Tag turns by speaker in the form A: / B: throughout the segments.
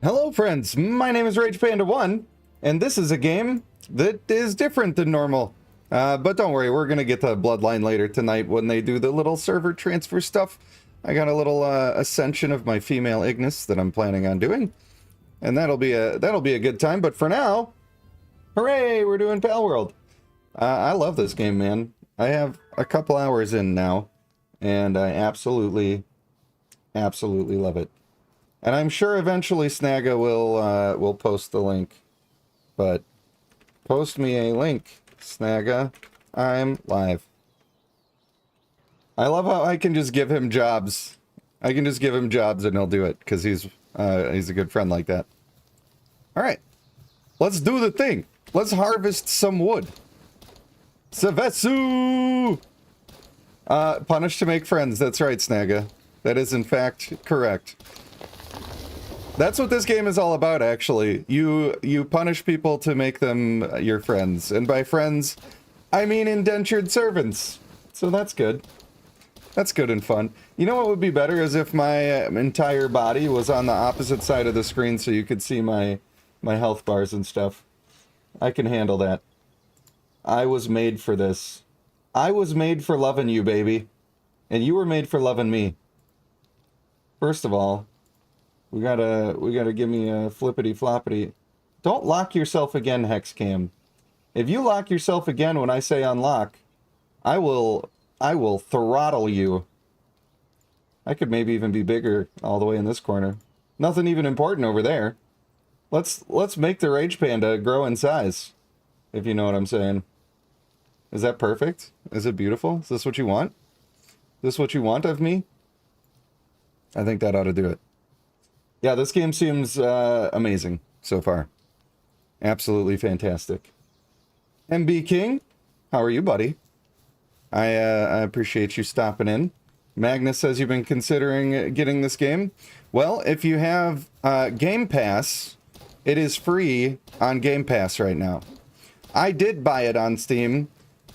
A: Hello friends, my name is Rage Panda 1, and this is a game that is different than normal. But don't worry, we're gonna get to Bloodline later tonight when they do the little server transfer stuff. I got a little ascension of my female Ignis that I'm planning on doing, and that'll be a good time. But for now, hooray, we're doing Palworld. I love this game, man. I have a couple hours in now, and I absolutely love it. And I'm sure eventually Snagga will post the link. But post me a link, Snagga. I'm live. I love how I can just give him jobs. I can just give him jobs and he'll do it because he's a good friend like that. All right, let's do the thing. Let's harvest some wood. Savesu! Punish to make friends. That's right, Snagga. That is in fact correct. That's what this game is all about, actually. You punish people to make them your friends. And by friends, I mean indentured servants. So that's good. That's good and fun. You know what would be better is if my entire body was on the opposite side of the screen so you could see my health bars and stuff. I can handle that. I was made for this. I was made for loving you, baby. And you were made for loving me. First of all, we gotta give me a flippity floppity. Don't lock yourself again, Hexcam. If you lock yourself again when I say unlock, I will throttle you. I could maybe even be bigger all the way in this corner. Nothing even important over there. Let's make the Rage Panda grow in size. If you know what I'm saying. Is that perfect? Is it beautiful? Is this what you want? Is this what you want of me? I think that ought to do it. Yeah, this game seems amazing so far. Absolutely fantastic. MB King, how are you, buddy? I appreciate you stopping in. Magnus says you've been considering getting this game. Well, if you have Game Pass, it is free on Game Pass right now. I did buy it on Steam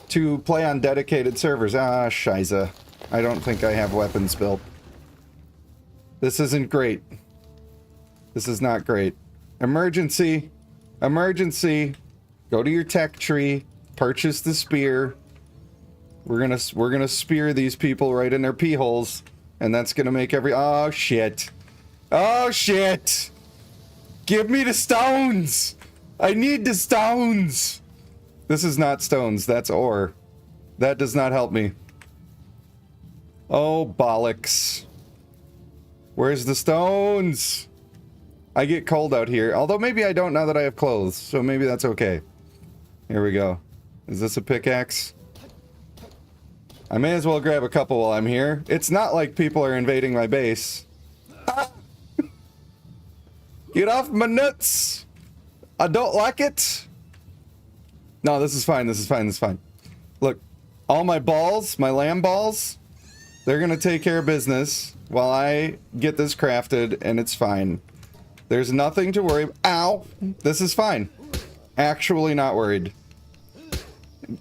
A: to play on dedicated servers. Ah, shiza. I don't think I have weapons built. This isn't great. This is not great. Emergency. Emergency. Go to your tech tree. Purchase the spear. We're gonna spear these people right in their pee holes. And that's gonna make every... Oh, shit. Oh, shit. Give me the stones. I need the stones. This is not stones. That's ore. That does not help me. Oh, bollocks. Where's the stones? I get cold out here. Although maybe I don't now that I have clothes. So maybe that's okay. Here we go. Is this a pickaxe? I may as well grab a couple while I'm here. It's not like people are invading my base. Ah! Get off my nuts! I don't like it! No, this is fine. This is fine. This is fine. Look. All my balls, my lamb balls, they're gonna take care of business while I get this crafted, and it's fine. There's nothing to worry about. Ow! This is fine. Actually not worried.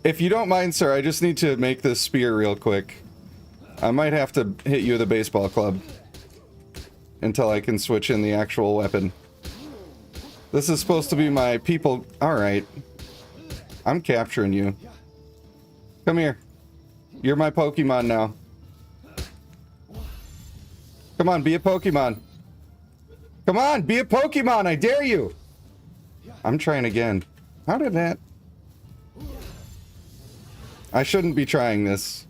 A: If you don't mind, sir, I just need to make this spear real quick. I might have to hit you with a baseball club until I can switch in the actual weapon. This is supposed to be my people. Alright. I'm capturing you. Come here. You're my Pokemon now. Come on, be a Pokemon. Come on, be a Pokemon, I dare you! I'm trying again. How did that... I shouldn't be trying this.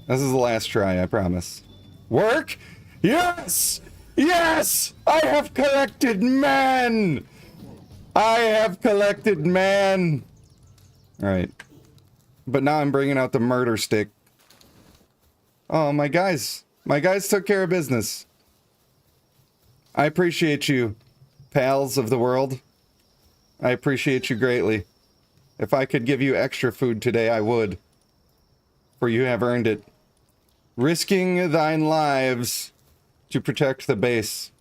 A: This is the last try, I promise. Work? Yes! Yes! I have collected man! I have collected man! Alright. But now I'm bringing out the murder stick. Oh, my guys. My guys took care of business. I appreciate you, pals of the world. I appreciate you greatly. If I could give you extra food today, I would. For you have earned it. Risking thine lives to protect the base.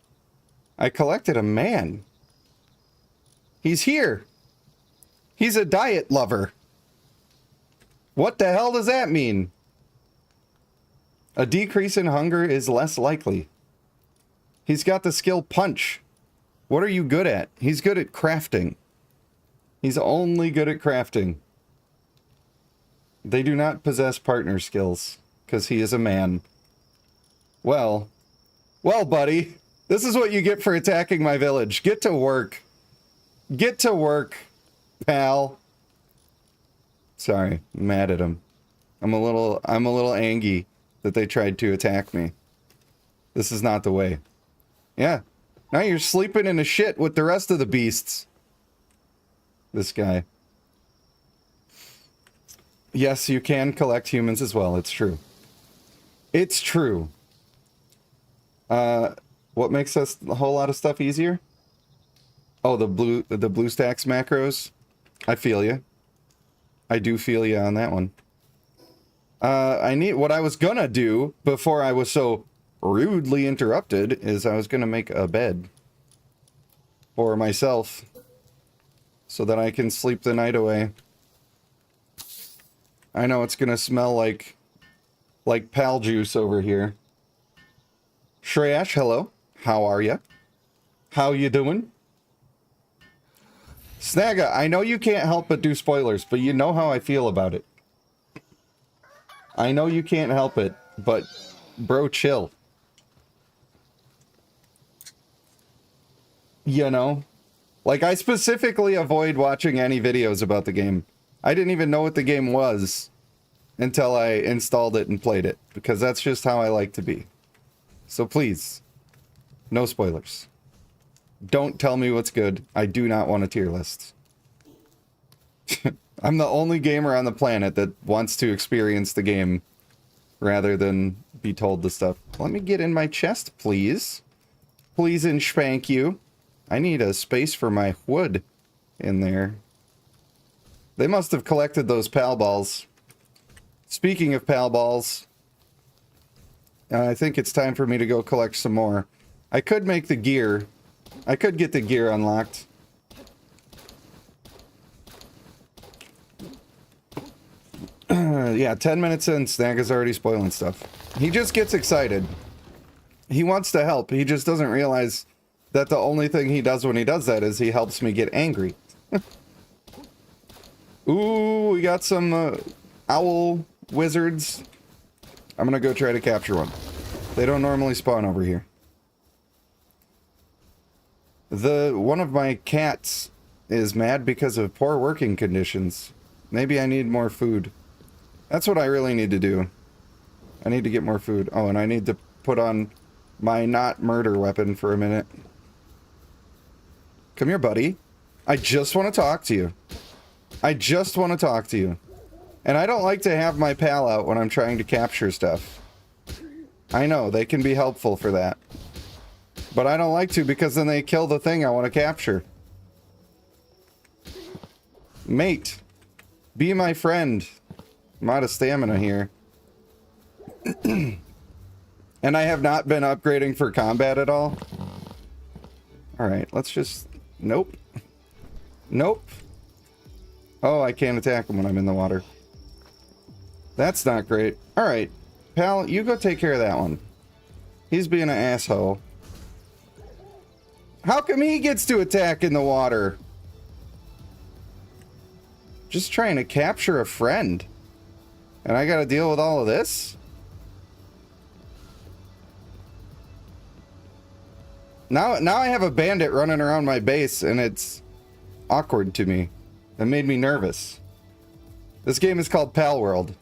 A: I collected a man. He's here. He's a diet lover. What the hell does that mean? A decrease in hunger is less likely. He's got the skill punch. What are you good at? He's good at crafting. He's only good at crafting. They do not possess partner skills, because he is a man. Well, buddy, this is what you get for attacking my village. Get to work. Get to work, pal. Sorry, I'm mad at him. I'm a little angry that they tried to attack me. This is not the way. Yeah. Now you're sleeping in a shit with the rest of the beasts. This guy. Yes, you can collect humans as well. It's true. It's true. What makes us a whole lot of stuff easier? Oh, the blue stacks macros. I feel you. I do feel you on that one. What I was gonna do before I was so rudely interrupted is I was gonna make a bed for myself so that I can sleep the night away. I know it's gonna smell like pal juice over here. Shreyash, hello. How are ya? How you doing? Snagga, I know you can't help but do spoilers, but you know how I feel about it. I know you can't help it, but bro, chill. You know? Like, I specifically avoid watching any videos about the game. I didn't even know what the game was until I installed it and played it, because that's just how I like to be. So please, no spoilers. Don't tell me what's good. I do not want a tier list. I'm the only gamer on the planet that wants to experience the game rather than be told the stuff. Let me get in my chest, please. Please and spank you. I need a space for my wood in there. They must have collected those pal balls. Speaking of pal balls, I think it's time for me to go collect some more. I could make the gear. I could get the gear unlocked. Yeah, 10 minutes in, Snagga's already spoiling stuff. He just gets excited. He wants to help. He just doesn't realize that the only thing he does when he does that is he helps me get angry. Ooh, we got some owl wizards. I'm gonna go try to capture one. They don't normally spawn over here. One of my cats is mad because of poor working conditions. Maybe I need more food. That's what I really need to do. I need to get more food. Oh, and I need to put on my not murder weapon for a minute. Come here, buddy. I just want to talk to you. I just want to talk to you. And I don't like to have my pal out when I'm trying to capture stuff. I know, they can be helpful for that. But I don't like to because then they kill the thing I want to capture. Mate, be my friend. I'm out of stamina here. And I have not been upgrading for combat at all. Alright, let's just... Nope. Nope. Oh, I can't attack him when I'm in the water. That's not great. Alright, pal, you go take care of that one. He's being an asshole. How come he gets to attack in the water? Just trying to capture a friend. And I gotta deal with all of this? Now I have a bandit running around my base and it's awkward to me. It made me nervous. This game is called Palworld.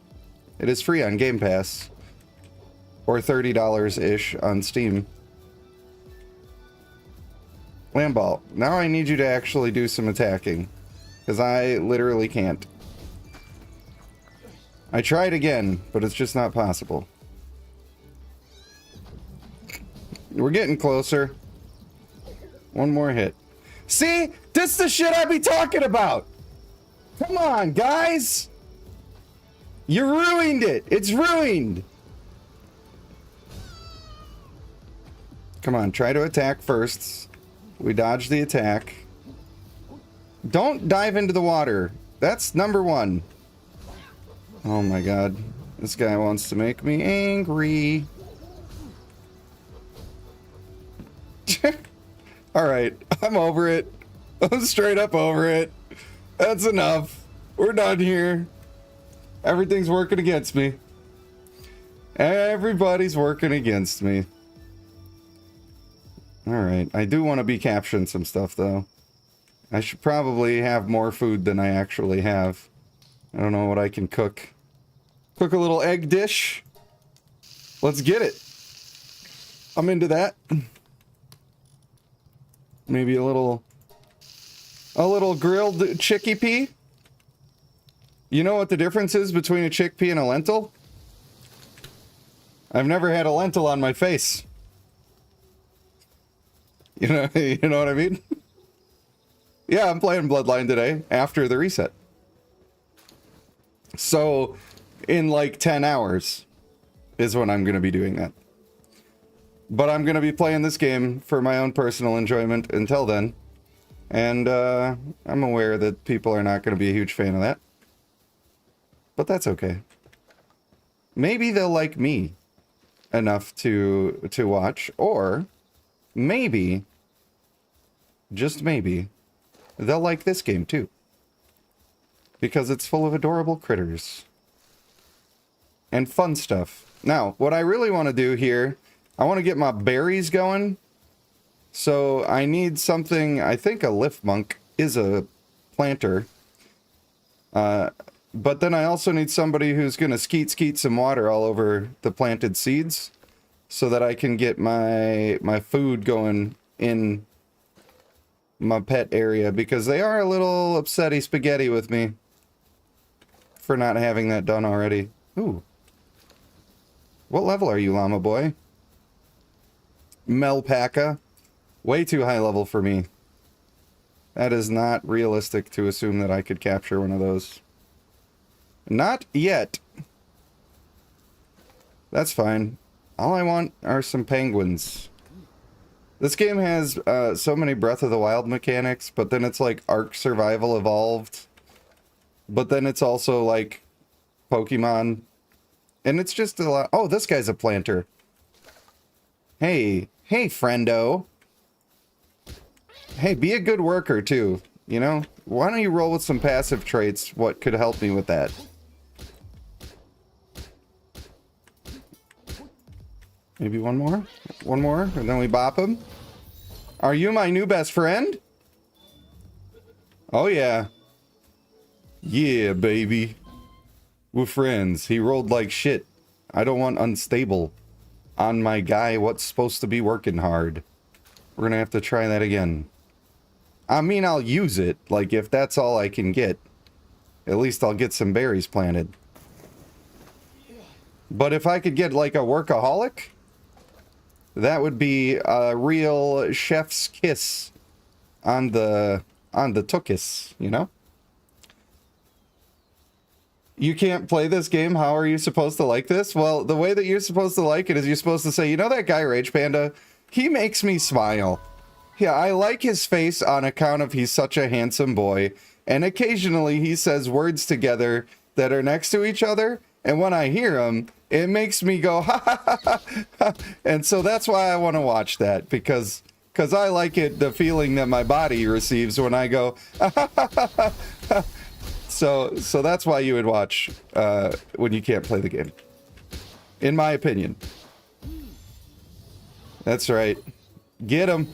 A: It is free on Game Pass. Or $30-ish on Steam. Lamball, now I need you to actually do some attacking. Because I literally can't. I tried again, but it's just not possible. We're getting closer. One more hit. See? This is the shit I be talking about! Come on, guys! You ruined it! It's ruined! Come on, try to attack first. We dodge the attack. Don't dive into the water. That's number one. Oh my god. This guy wants to make me angry. All right, I'm over it. I'm straight up over it. That's enough. We're done here. Everything's working against me. Everybody's working against me. All right, I do want to be capturing some stuff, though. I should probably have more food than I actually have. I don't know what I can cook. Cook a little egg dish. Let's get it. I'm into that. Maybe a little grilled chickpea. You know what the difference is between a chickpea and a lentil? I've never had a lentil on my face. You know what I mean? Yeah, I'm playing Bloodline today after the reset. So, in like 10 hours is when I'm going to be doing that. But I'm going to be playing this game for my own personal enjoyment until then. And I'm aware that people are not going to be a huge fan of that. But that's okay. Maybe they'll like me enough to watch, or maybe, just maybe, they'll like this game too. Because it's full of adorable critters. And fun stuff. Now, what I really want to do here, I want to get my berries going. So I need something, I think a lift monk is a planter. But then I also need somebody who's going to skeet some water all over the planted seeds so that I can get my food going in my pet area, because they are a little upsetty spaghetti with me for not having that done already. Ooh. What level are you, llama boy? Melpaca. Way too high level for me. That is not realistic to assume that I could capture one of those. Not yet. That's fine. All I want are some penguins. This game has so many Breath of the Wild mechanics, but then it's like Ark Survival Evolved. But then it's also like Pokemon. And it's just a lot. Oh, this guy's a planter. Hey, friendo. Hey, be a good worker too, you know? Why don't you roll with some passive traits? What could help me with that? Maybe one more? One more, and then we bop him? Are you my new best friend? Oh yeah. Yeah, baby. We're friends. He rolled like shit. I don't want unstable on my guy what's supposed to be working hard. We're gonna have to try that again. I mean, I'll use it. Like, if that's all I can get, at least I'll get some berries planted. But if I could get, like, a workaholic, that would be a real chef's kiss on the tuchus, you know? You can't play this game. How are you supposed to like this? Well, the way that you're supposed to like it is you're supposed to say, you know that guy Rage Panda? He makes me smile. Yeah, I like his face on account of he's such a handsome boy. And occasionally he says words together that are next to each other. And when I hear them, it makes me go, ha ha ha ha. And so that's why I want to watch that. Because I like it, the feeling that my body receives when I go, ha ha ha ha ha. So that's why you would watch when you can't play the game. In my opinion. That's right. Get them.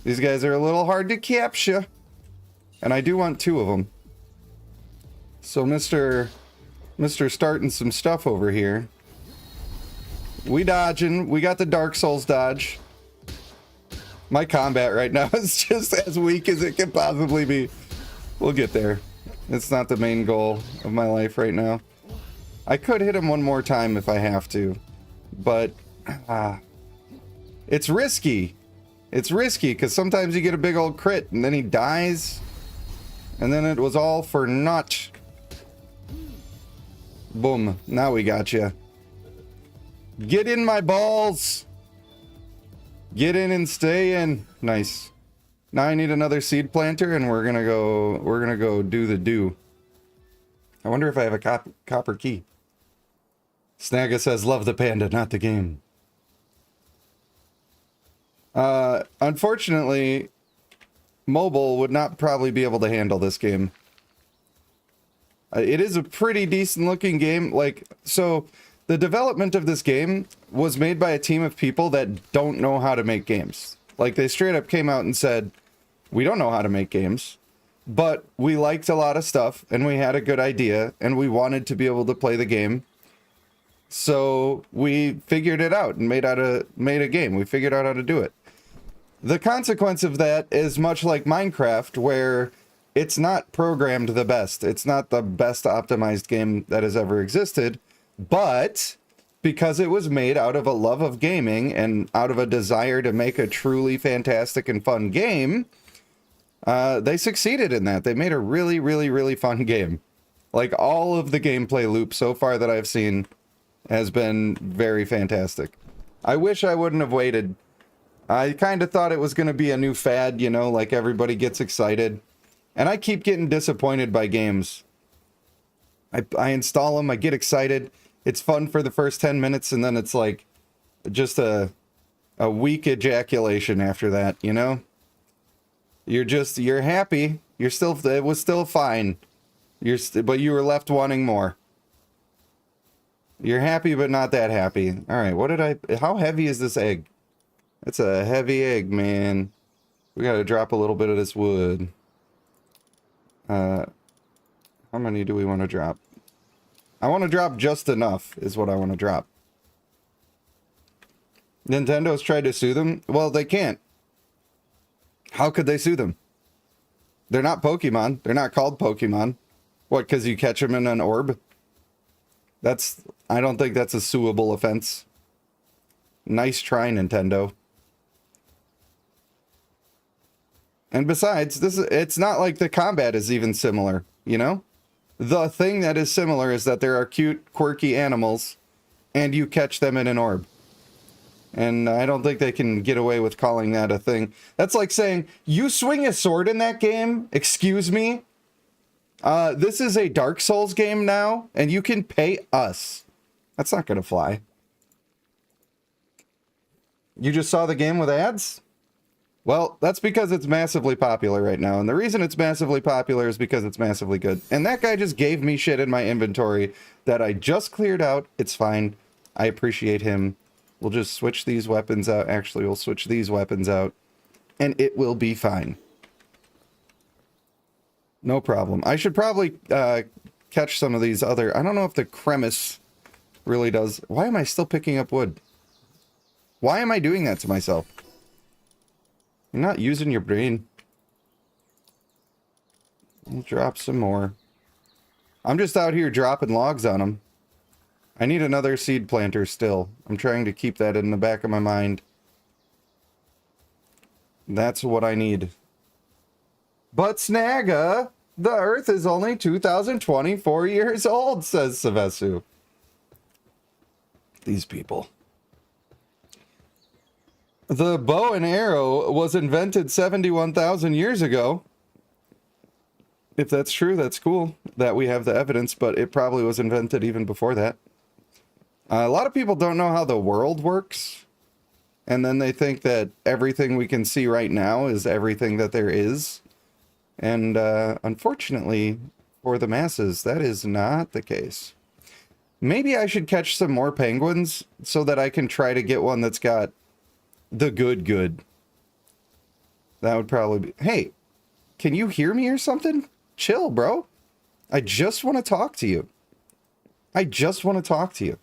A: These guys are a little hard to capture. And I do want 2 of them. So Mr. starting some stuff over here. We dodging. We got the Dark Souls dodge. My combat right now is just as weak as it can possibly be. We'll get there. It's not the main goal of my life right now. I could hit him one more time if I have to. But it's risky. It's risky because sometimes you get a big old crit and then he dies. And then it was all for naught. Boom. Now we got you. Get in my balls. Get in and stay in. Nice. Now I need another seed planter and we're gonna go do the do. I wonder if I have a copper key. Snagga says love the panda, not the game. Unfortunately, mobile would not probably be able to handle this game. It is a pretty decent looking game. Like, so the development of this game was made by a team of people that don't know how to make games. Like, they straight up came out and said, we don't know how to make games, but we liked a lot of stuff and we had a good idea and we wanted to be able to play the game. So we figured it out and made a game. We figured out how to do it. The consequence of that is much like Minecraft, where it's not programmed the best. It's not the best optimized game that has ever existed, but because it was made out of a love of gaming and out of a desire to make a truly fantastic and fun game, they succeeded in that. They made a really, really, really fun game. Like, all of the gameplay loop so far that I've seen has been very fantastic. I wish I wouldn't have waited. I kind of thought it was going to be a new fad, you know, like everybody gets excited. And I keep getting disappointed by games. I install them, I get excited. It's fun for the first 10 minutes, and then it's like just a weak ejaculation after that, you know? You're happy. It was still fine. But you were left wanting more. You're happy, but not that happy. All right, how heavy is this egg? It's a heavy egg, man. We gotta drop a little bit of this wood. How many do we want to drop? I want to drop just enough, is what I want to drop. Nintendo's tried to sue them. Well, they can't. How could they sue them? They're not Pokemon. They're not called Pokemon. What, because you catch them in an orb? I don't think that's a suable offense. Nice try, Nintendo. And besides, it's not like the combat is even similar, you know? The thing that is similar is that there are cute, quirky animals, and you catch them in an orb. And I don't think they can get away with calling that a thing. That's like saying, you swing a sword in that game? Excuse me? This is a Dark Souls game now, and you can pay us. That's not gonna fly. You just saw the game with ads? Well, that's because it's massively popular right now. And the reason it's massively popular is because it's massively good. And that guy just gave me shit in my inventory that I just cleared out. It's fine. I appreciate him. We'll just switch these weapons out. Actually, we'll switch these weapons out. And it will be fine. No problem. I should probably catch some of these other... I don't know if the cremis really does... Why am I still picking up wood? Why am I doing that to myself? You're not using your brain. We'll drop some more. I'm just out here dropping logs on them. I need another seed planter still. I'm trying to keep that in the back of my mind. That's what I need. But Snagga, the Earth is only 2024 years old, says Savesu. These people. The bow and arrow was invented 71,000 years ago. If that's true, that's cool that we have the evidence, but it probably was invented even before that. A lot of people don't know how the world works, and then they think that everything we can see right now is everything that there is. And unfortunately, for the masses, that is not the case. Maybe I should catch some more penguins so that I can try to get one that's got the good. That would probably be... Hey, can you hear me or something? Chill, bro. I just want to talk to you. I just want to talk to you.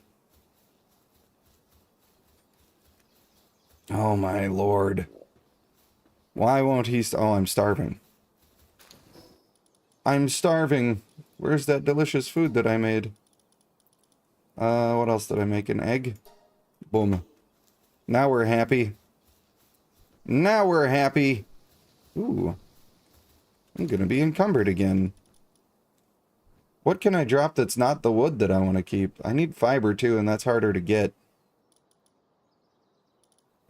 A: Oh, my lord. Why won't he... Oh, I'm starving. I'm starving. Where's that delicious food that I made? What else did I make? An egg? Boom. Now we're happy. Now we're happy. Ooh. I'm gonna be encumbered again. What can I drop that's not the wood that I want to keep? I need fiber too, and that's harder to get.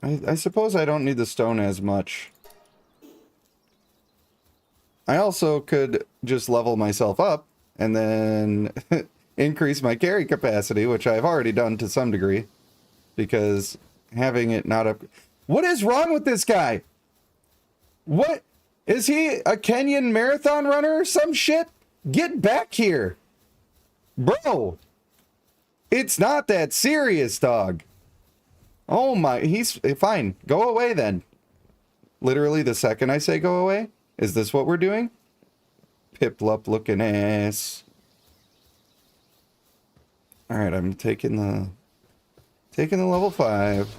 A: I suppose I don't need the stone as much. I also could just level myself up and then increase my carry capacity, which I've already done to some degree. Because having it not up... What is wrong with this guy? What? Is he a Kenyan marathon runner or some shit? Get back here. Bro. It's not that serious, dog. Oh my, he's fine. Go away then. Literally the second I say go away. Is this what we're doing? Piplup looking ass. Alright, I'm taking the level 5.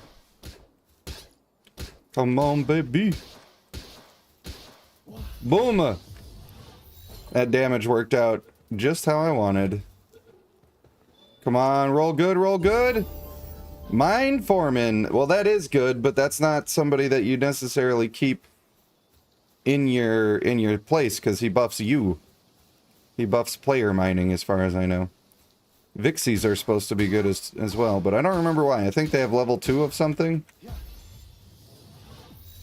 A: Come on, baby. Boom! That damage worked out just how I wanted. Come on, roll good, roll good. Mind Foreman. Well, that is good, but that's not somebody that you necessarily keep in your place because he buffs you. He buffs player mining, as far as I know. Vixies are supposed to be good as well, but I don't remember why. I think they have level 2 of something.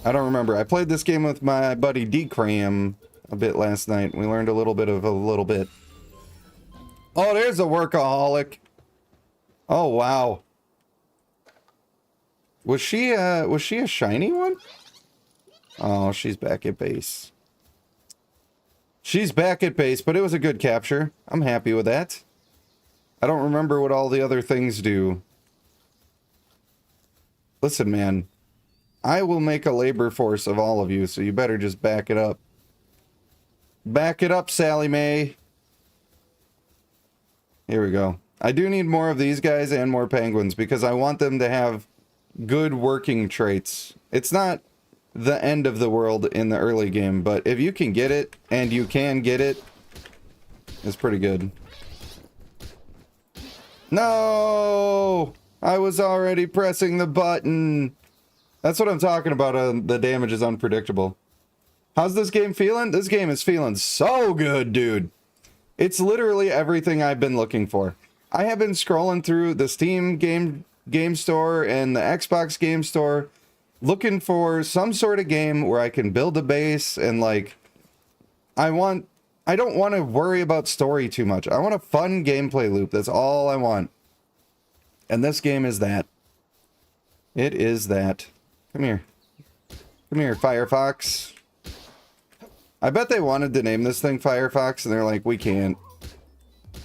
A: I don't remember. I played this game with my buddy D-Cram a bit last night. We learned a little bit of a little bit. Oh, there's a workaholic. Oh, wow. Was she a shiny one? Oh, she's back at base. She's back at base, but it was a good capture. I'm happy with that. I don't remember what all the other things do. Listen, man. I will make a labor force of all of you, so you better just back it up. Back it up, Sally Mae. Here we go. I do need more of these guys and more penguins because I want them to have good working traits. It's not the end of the world in the early game, but if you can get it, and you can get it, it's pretty good. No! I was already pressing the button. That's what I'm talking about. The damage is unpredictable. How's this game feeling? This game is feeling so good, dude. It's literally everything I've been looking for. I have been scrolling through the Steam game store and the Xbox game store looking for some sort of game where I can build a base and like I don't want to worry about story too much. I want a fun gameplay loop. That's all I want. And this game is that. It is that. Come here. Come here, Firefox. I bet they wanted to name this thing Firefox, and they're like, we can't.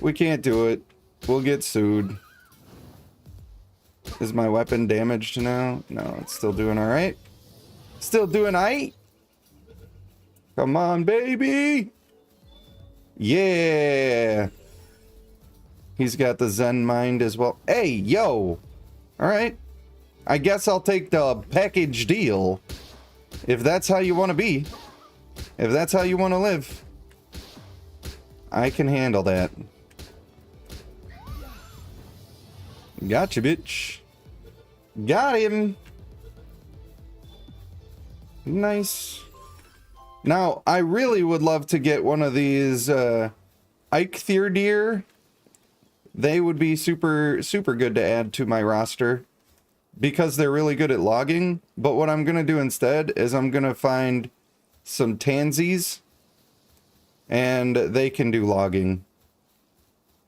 A: We can't do it. We'll get sued. Is my weapon damaged now? No, it's still doing alright. Still doing aight. Come on, baby. Yeah. He's got the Zen mind as well. Hey, yo. Alright. I guess I'll take the package deal. If that's how you want to be. If that's how you want to live. I can handle that. Gotcha, bitch. Got him. Nice. Now, I really would love to get one of these Eikthyr deer. They would be super good to add to my roster because they're really good at logging. But what I'm going to do instead is I'm going to find some tansies and they can do logging.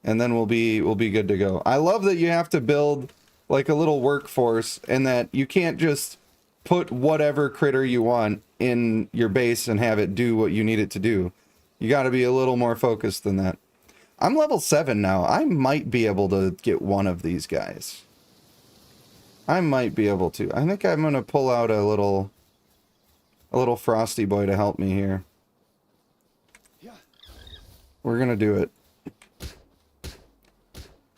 A: And then we'll be good to go. I love that you have to build like a little workforce and that you can't just put whatever critter you want in your base and have it do what you need it to do. You got to be a little more focused than that. I'm level 7 now. I might be able to get one of these guys. I might be able to. I think I'm going to pull out a little frosty boy to help me here. We're going to do it.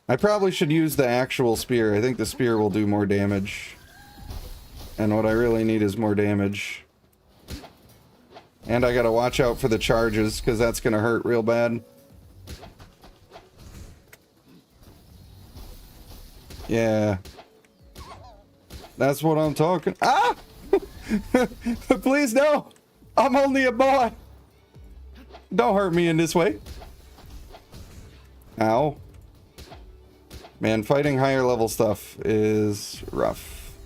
A: I probably should use the actual spear. I think the spear will do more damage. And what I really need is more damage. And I gotta watch out for the charges, because that's gonna hurt real bad. Yeah. That's what I'm talking. Ah! Please, no! I'm only a boy! Don't hurt me in this way. Ow. Man, fighting higher level stuff is rough.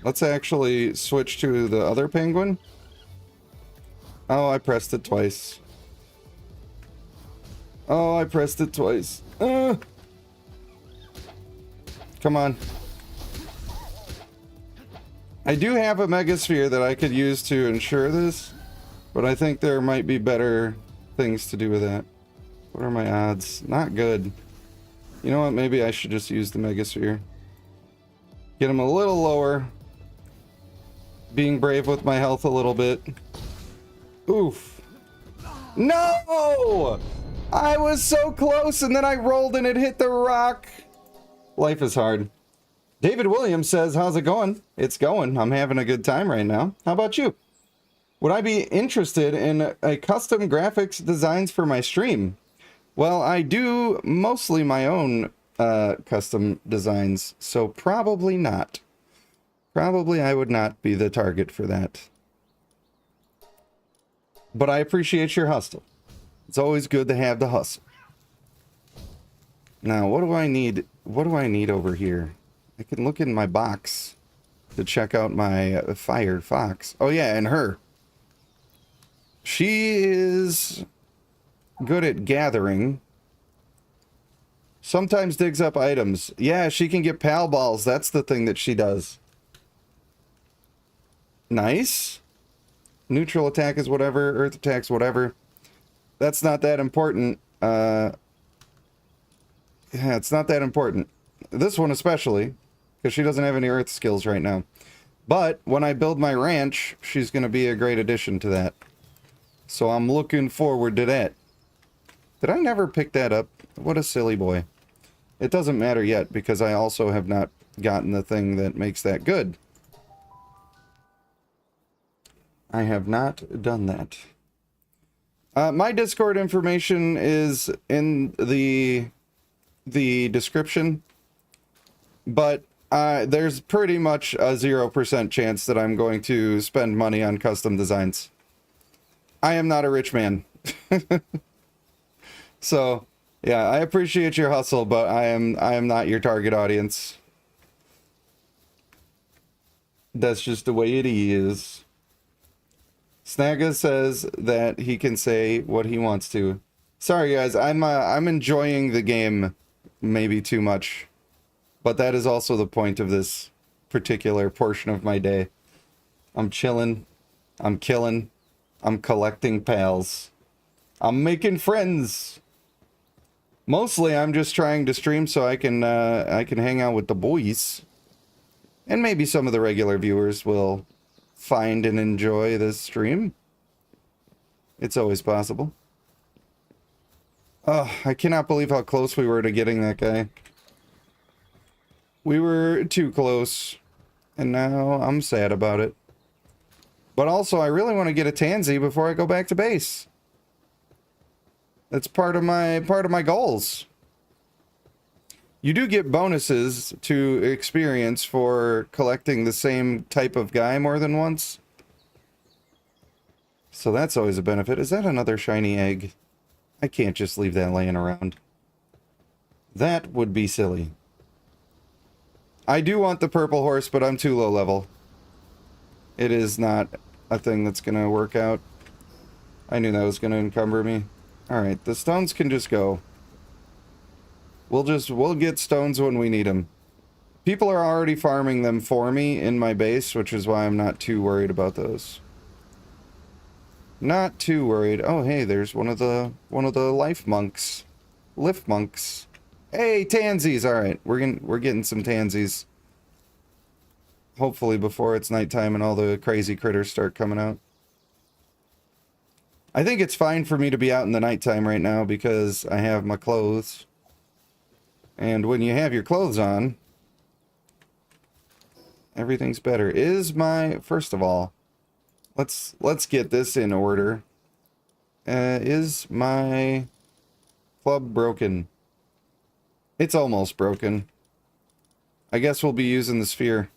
A: Let's actually switch to the other penguin. Oh, I pressed it twice. Oh, I pressed it twice. Come on. I do have a megasphere that I could use to ensure this, but I think there might be better things to do with that. What are my odds? Not good. You know what? Maybe I should just use the megasphere. Get him a little lower. Being brave with my health a little bit. Oof. No! I was so close and then I rolled and it hit the rock. Life is hard. David Williams says, how's it going? It's going. I'm having a good time right now. How about you? Would I be interested in a custom graphics designs for my stream? Well, I do mostly my own custom designs, so probably not. Probably I would not be the target for that. But I appreciate your hustle. It's always good to have the hustle. Now, what do I need? What do I need over here? I can look in my box to check out my fire fox. Oh yeah, and her. She is good at gathering. Sometimes digs up items. Yeah, she can get pal balls. That's the thing that she does. Nice. Neutral attack is whatever. Earth attacks whatever. That's not that important. Yeah, it's not that important. This one especially, because she doesn't have any earth skills right now. But when I build my ranch, she's going to be a great addition to that. So I'm looking forward to that. Did I never pick that up? What a silly boy. It doesn't matter yet, because I also have not gotten the thing that makes that good. I have not done that. My Discord information is in the description, but there's pretty much a 0% chance that I'm going to spend money on custom designs. I am not a rich man. So, yeah, I appreciate your hustle, but I am not your target audience. That's just the way it is. Snagga says that he can say what he wants to. Sorry guys, I'm enjoying the game maybe too much. But that is also the point of this particular portion of my day. I'm chilling, I'm killing, I'm collecting pals. I'm making friends. Mostly I'm just trying to stream so I can hang out with the boys. And maybe some of the regular viewers will find and enjoy this stream. It's always possible. Oh, I cannot believe how close we were to getting that guy. We were too close, and now I'm sad about it. But also, I really want to get a Tansy before I go back to base. That's part of my goals. You do get bonuses to experience for collecting the same type of guy more than once. So that's always a benefit. Is that another shiny egg? I can't just leave that laying around. That would be silly. I do want the purple horse, but I'm too low level. It is not a thing that's going to work out. I knew that was going to encumber me. Alright, the stones can just go. We'll get stones when we need them. People are already farming them for me in my base, which is why I'm not too worried about those. Not too worried. Oh, hey, there's one of the life monks. Lift monks. Hey, tansies. All right, we're getting some tansies. Hopefully before it's nighttime and all the crazy critters start coming out. I think it's fine for me to be out in the nighttime right now because I have my clothes. And when you have your clothes on, everything's better. First of all, let's get this in order. Is my club broken? It's almost broken. I guess we'll be using the sphere.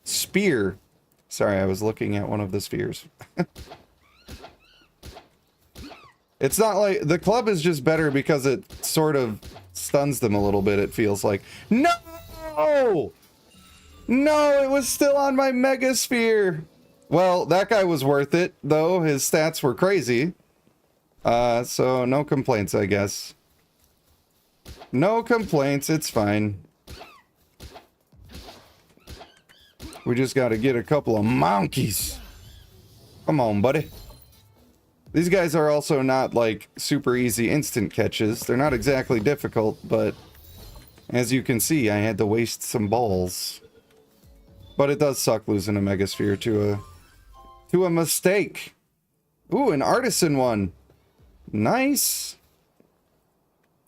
A: Spear. Sorry, I was looking at one of the spheres. It's not like... The club is just better because it sort of stuns them a little bit, it feels like. No! No, it was still on my megasphere! Well, that guy was worth it, though. His stats were crazy. So no complaints, I guess. No complaints, it's fine. We just got to get a couple of monkeys. Come on, buddy. These guys are also not, like, super easy instant catches. They're not exactly difficult, but as you can see, I had to waste some balls. But it does suck losing a Megasphere to a mistake. Ooh, an artisan one. Nice.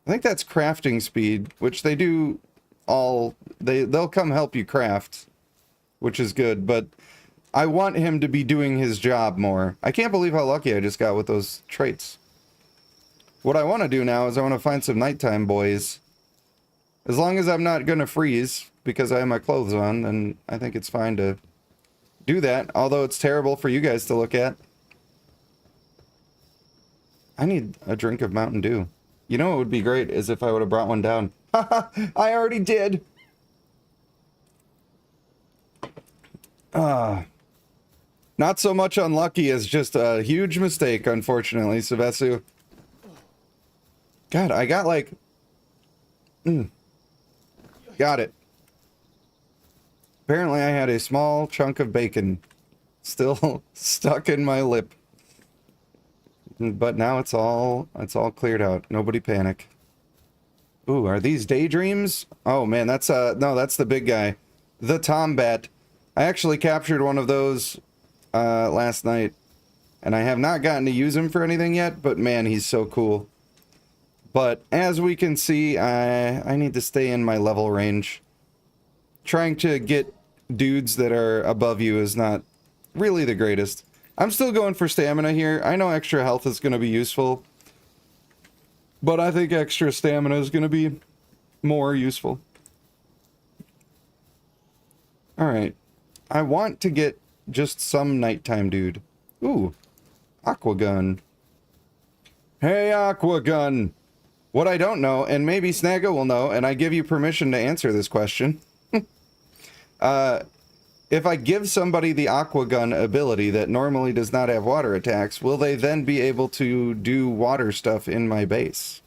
A: I think that's crafting speed, which they do all... They'll come help you craft, which is good, but I want him to be doing his job more. I can't believe how lucky I just got with those traits. What I want to do now is I want to find some nighttime boys. As long as I'm not going to freeze because I have my clothes on, then I think it's fine to do that, although it's terrible for you guys to look at. I need a drink of Mountain Dew. You know what would be great is if I would have brought one down. Haha, I already did. Not so much unlucky as just a huge mistake, unfortunately, Savesu. God, I got like... Got it. Apparently I had a small chunk of bacon still stuck in my lip. But now it's all cleared out. Nobody panic. Ooh, are these daydreams? Oh man, that's no, that's the big guy. The Tombat. I actually captured one of those last night. And I have not gotten to use him for anything yet, but man, he's so cool. But as we can see, I need to stay in my level range. Trying to get dudes that are above you is not really the greatest. I'm still going for stamina here. I know extra health is going to be useful. But I think extra stamina is going to be more useful. Alright. I want to get just some nighttime dude. Ooh. Aqua Gun. Hey, Aqua Gun! What I don't know, and maybe Snagga will know, and I give you permission to answer this question. If I give somebody the Aqua Gun ability that normally does not have water attacks, will they then be able to do water stuff in my base?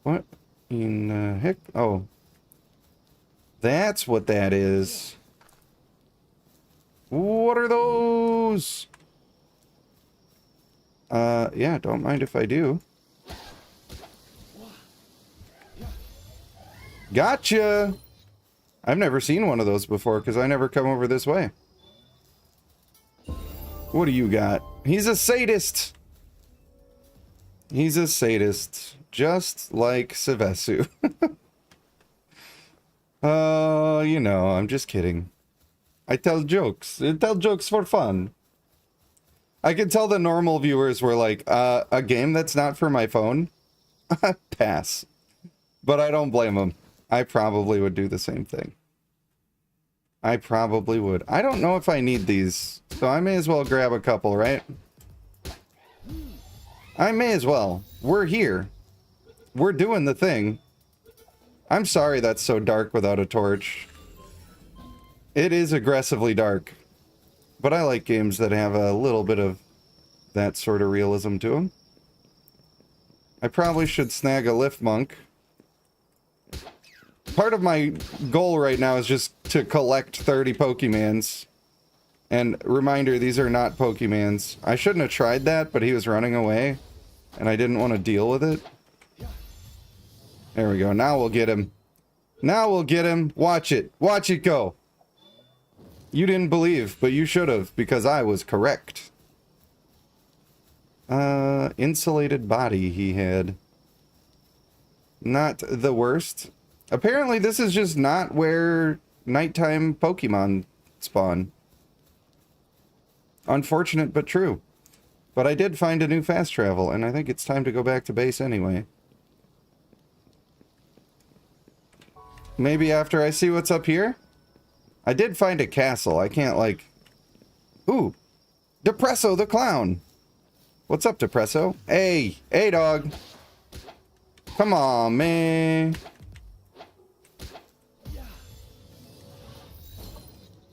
A: What in the heck? Oh. That's what that is. What are those? Yeah, don't mind if I do. Gotcha! I've never seen one of those before because I never come over this way. What do you got? He's a sadist! He's a sadist. Just like Savesu. You know, I'm just kidding. I tell jokes. I tell jokes for fun. I can tell the normal viewers were like, a game that's not for my phone? Pass. But I don't blame them. I probably would do the same thing. I probably would. I don't know if I need these, so I may as well grab a couple, right? I may as well. We're here. We're doing the thing. I'm sorry that's so dark without a torch. It is aggressively dark. But I like games that have a little bit of that sort of realism to them. I probably should snag a lift monk. Part of my goal right now is just to collect 30 Pokemans. And reminder, these are not Pokemans. I shouldn't have tried that, but he was running away. And I didn't want to deal with it. There we go. Now we'll get him. Now we'll get him. Watch it. Watch it go. You didn't believe, but you should have, because I was correct. Insulated body he had. Not the worst. Apparently this is just not where nighttime Pokemon spawn. Unfortunate, but true. But I did find a new fast travel, and I think it's time to go back to base anyway. Maybe after I see what's up here? I did find a castle. I can't, like... Ooh! Depresso the clown! What's up, Depresso? Hey! Hey, dog! Come on, man!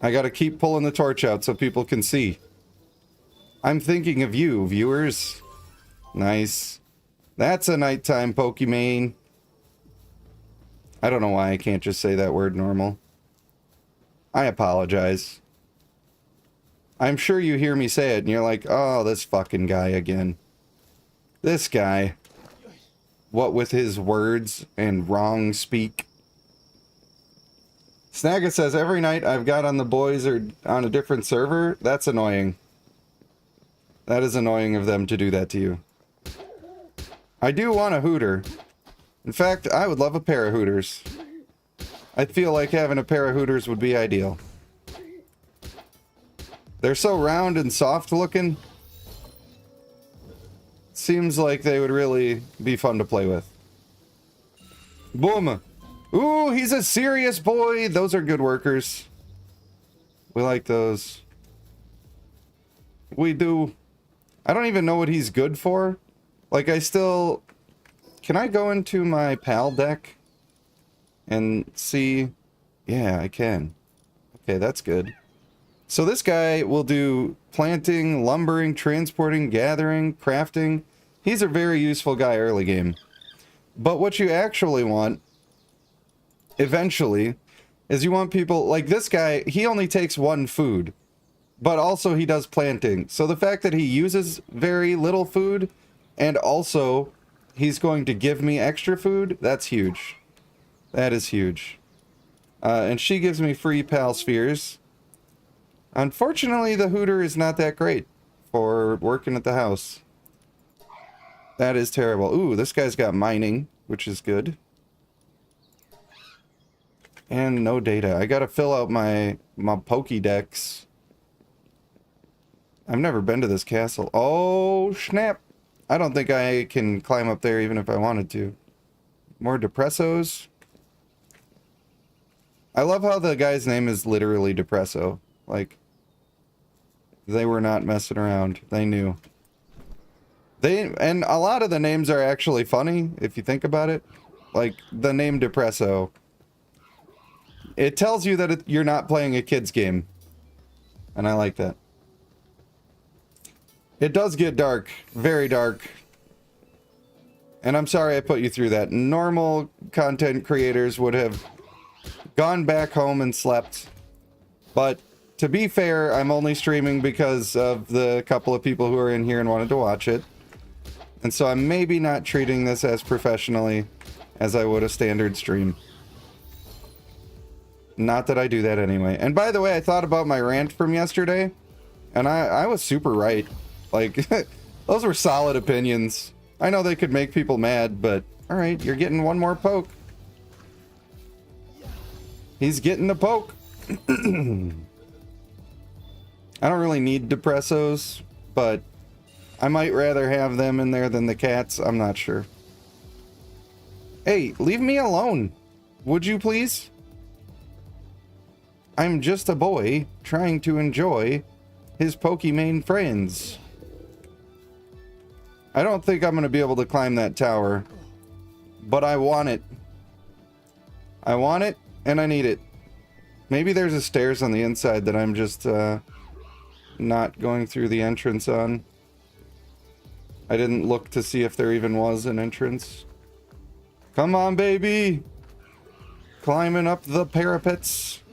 A: I gotta keep pulling the torch out so people can see. I'm thinking of you, viewers. Nice. That's a nighttime Pokemon. I don't know why I can't just say that word normal. I apologize. I'm sure you hear me say it and you're like, oh, this fucking guy again. This guy. What with his words and wrong speak. Snagga says, every night I've got on the boys or on a different server. That's annoying. That is annoying of them to do that to you. I do want a hooter. In fact, I would love a pair of hooters. I feel like having a pair of hooters would be ideal. They're so round and soft looking. Seems like they would really be fun to play with. Boom! Ooh, he's a serious boy! Those are good workers. We like those. We do. I don't even know what he's good for. Like, I still... Can I go into my PAL deck and see? Yeah, I can. Okay, that's good. So this guy will do planting, lumbering, transporting, gathering, crafting. He's a very useful guy early game. But what you actually want, eventually, is you want people... Like this guy, he only takes one food. But also he does planting. So the fact that he uses very little food, and also he's going to give me extra food, that's huge. That is huge. And she gives me free PAL spheres. Unfortunately, the hooter is not that great for working at the house. That is terrible. Ooh, this guy's got mining, which is good. And no data. I gotta fill out my Pokédex. I've never been to this castle. Oh, snap. I don't think I can climb up there even if I wanted to. More Depressos. I love how the guy's name is literally Depresso. Like, they were not messing around. They knew. And a lot of the names are actually funny, if you think about it. Like, the name Depresso. It tells you that you're not playing a kid's game. And I like that. It does get dark. Very dark. And I'm sorry I put you through that. Normal content creators would have gone back home and slept. But to be fair, I'm only streaming because of the couple of people who are in here and wanted to watch it. And so I'm maybe not treating this as professionally as I would a standard stream. Not that I do that anyway. And by the way, I thought about my rant from yesterday, and I was super right. Like, those were solid opinions. I know they could make people mad, but alright, you're getting one more poke. He's getting the poke. I don't really need Depressos, but I might rather have them in there than the cats. I'm not sure. Hey, leave me alone. Would you please? I'm just a boy trying to enjoy his Pokemon friends. I don't think I'm going to be able to climb that tower, but I want it. I want it, and I need it. Maybe there's a stairs on the inside that I'm just not going through the entrance on. I didn't look to see if there even was an entrance. Come on, baby! Climbing up the parapets.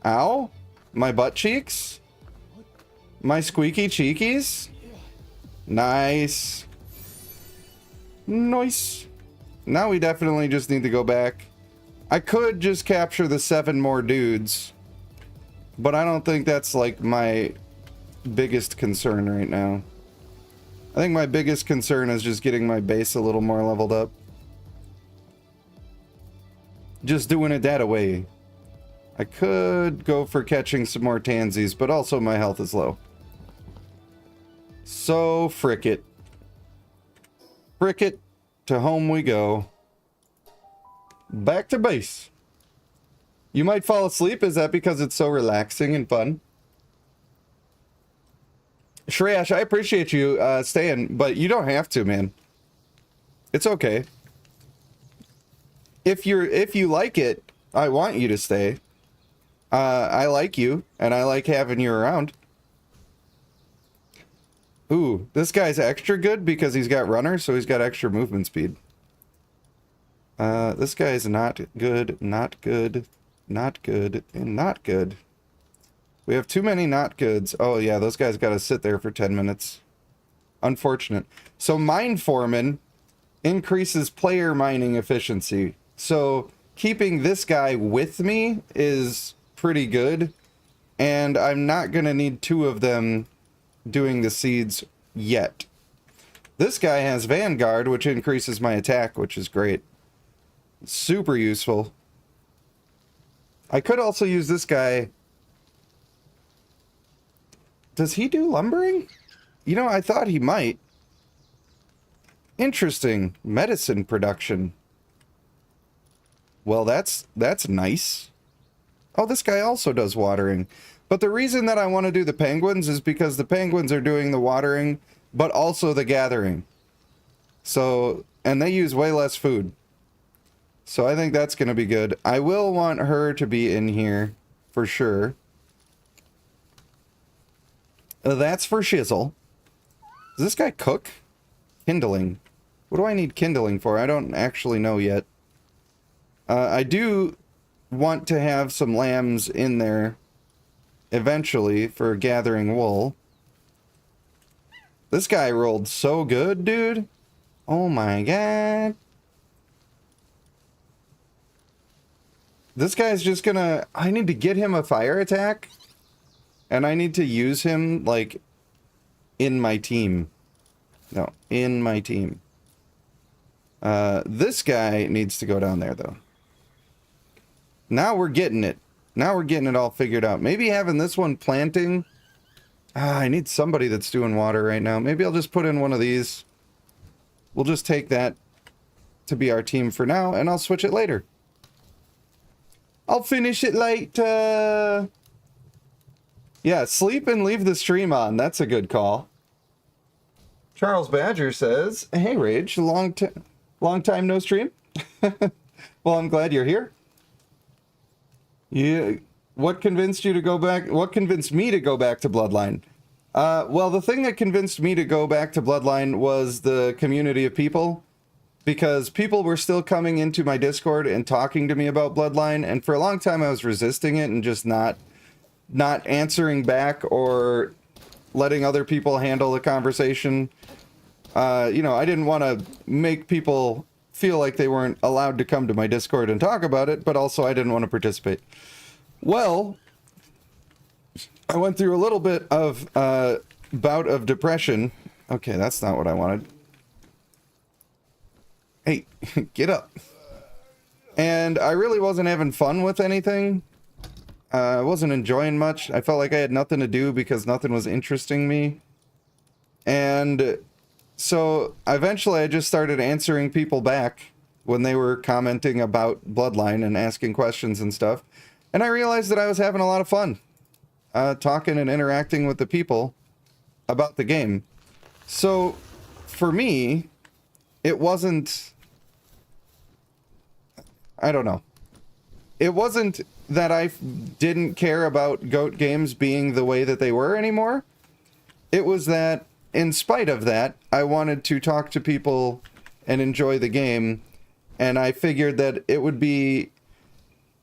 A: Ow! My butt cheeks? My squeaky cheekies? Nice. Nice. Now we definitely just need to go back. I could just capture the 7 more dudes, but I don't think that's like my biggest concern right now. I think my biggest concern is just getting my base a little more leveled up. Just doing it that way. I could go for catching some more tansies, but also my health is low. So, frick it. Frick it. To home we go. Back to base. You might fall asleep. Is that because it's so relaxing and fun? Shreyash, I appreciate you staying, but you don't have to, man. It's okay. If you like it, I want you to stay. I like you, and I like having you around. Ooh, this guy's extra good because he's got runner, so he's got extra movement speed. This guy's not good, not good, not good, and not good. We have too many not goods. Oh yeah, those guys gotta sit there for 10 minutes. Unfortunate. So Mine Foreman increases player mining efficiency. So keeping this guy with me is pretty good. And I'm not gonna need 2 of them doing the seeds yet. This guy has Vanguard, which increases my attack, which is great. Super useful. I could also use this guy. Does he do lumbering? You know, I thought he might. Interesting. Medicine production. Well, that's nice. Oh, this guy also does watering. But the reason that I want to do the penguins is because the penguins are doing the watering, but also the gathering. So, and they use way less food. So I think that's going to be good. I will want her to be in here for sure. That's for shizzle. Does this guy cook? Kindling. What do I need kindling for? I don't actually know yet. I do want to have some lambs in there eventually for gathering wool. This guy rolled so good, dude. Oh my god. This guy's just gonna... I need to get him a fire attack. And I need to use him, like, in my team. No, in my team. This guy needs to go down there, though. Now we're getting it. Now we're getting it all figured out. Maybe having this one planting... I need somebody that's doing water right now. Maybe I'll just put in one of these. We'll just take that to be our team for now, and I'll switch it later. I'll finish it later. Yeah, sleep and leave the stream on. That's a good call. Charles Badger says, "Hey, Rage, long time no stream." Well, I'm glad you're here. Yeah. What convinced you to go back? What convinced me to go back to Bloodline? Well, the thing that convinced me to go back to Bloodline was the community of people. Because people were still coming into my Discord and talking to me about Bloodline, and for a long time I was resisting it and just not answering back or letting other people handle the conversation. You know, I didn't want to make people feel like they weren't allowed to come to my Discord and talk about it, but also I didn't want to participate. Well, I went through a little bit of bout of depression. Okay, that's not what I wanted. Hey, get up. And I really wasn't having fun with anything. I wasn't enjoying much. I felt like I had nothing to do because nothing was interesting me. And so eventually I just started answering people back when they were commenting about Bloodline and asking questions and stuff. And I realized that I was having a lot of fun talking and interacting with the people about the game. So for me, it wasn't... I don't know. It wasn't that I didn't care about GOAT games being the way that they were anymore. It was that, in spite of that, I wanted to talk to people and enjoy the game. And I figured that it would be...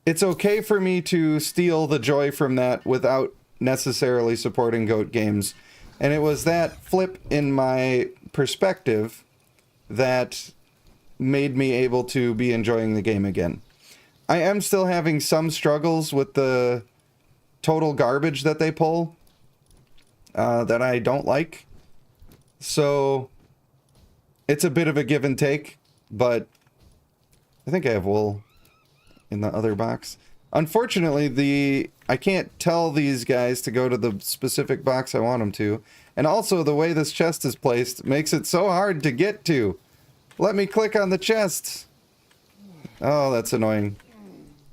A: It's okay for me to steal the joy from that without necessarily supporting GOAT games. And it was that flip in my perspective that made me able to be enjoying the game again. I am still having some struggles with the total garbage that they pull that I don't like. So it's a bit of a give and take, but I think I have wool in the other box. Unfortunately, I can't tell these guys to go to the specific box I want them to. And also the way this chest is placed makes it so hard to get to. Let me click on the chest. Oh, that's annoying.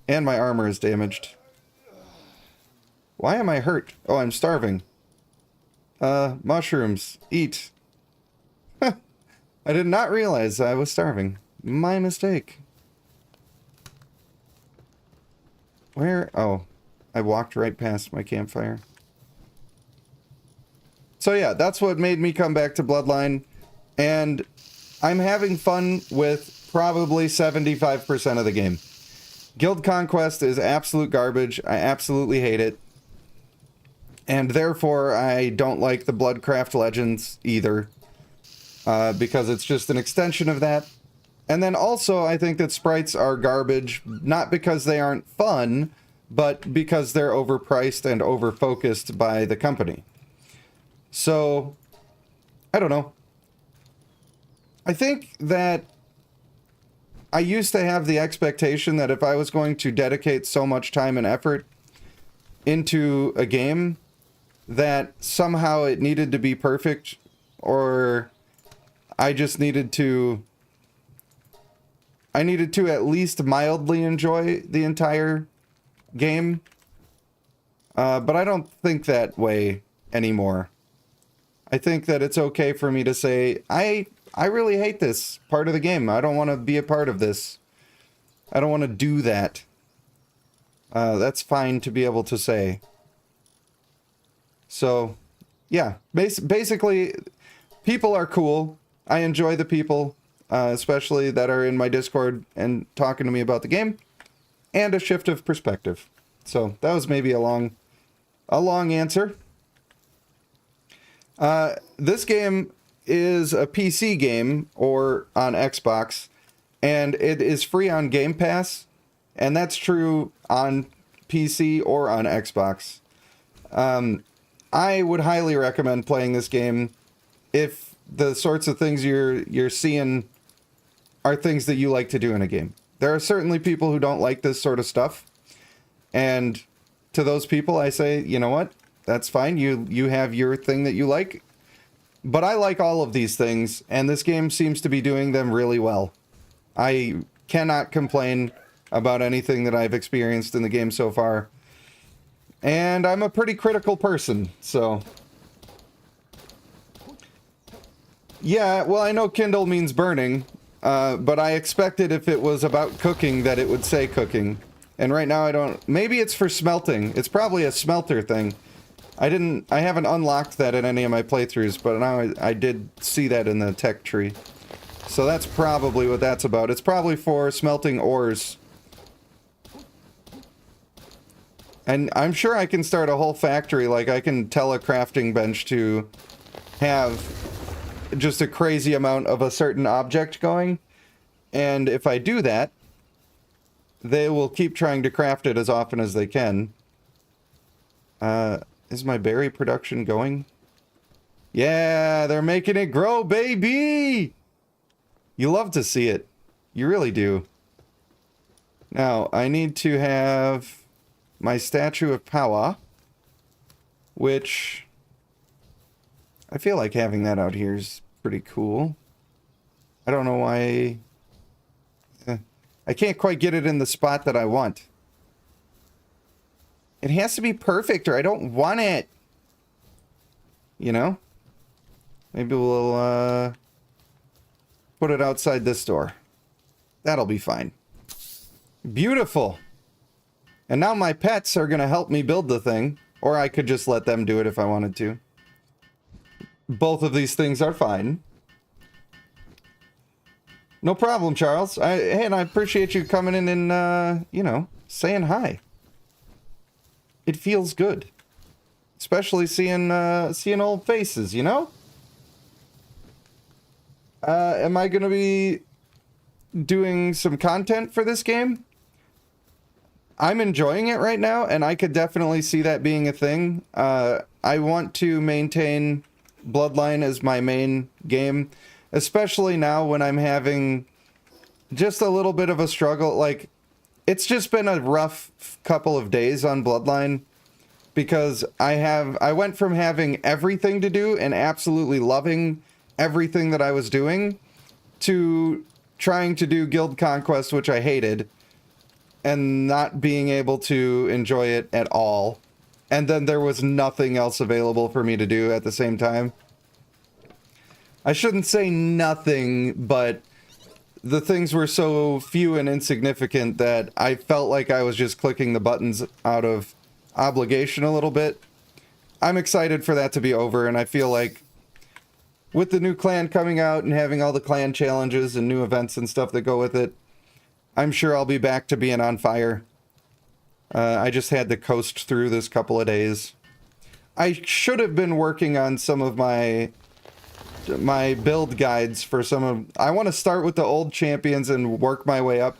A: And my armor is damaged. Why am I hurt? Oh, I'm starving. Mushrooms. Eat. I did not realize I was starving. My mistake. Where? Oh, I walked right past my campfire. So yeah, that's what made me come back to Bloodline. And I'm having fun with probably 75% of the game. Guild Conquest is absolute garbage. I absolutely hate it. And therefore, I don't like the Bloodcraft Legends either, because it's just an extension of that. And then also, I think that sprites are garbage, not because they aren't fun, but because they're overpriced and overfocused by the company. So, I don't know. I think that I used to have the expectation that if I was going to dedicate so much time and effort into a game, that somehow it needed to be perfect, or I just needed to... I needed to at least mildly enjoy the entire game. But I don't think that way anymore. I think that it's okay for me to say, I really hate this part of the game. I don't want to be a part of this. I don't want to do that. That's fine to be able to say. So, yeah. Basically, people are cool. I enjoy the people. Especially that are in my Discord and talking to me about the game, and a shift of perspective. So that was maybe a long answer. This game is a PC game, or on Xbox, and it is free on Game Pass, and that's true on PC or on Xbox. I would highly recommend playing this game if the sorts of things you're seeing are things that you like to do in a game. There are certainly people who don't like this sort of stuff. And to those people, I say, you know what? That's fine. You have your thing that you like. But I like all of these things, and this game seems to be doing them really well. I cannot complain about anything that I've experienced in the game so far. And I'm a pretty critical person, so... Yeah, well, I know Kindle means burning, but I expected if it was about cooking that it would say cooking. And right now I don't... Maybe it's for smelting. It's probably a smelter thing. I haven't unlocked that in any of my playthroughs, but now I did see that in the tech tree. So that's probably what that's about. It's probably for smelting ores. And I'm sure I can start a whole factory, like I can tell a crafting bench to have just a crazy amount of a certain object going, and if I do that, they will keep trying to craft it as often as they can. Is my berry production going? Yeah, they're making it grow, baby! You love to see it. You really do. Now, I need to have my statue of power, which... I feel like having that out here is pretty cool. I don't know why... I can't quite get it in the spot that I want. It has to be perfect or I don't want it. You know? Maybe we'll put it outside this door. That'll be fine. Beautiful. And now my pets are going to help me build the thing. Or I could just let them do it if I wanted to. Both of these things are fine. No problem, Charles. Hey, and I appreciate you coming in and, you know, saying hi. It feels good. Especially seeing old faces, you know? Am I going to be doing some content for this game? I'm enjoying it right now, and I could definitely see that being a thing. I want to maintain Bloodline as my main game, especially now when I'm having just a little bit of a struggle. Like, it's just been a rough couple of days on Bloodline because I went from having everything to do and absolutely loving everything that I was doing to trying to do Guild Conquest, which I hated, and not being able to enjoy it at all. And then there was nothing else available for me to do at the same time. I shouldn't say nothing, but the things were so few and insignificant that I felt like I was just clicking the buttons out of obligation a little bit. I'm excited for that to be over, and I feel like with the new clan coming out and having all the clan challenges and new events and stuff that go with it, I'm sure I'll be back to being on fire. I just had to coast through this couple of days. I should have been working on some of my build guides for some of... I want to start with the old champions and work my way up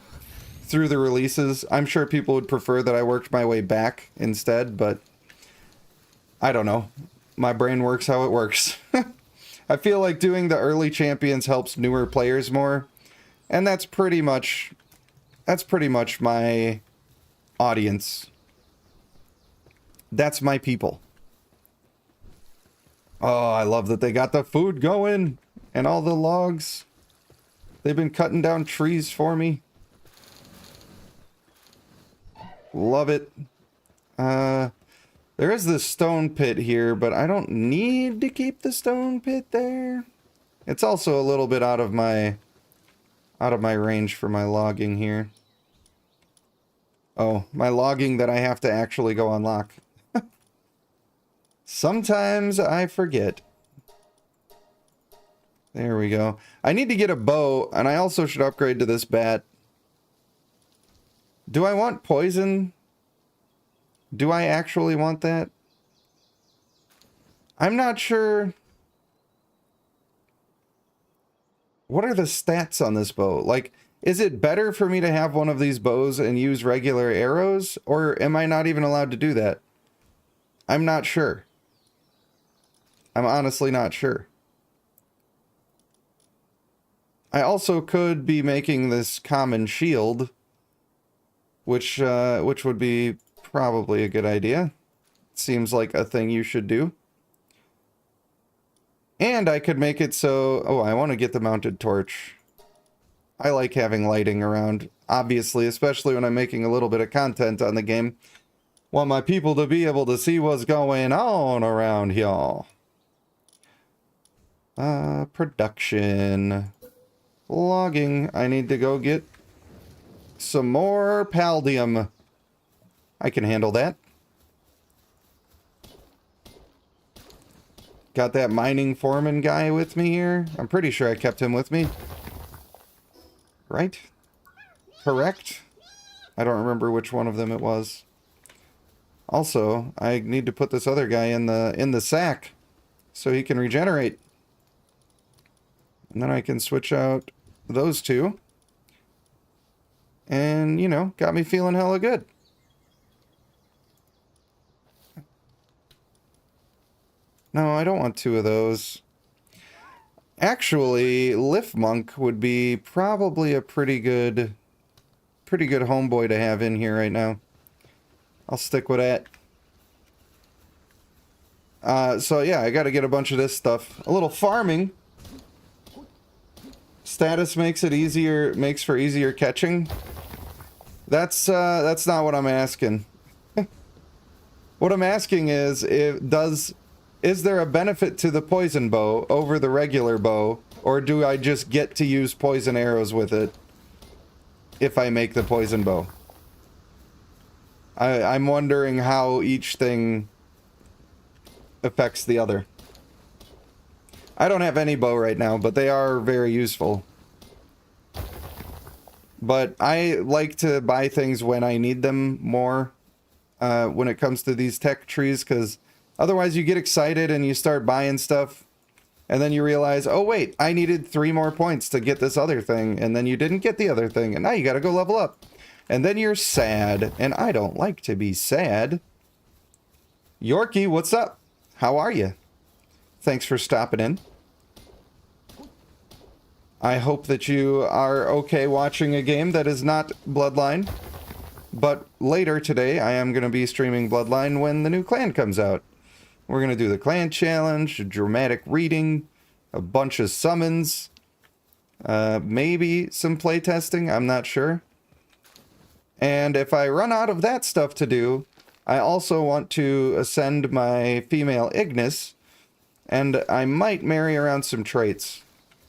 A: through the releases. I'm sure people would prefer that I worked my way back instead, but I don't know. My brain works how it works. I feel like doing the early champions helps newer players more, and that's pretty much my audience. That's my people. Oh, I love that they got the food going and all the logs. They've been cutting down trees for me. Love it. There is this stone pit here, but I don't need to keep the stone pit there. It's also a little bit out of my range for my logging here. Oh, my logging that I have to actually go unlock. Sometimes I forget. There we go. I need to get a bow, and I also should upgrade to this bat. Do I want poison? Do I actually want that? I'm not sure. What are the stats on this bow? Like, is it better for me to have one of these bows and use regular arrows? Or am I not even allowed to do that? I'm not sure. I'm honestly not sure. I also could be making this common shield, which would be probably a good idea. Seems like a thing you should do. And I could make it so... Oh, I want to get the mounted torch. I like having lighting around, obviously, especially when I'm making a little bit of content on the game. Want my people to be able to see what's going on around here. Production. Logging. I need to go get some more paldium. I can handle that. Got that mining foreman guy with me here. I'm pretty sure I kept him with me. Right? Correct? I don't remember which one of them it was. Also, I need to put this other guy in the sack so he can regenerate. And then I can switch out those two. And, you know, got me feeling hella good. No, I don't want two of those. Actually, Lift Monk would be probably a pretty good homeboy to have in here right now. I'll stick with that. So yeah, I gotta get a bunch of this stuff. A little farming. Status makes it easier, makes for easier catching. That's not what I'm asking. What I'm asking is, is there a benefit to the poison bow over the regular bow, or do I just get to use poison arrows with it if I make the poison bow? I'm wondering how each thing affects the other. I don't have any bow right now, but they are very useful. But I like to buy things when I need them more when it comes to these tech trees, because otherwise you get excited and you start buying stuff, and then you realize, oh wait, I needed 3 more points to get this other thing, and then you didn't get the other thing, and now you gotta go level up. And then you're sad, and I don't like to be sad. Yorkie, what's up? How are you? Thanks for stopping in. I hope that you are okay watching a game that is not Bloodline. But later today, I am going to be streaming Bloodline when the new clan comes out. We're going to do the clan challenge, a dramatic reading, a bunch of summons, maybe some playtesting, I'm not sure. And if I run out of that stuff to do, I also want to ascend my female Ignis, and I might marry around some traits.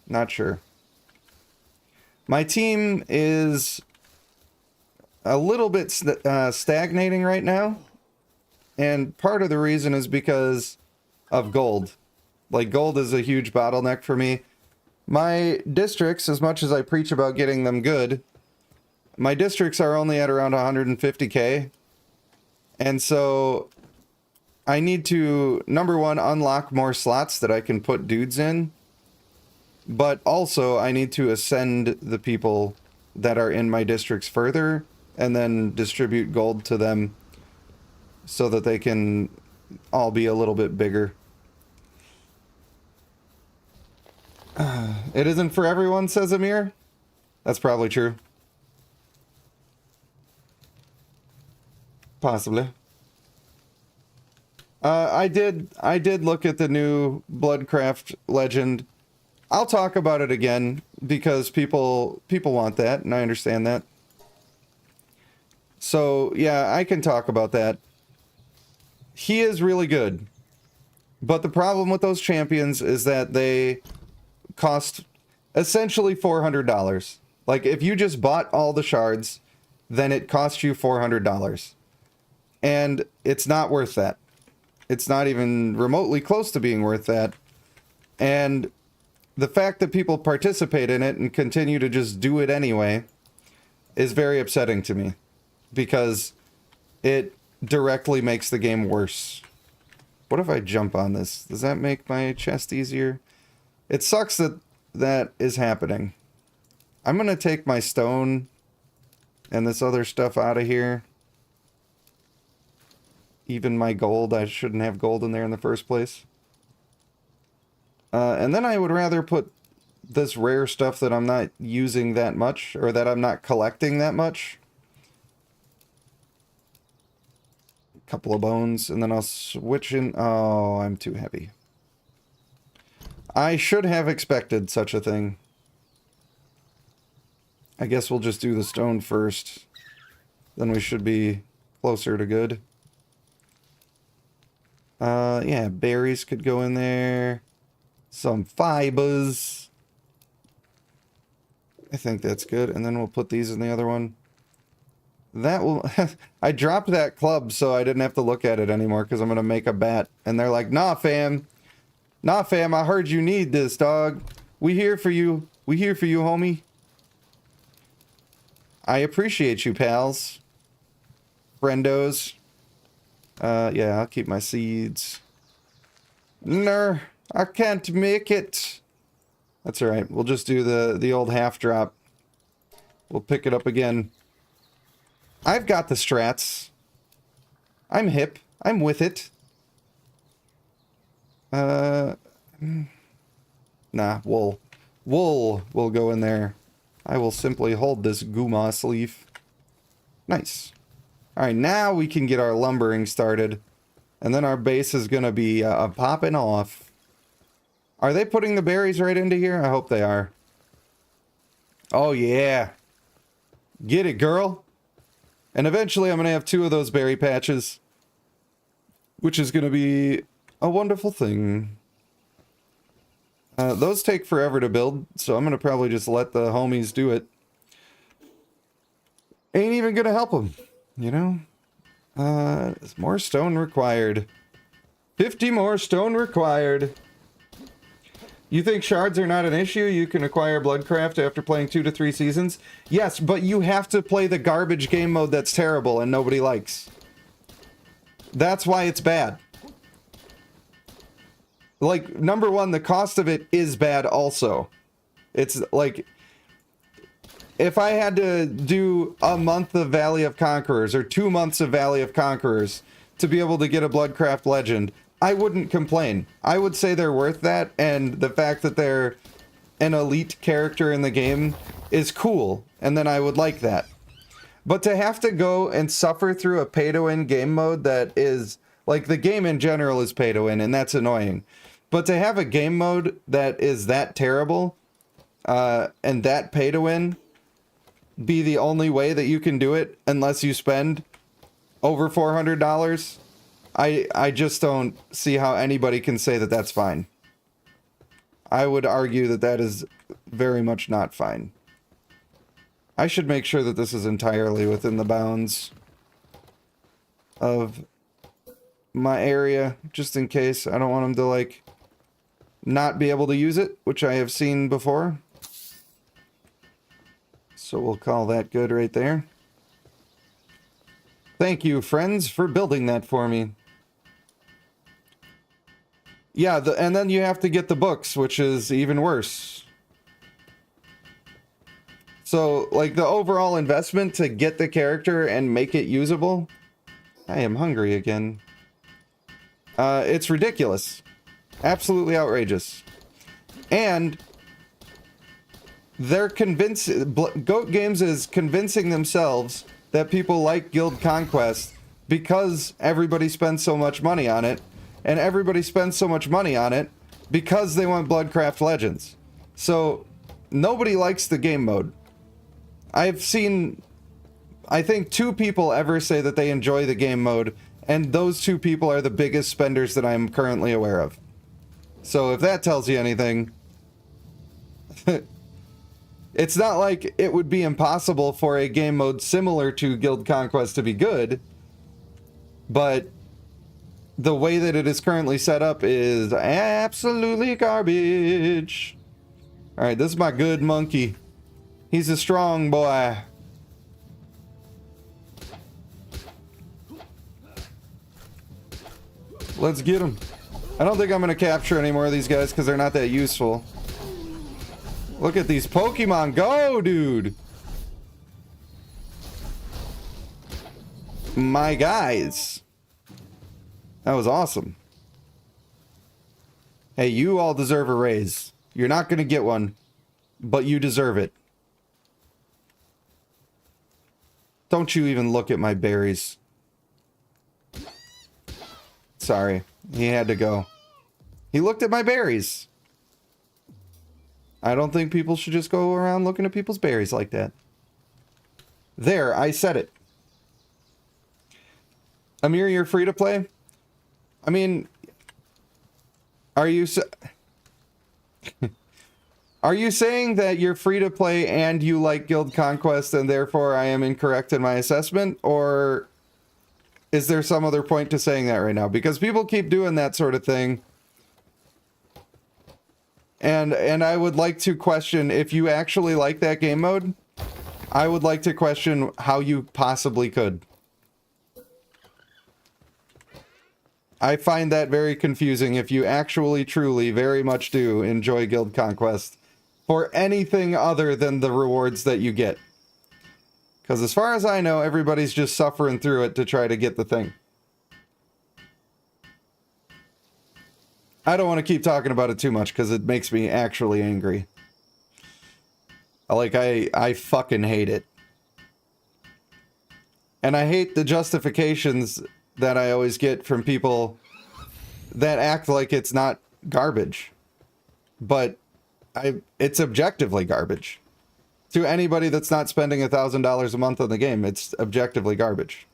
A: Not sure. My team is a little bit stagnating right now, and part of the reason is because of gold. Like, gold is a huge bottleneck for me. My districts, as much as I preach about getting them good, my districts are only at around 150k, and so I need to, number one, unlock more slots that I can put dudes in. But also, I need to ascend the people that are in my districts further and then distribute gold to them so that they can all be a little bit bigger. It isn't for everyone, says Amir. That's probably true. Possibly. I did look at the new Bloodcraft Legend. I'll talk about it again because people want that, and I understand that. So, yeah, I can talk about that. He is really good. But the problem with those champions is that they cost essentially $400. Like, if you just bought all the shards, then it costs you $400. And it's not worth that. It's not even remotely close to being worth that. And the fact that people participate in it and continue to just do it anyway is very upsetting to me. Because it directly makes the game worse. What if I jump on this? Does that make my chest easier? It sucks that that is happening. I'm going to take my stone and this other stuff out of here. Even my gold. I shouldn't have gold in there in the first place. And then I would rather put this rare stuff that I'm not using that much, or that I'm not collecting that much. A couple of bones, and then I'll switch in. Oh, I'm too heavy. I should have expected such a thing. I guess we'll just do the stone first. Then we should be closer to good. Yeah, berries could go in there. Some fibers. I think that's good. And then we'll put these in the other one. That will... I dropped that club so I didn't have to look at it anymore because I'm going to make a bat. And they're like, nah, fam. Nah, fam, I heard you need this, dog. We here for you. We here for you, homie. I appreciate you, pals. Friendos. Yeah, I'll keep my seeds. Ner, I can't make it. That's alright. We'll just do the old half drop. We'll pick it up again. I've got the strats. I'm hip. I'm with it. Nah, wool. Wool will go in there. I will simply hold this Gumas leaf. Nice. Alright, now we can get our lumbering started. And then our base is going to be popping off. Are they putting the berries right into here? I hope they are. Oh, yeah. Get it, girl. And eventually I'm going to have 2 of those berry patches. Which is going to be a wonderful thing. Those take forever to build, so I'm going to probably just let the homies do it. Ain't even going to help them, you know? More stone required. 50 more stone required. You think shards are not an issue? You can acquire Bloodcraft after playing 2 to 3 seasons? Yes, but you have to play the garbage game mode that's terrible and nobody likes. That's why it's bad. Like, number one, the cost of it is bad also. It's like, if I had to do a month of Valley of Conquerors or 2 months of Valley of Conquerors to be able to get a Bloodcraft Legend, I wouldn't complain. I would say they're worth that, and the fact that they're an elite character in the game is cool, and then I would like that. But to have to go and suffer through a pay-to-win game mode that is, like, the game in general is pay-to-win, and that's annoying. But to have a game mode that is that terrible, and that pay-to-win, be the only way that you can do it unless you spend over $400, I just don't see how anybody can say that that's fine. I would argue that that is very much not fine. I should make sure that this is entirely within the bounds of my area, just in case. I don't want them to, like, not be able to use it, which I have seen before. So we'll call that good right there. Thank you, friends, for building that for me. Yeah, and then you have to get the books, which is even worse. So, like, the overall investment to get the character and make it usable... I am hungry again. It's ridiculous. Absolutely outrageous. And they're Goat Games is convincing themselves that people like Guild Conquest because everybody spends so much money on it, and everybody spends so much money on it because they want Bloodcraft Legends. So nobody likes the game mode. I've seen, I think, 2 people ever say that they enjoy the game mode, and those 2 people are the biggest spenders that I'm currently aware of. So if that tells you anything, it's not like it would be impossible for a game mode similar to Guild Conquest to be good, but the way that it is currently set up is absolutely garbage. Alright, this is my good monkey. He's a strong boy. Let's get him. I don't think I'm going to capture any more of these guys because they're not that useful. Look at these Pokemon go, dude. My guys. That was awesome. Hey, you all deserve a raise. You're not going to get one, but you deserve it. Don't you even look at my berries. Sorry, he had to go. He looked at my berries. I don't think people should just go around looking at people's berries like that. There, I said it. Amir, you're free to play? I mean, are you are you saying that you're free to play and you like Guild Conquest and therefore I am incorrect in my assessment? Or is there some other point to saying that right now? Because people keep doing that sort of thing. And I would like to question if you actually like that game mode. I would like to question how you possibly could. I find that very confusing if you actually, truly, very much do enjoy Guild Conquest for anything other than the rewards that you get. Because as far as I know, everybody's just suffering through it to try to get the thing. I don't want to keep talking about it too much because it makes me actually angry. Like, I fucking hate it. And I hate the justifications that I always get from people that act like it's not garbage. But it's objectively garbage. To anybody that's not spending $1,000 a month on the game, it's objectively garbage.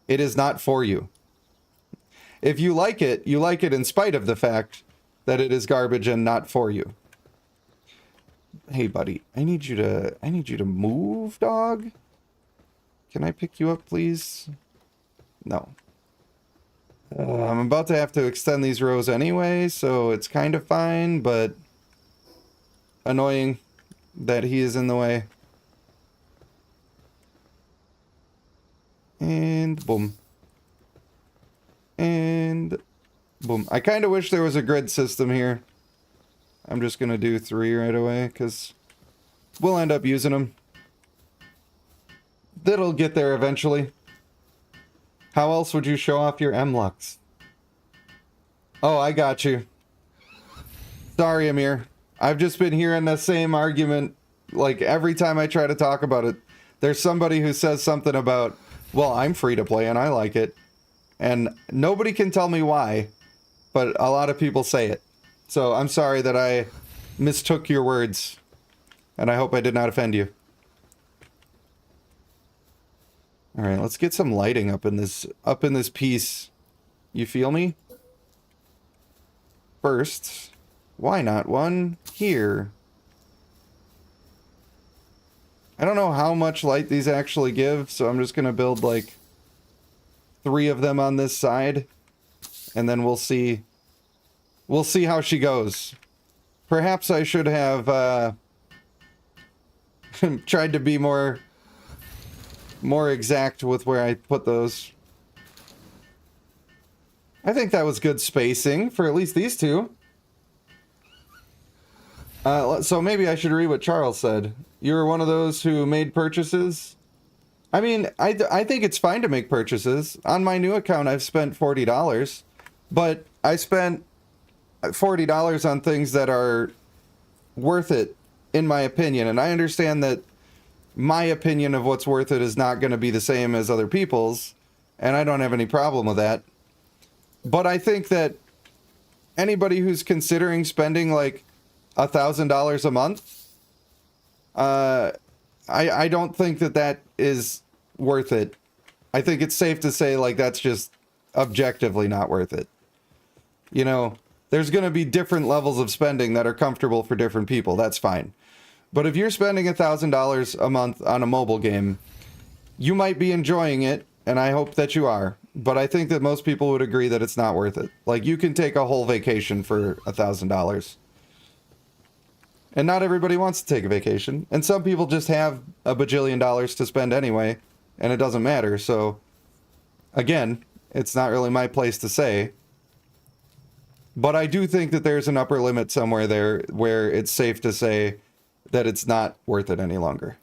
A: It is not for you. If you like it in spite of the fact that it is garbage and not for you. Hey, buddy, I need you to move, dog. Can I pick you up, please? No. I'm about to have to extend these rows anyway, so it's kind of fine, but annoying that he is in the way. And boom. And boom. I kind of wish there was a grid system here. I'm just going to do 3 right away, because we'll end up using them. That'll get there eventually. How else would you show off your M-Lux? Oh, I got you. Sorry, Amir. I've just been hearing the same argument, like, every time I try to talk about it. There's somebody who says something about, well, I'm free to play and I like it. And nobody can tell me why, but a lot of people say it. So I'm sorry that I mistook your words, and I hope I did not offend you. All right, let's get some lighting up in this piece. You feel me? First, why not one here? I don't know how much light these actually give, so I'm just gonna build like 3 of them on this side, and then we'll see how she goes. Perhaps I should have tried to be more exact with where I put those. I think that was good spacing for at least these two. So maybe I should read what Charles said. You were one of those who made purchases? I mean, I think it's fine to make purchases. On my new account, I've spent $40. But I spent $40 on things that are worth it, in my opinion. And I understand that my opinion of what's worth it is not going to be the same as other people's. And I don't have any problem with that. But I think that anybody who's considering spending like $1,000 a month, I don't think that that is worth it. I think it's safe to say like that's just objectively not worth it. You know, there's going to be different levels of spending that are comfortable for different people. That's fine. But if you're spending $1,000 a month on a mobile game, you might be enjoying it, and I hope that you are. But I think that most people would agree that it's not worth it. Like, you can take a whole vacation for $1,000. And not everybody wants to take a vacation. And some people just have a bajillion dollars to spend anyway, and it doesn't matter. So, again, it's not really my place to say. But I do think that there's an upper limit somewhere there where it's safe to say that it's not worth it any longer.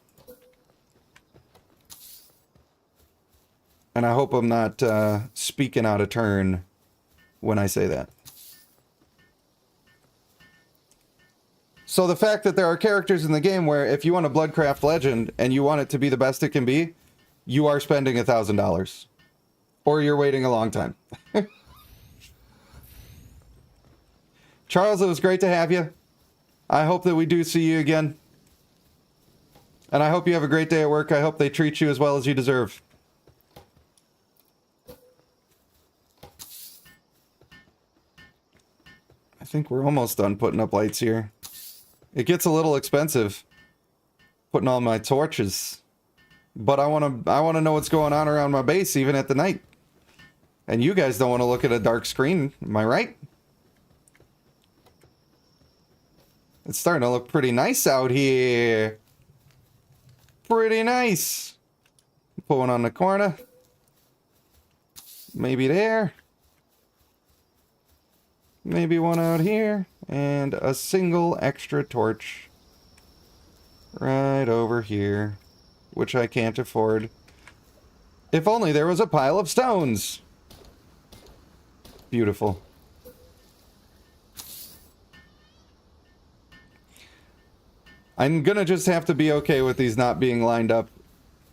A: And I hope I'm not speaking out of turn when I say that. So the fact that there are characters in the game where if you want a Bloodcraft Legend and you want it to be the best it can be, you are spending $1,000. Or you're waiting a long time. Charles, it was great to have you. I hope that we do see you again. And I hope you have a great day at work. I hope they treat you as well as you deserve. I think we're almost done putting up lights here. It gets a little expensive putting all my torches. But I want to know what's going on around my base even at the night. And you guys don't want to look at a dark screen, am I right? It's starting to look pretty nice out here. Pretty nice. Put one on the corner. Maybe there. Maybe one out here. And a single extra torch. Right over here. Which I can't afford. If only there was a pile of stones. Beautiful. I'm gonna just have to be okay with these not being lined up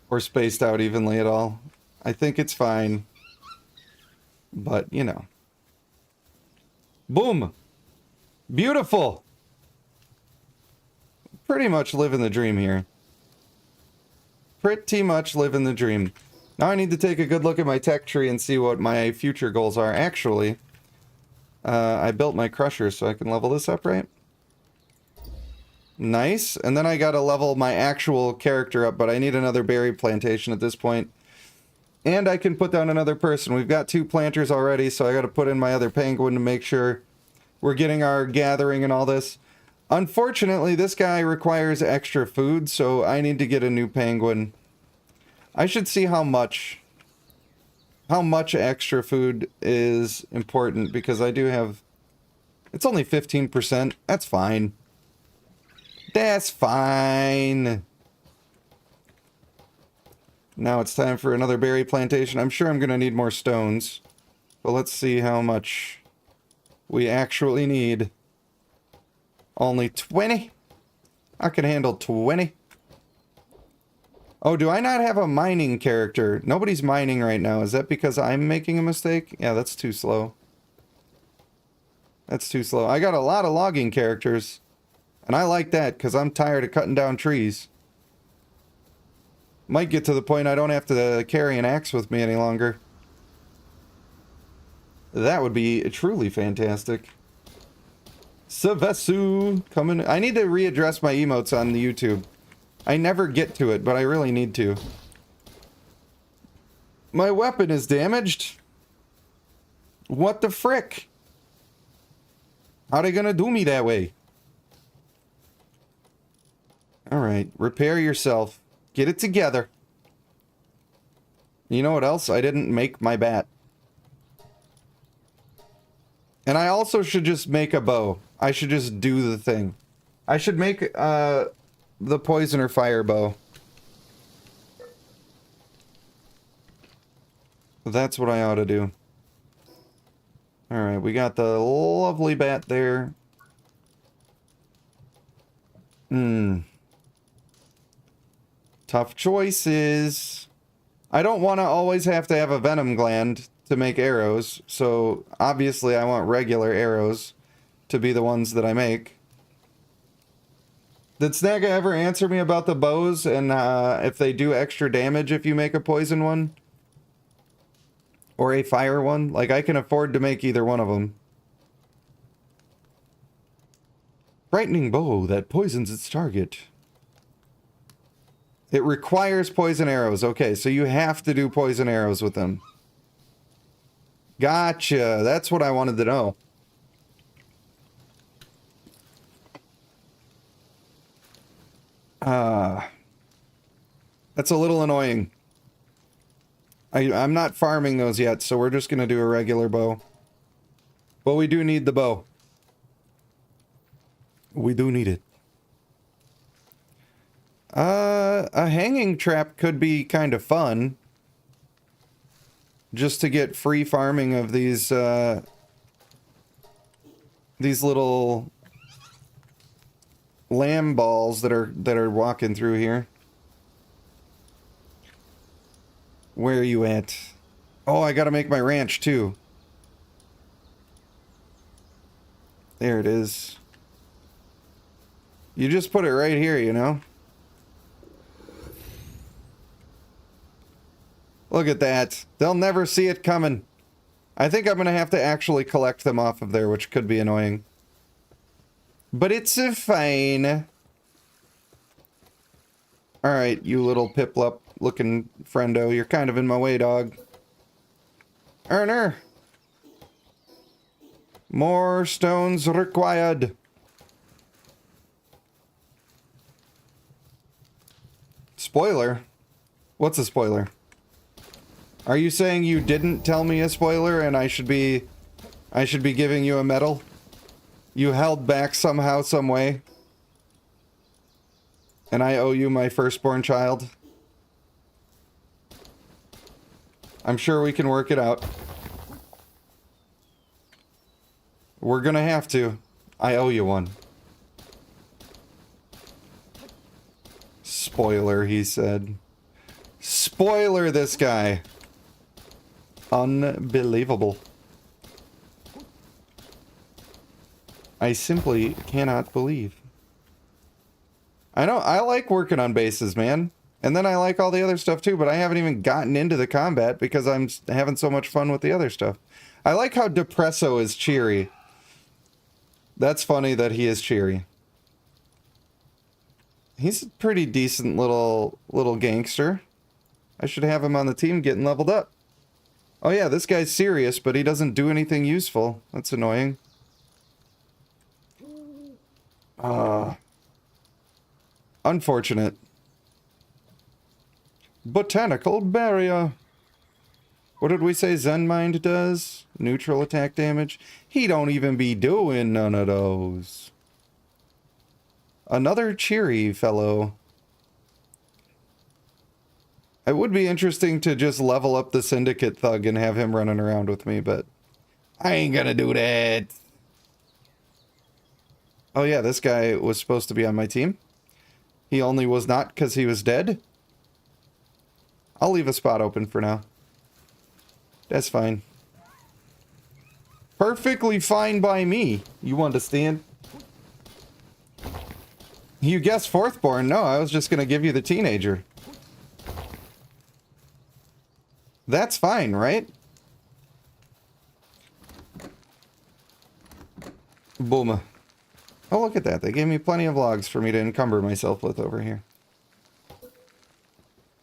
A: or spaced out evenly at all. I think it's fine. But, you know. Boom! Beautiful! Pretty much living the dream here. Pretty much living the dream. Now I need to take a good look at my tech tree and see what my future goals are. Actually, I built my crusher so I can level this up, right? Nice. And then I gotta level my actual character up, but I need another berry plantation at this point. And I can put down another person. We've got 2 planters already, so I gotta put in my other penguin to make sure we're getting our gathering and all this. Unfortunately, this guy requires extra food, so I need to get a new penguin. I should see how much extra food is important, because I do have... It's only 15%. That's fine. That's fine. Now it's time for another berry plantation. I'm sure I'm going to need more stones. But let's see how much we actually need. Only 20? I can handle 20. Oh, do I not have a mining character? Nobody's mining right now. Is that because I'm making a mistake? Yeah, that's too slow. That's too slow. I got a lot of logging characters. And I like that, because I'm tired of cutting down trees. Might get to the point I don't have to carry an axe with me any longer. That would be truly fantastic. Savesu coming. I need to readdress my emotes on the YouTube. I never get to it, but I really need to. My weapon is damaged. What the frick? How they gonna do me that way? Alright, repair yourself. Get it together. You know what else? I didn't make my bat. And I also should just make a bow. I should just do the thing. I should make the poison or fire bow. That's what I ought to do. Alright, we got the lovely bat there. Tough choices. I don't want to always have to have a venom gland to make arrows, so obviously I want regular arrows to be the ones that I make. Did Snagga ever answer me about the bows and if they do extra damage if you make a poison one? Or a fire one? Like, I can afford to make either one of them. Frightening bow that poisons its target. It requires poison arrows. Okay, so you have to do poison arrows with them. Gotcha. That's what I wanted to know. That's a little annoying. I'm not farming those yet, so we're just going to do a regular bow. But we do need the bow. We do need it. A hanging trap could be kind of fun. Just to get free farming of these little lamb balls that are walking through here. Where are you at? Oh, I gotta make my ranch too. There it is. You just put it right here, you know? Look at that. They'll never see it coming. I think I'm gonna have to actually collect them off of there, which could be annoying. But it's fine. Alright, you little piplup looking friendo. You're kind of in my way, dog. Earner! More stones required. Spoiler? What's a spoiler? Are you saying you didn't tell me a spoiler and I should be giving you a medal? You held back somehow, some way? And I owe you my firstborn child? I'm sure we can work it out. We're gonna have to. I owe you one. Spoiler, he said. Spoiler, this guy. Unbelievable. I simply cannot believe. I know, I like working on bases, man. And then I like all the other stuff too, but I haven't even gotten into the combat because I'm having so much fun with the other stuff. I like how Depresso is cheery. That's funny that he is cheery. He's a pretty decent little gangster. I should have him on the team getting leveled up. Oh yeah, this guy's serious, but he doesn't do anything useful. That's annoying. Unfortunate. Botanical barrier. What did we say Zen Mind does? Neutral attack damage? He don't even be doing none of those. Another cheery fellow. It would be interesting to just level up the Syndicate Thug and have him running around with me, but I ain't gonna do that. Oh yeah, this guy was supposed to be on my team. He only was not because he was dead. I'll leave a spot open for now. That's fine. Perfectly fine by me. You understand? You guessed fourthborn. No, I was just going to give you the teenager. That's fine, right? Boom. Oh, look at that. They gave me plenty of logs for me to encumber myself with over here.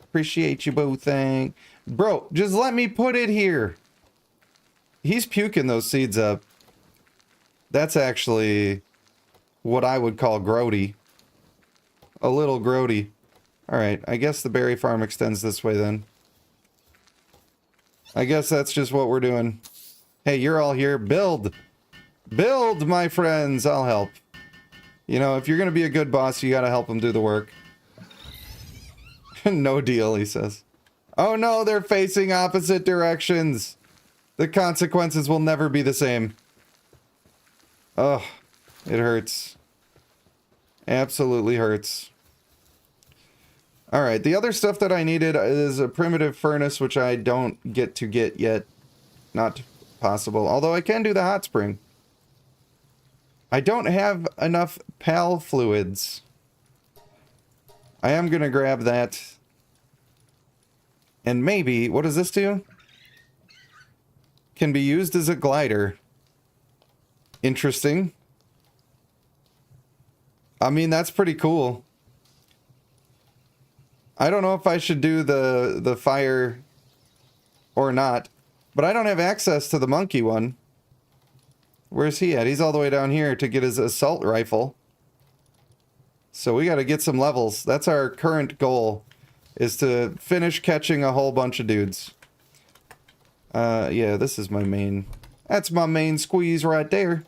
A: Appreciate you both, thing. Bro, just let me put it here. He's puking those seeds up. That's actually what I would call grody. A little grody. Alright, I guess the berry farm extends this way then. I guess that's just what we're doing. Hey, you're all here. Build! Build, my friends. I'll help. You know, if you're going to be a good boss, you got to help them do the work. No deal, he says. Oh no, they're facing opposite directions. The consequences will never be the same. Ugh, it hurts. Absolutely hurts. Alright, the other stuff that I needed is a primitive furnace, which I don't get to get yet. Not possible. Although I can do the hot spring. I don't have enough PAL fluids. I am going to grab that. And maybe, what does this do? Can be used as a glider. Interesting. I mean, that's pretty cool. I don't know if I should do the fire or not, but I don't have access to the monkey one. Where's he at? He's all the way down here to get his assault rifle. So we got to get some levels. That's our current goal, is to finish catching a whole bunch of dudes. Yeah, this is my main. That's my main squeeze right there.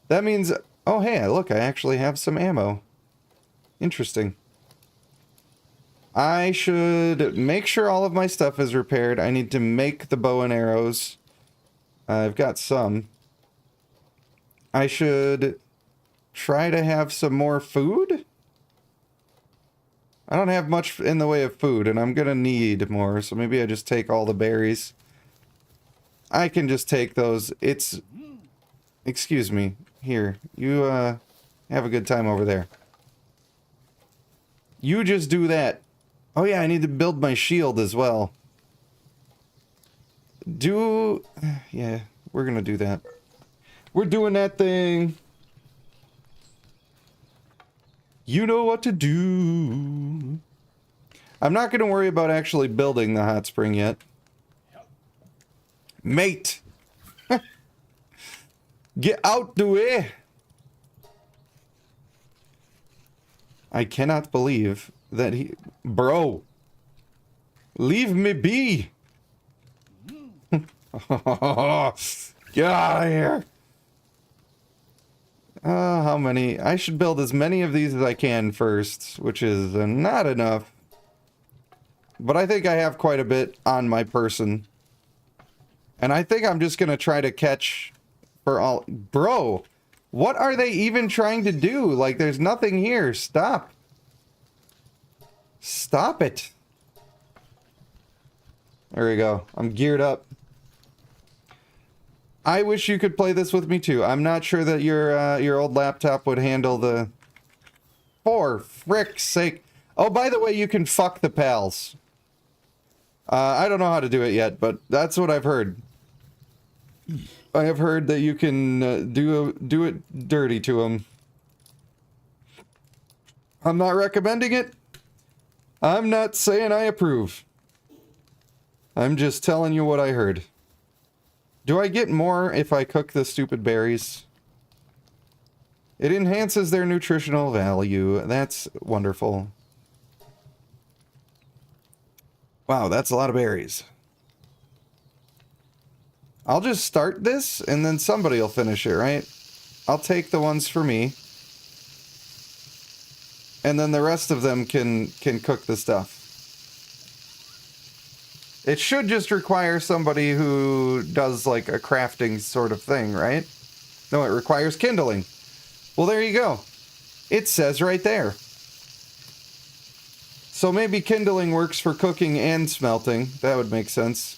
A: That means, oh hey, look, I actually have some ammo. Interesting. I should make sure all of my stuff is repaired. I need to make the bow and arrows. I've got some. I should try to have some more food. I don't have much in the way of food, and I'm gonna need more, so maybe I just take all the berries. I can just take those. It's... Excuse me. Here. You, have a good time over there. You just do that. Oh yeah, I need to build my shield as well. Yeah, we're gonna do that. We're doing that thing. You know what to do. I'm not gonna worry about actually building the hot spring yet. Mate! Get out the way! I cannot believe that he... Bro! Leave me be! Get out of here! How many? I should build as many of these as I can first, which is not enough. But I think I have quite a bit on my person. And I think I'm just gonna try to catch for all... Bro! What are they even trying to do? Like, there's nothing here. Stop. Stop it. There we go. I'm geared up. I wish you could play this with me too. I'm not sure that your old laptop would handle the... For frick's sake. Oh, by the way, you can fuck the pals. I don't know how to do it yet, but that's what I've heard. I have heard that you can do it dirty to them. I'm not recommending it. I'm not saying I approve. I'm just telling you what I heard. Do I get more if I cook the stupid berries? It enhances their nutritional value. That's wonderful. Wow, that's a lot of berries. I'll just start this, and then somebody will finish it, right? I'll take the ones for me. And then the rest of them can cook the stuff. It should just require somebody who does, like, a crafting sort of thing, right? No, it requires kindling. Well, there you go. It says right there. So maybe kindling works for cooking and smelting. That would make sense.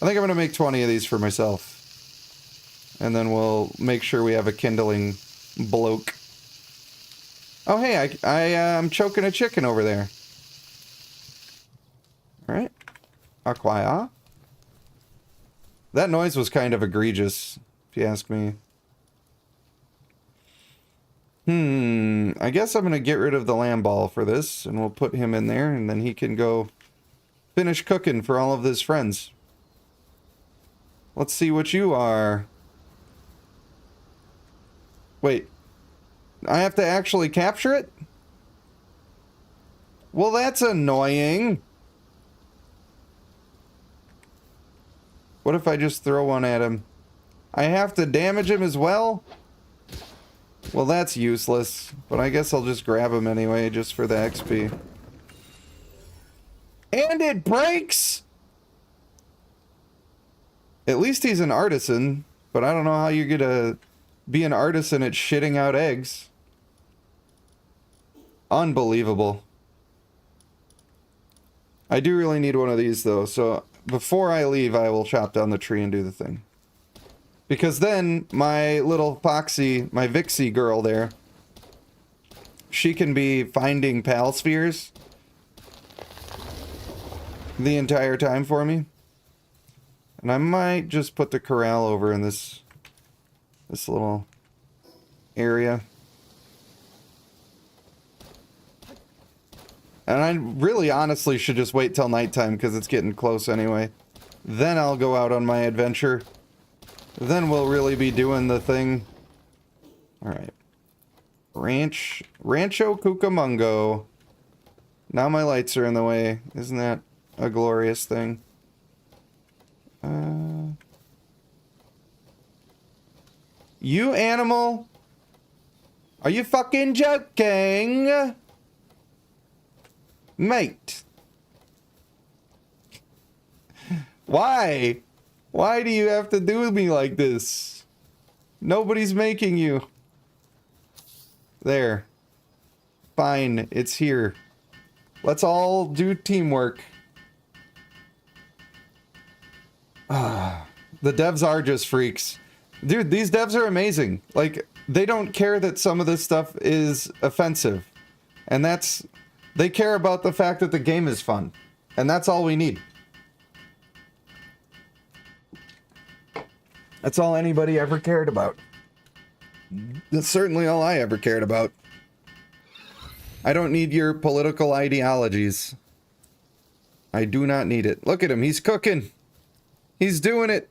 A: I think I'm going to make 20 of these for myself. And then we'll make sure we have a kindling bloke. Oh, hey, I'm choking a chicken over there. Alright. Acquire. That noise was kind of egregious, if you ask me. I guess I'm going to get rid of the lamb ball for this, and we'll put him in there, and then he can go finish cooking for all of his friends. Let's see what you are. Wait. I have to actually capture it? Well, that's annoying. What if I just throw one at him? I have to damage him as well? Well, that's useless. But I guess I'll just grab him anyway, just for the XP. And it breaks! At least he's an artisan. But I don't know how you're gonna be an artisan at shitting out eggs. Unbelievable. I do really need one of these, though. So before I leave, I will chop down the tree and do the thing. Because then my little Foxy, my Vixie girl there, she can be finding pal spheres the entire time for me. And I might just put the corral over in this little area. And I really honestly should just wait till nighttime because it's getting close anyway. Then I'll go out on my adventure. Then we'll really be doing the thing. Alright. Rancho Cucamonga. Now my lights are in the way. Isn't that a glorious thing? You animal? Are you fucking joking? Mate. Why? Why do you have to do me like this? Nobody's making you. There. Fine, it's here. Let's all do teamwork. The devs are just freaks. Dude, these devs are amazing. Like, they don't care that some of this stuff is offensive. And that's... They care about the fact that the game is fun. And that's all we need. That's all anybody ever cared about. That's certainly all I ever cared about. I don't need your political ideologies. I do not need it. Look at him, he's cooking. He's doing it.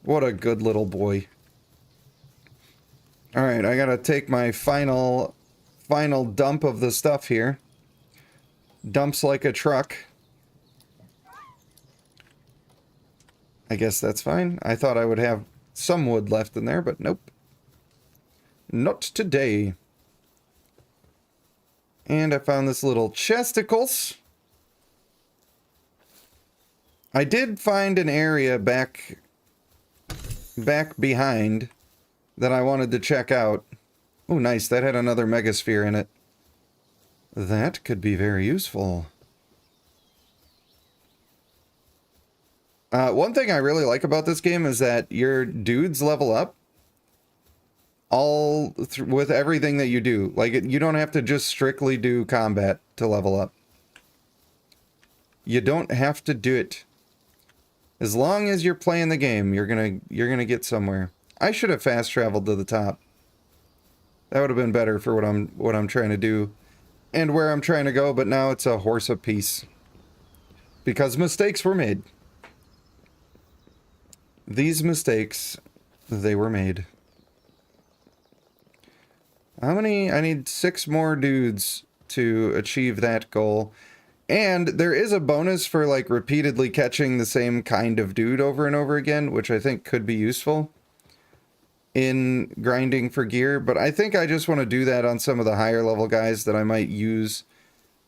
A: What a good little boy. Alright, I gotta take my final dump of the stuff here. Dumps like a truck. I guess that's fine. I thought I would have some wood left in there, but nope. Not today. And I found this little chesticles. I did find an area back behind that I wanted to check out. Oh, nice. That had another megasphere in it. That could be very useful. One thing I really like about this game is that your dudes level up with everything that you do. Like, you don't have to just strictly do combat to level up. You don't have to do it. As long as you're playing the game, you're gonna get somewhere. I should have fast traveled to the top. That would have been better for what I'm trying to do and where I'm trying to go, but now it's a horse apiece. Because mistakes were made. These mistakes, they were made. How many? I need 6 more dudes to achieve that goal. And there is a bonus for, like, repeatedly catching the same kind of dude over and over again, which I think could be useful in grinding for gear. But I think I just want to do that on some of the higher level guys that I might use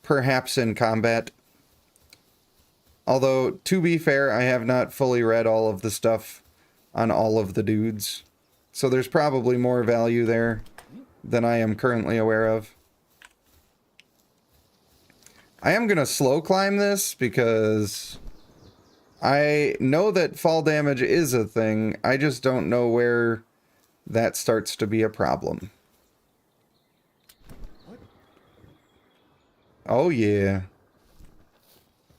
A: perhaps in combat. Although, to be fair, I have not fully read all of the stuff on all of the dudes. So there's probably more value there than I am currently aware of. I am going to slow climb this because I know that fall damage is a thing. I just don't know where that starts to be a problem. Oh, yeah.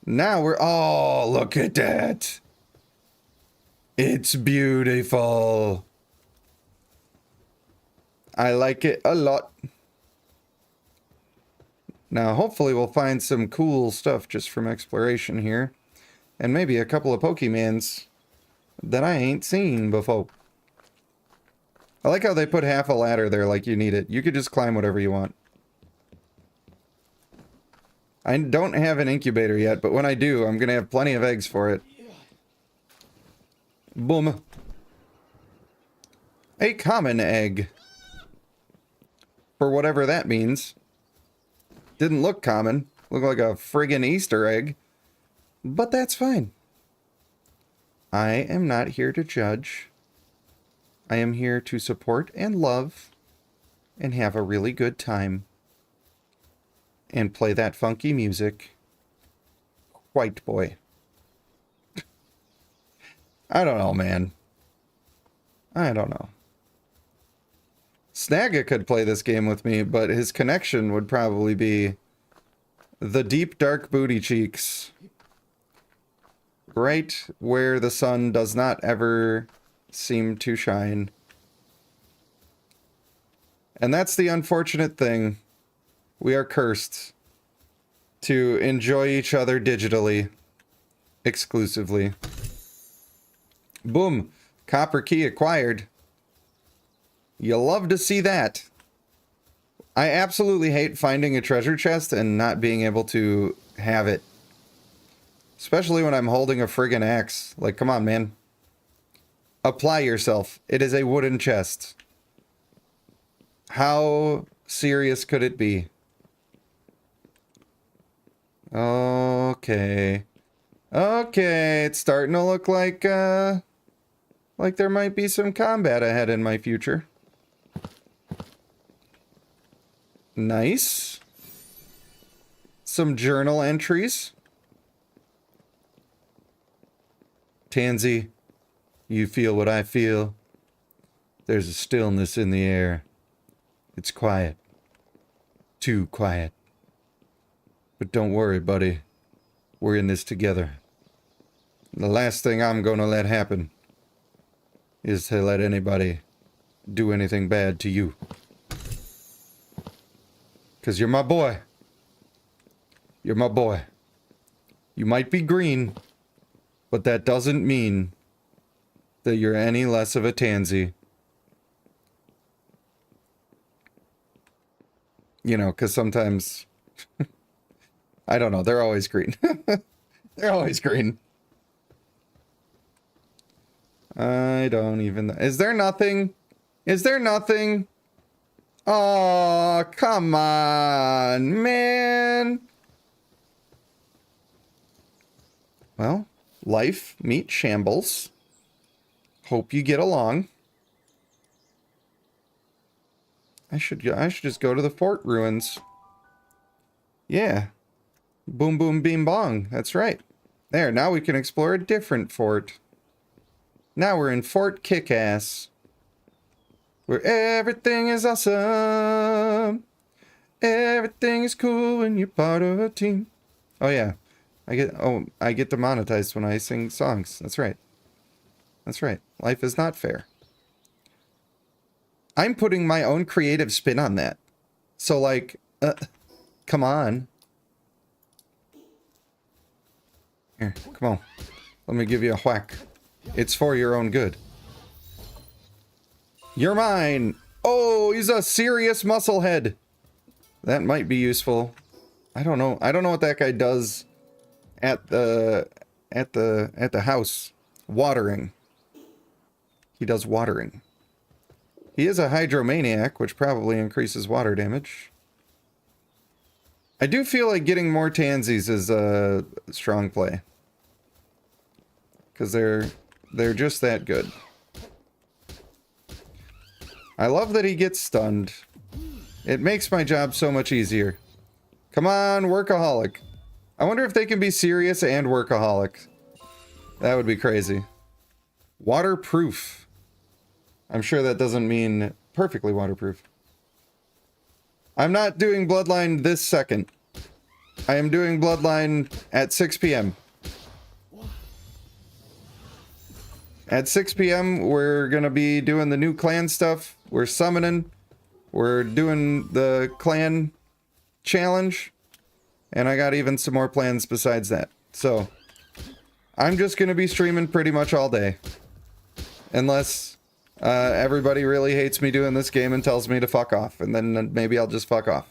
A: Now we're... Oh, look at that. It's beautiful. I like it a lot. Now, hopefully we'll find some cool stuff just from exploration here. And maybe a couple of Pokemans that I ain't seen before. I like how they put half a ladder there like you need it. You could just climb whatever you want. I don't have an incubator yet, but when I do, I'm going to have plenty of eggs for it. Boom. A common egg. For whatever that means. Didn't look common. Looked like a friggin' Easter egg. But that's fine. I am not here to judge. I am here to support and love and have a really good time. And play that funky music. White boy. I don't know, man. I don't know. Snagga could play this game with me, but his connection would probably be the deep, dark booty cheeks. Right where the sun does not ever seem to shine. And that's the unfortunate thing. We are cursed to enjoy each other digitally. Exclusively. Boom. Copper key acquired. You love to see that. I absolutely hate finding a treasure chest and not being able to have it. Especially when I'm holding a friggin' axe. Like, come on, man. Apply yourself. It is a wooden chest. How serious could it be? Okay. Okay, it's starting to look like there might be some combat ahead in my future. Nice. Some journal entries. Tansy, you feel what I feel. There's a stillness in the air. It's quiet. Too quiet. But don't worry, buddy. We're in this together. The last thing I'm gonna let happen is to let anybody do anything bad to you. 'Cause you're my boy. You're my boy. You might be green, but that doesn't mean that you're any less of a tansy. You know, 'cause sometimes... I don't know, they're always green. They're always green. I don't even... Is there nothing? Is there nothing? Oh, come on, man. Well, life meets shambles. Hope you get along. I should just go to the fort ruins. Yeah. Boom, boom, beam, bong. That's right. There, now we can explore a different fort. Now we're in Fort Kickass. Where everything is awesome. Everything is cool when you're part of a team. Oh, yeah. I get demonetized when I sing songs. That's right. That's right. Life is not fair. I'm putting my own creative spin on that. So, like, come on. Here, come on. Let me give you a whack. It's for your own good. You're mine. Oh, he's a serious musclehead. That might be useful. I don't know. I don't know what that guy does at the house. Watering. He does watering. He is a hydromaniac, which probably increases water damage. I do feel like getting more tansies is a strong play. Because they're just that good. I love that he gets stunned. It makes my job so much easier. Come on, workaholic. I wonder if they can be serious and workaholic. That would be crazy. Waterproof. I'm sure that doesn't mean perfectly waterproof. I'm not doing Bloodline this second. I am doing Bloodline at 6 p.m. At 6 p.m., we're going to be doing the new clan stuff. We're summoning. We're doing the clan challenge. And I got even some more plans besides that. So, I'm just going to be streaming pretty much all day. Unless everybody really hates me doing this game and tells me to fuck off. And then maybe I'll just fuck off.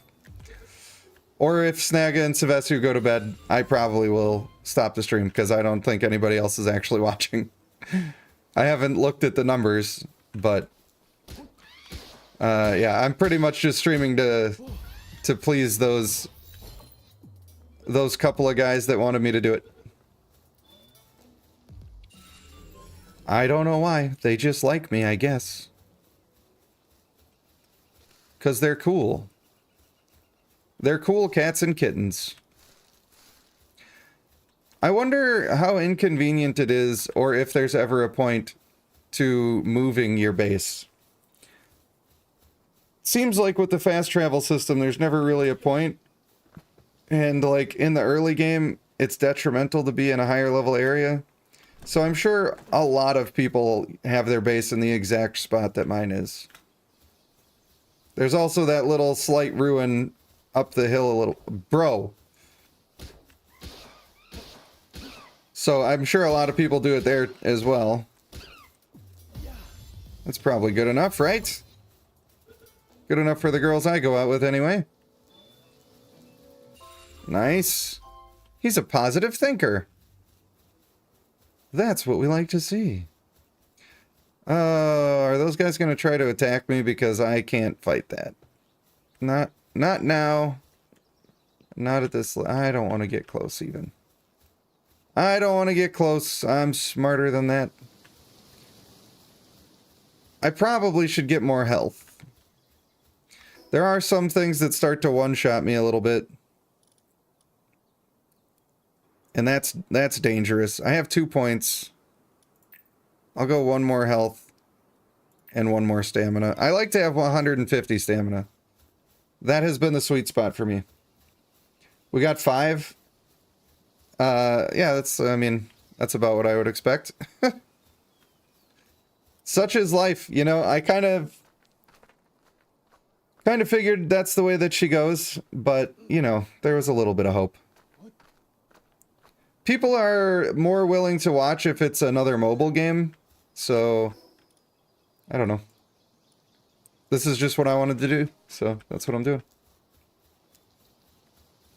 A: Or if Snagga and Sylvestu go to bed, I probably will stop the stream. Because I don't think anybody else is actually watching. I haven't looked at the numbers, but Yeah, I'm pretty much just streaming to please those couple of guys that wanted me to do it. I don't know why. They just like me, I guess. 'Cause they're cool. They're cool cats and kittens. I wonder how inconvenient it is, or if there's ever a point to moving your base. Seems like with the fast travel system, there's never really a point. And like in the early game, it's detrimental to be in a higher level area. So I'm sure a lot of people have their base in the exact spot that mine is. There's also that little slight ruin up the hill a little. Bro. So I'm sure a lot of people do it there as well. That's probably good enough, right? Good enough for the girls I go out with anyway. Nice. He's a positive thinker. That's what we like to see. Are those guys going to try to attack me? Because I can't fight that. Not now. Not at this... I don't want to get close even. I don't want to get close. I'm smarter than that. I probably should get more health. There are some things that start to one-shot me a little bit. And that's dangerous. I have 2 points. I'll go 1 more health and 1 more stamina. I like to have 150 stamina. That has been the sweet spot for me. We got 5. Yeah, that's, I mean, that's about what I would expect. Such is life, you know. I kind of figured that's the way that she goes, but, you know, there was a little bit of hope. People are more willing to watch if it's another mobile game, so I don't know. This is just what I wanted to do, so that's what I'm doing.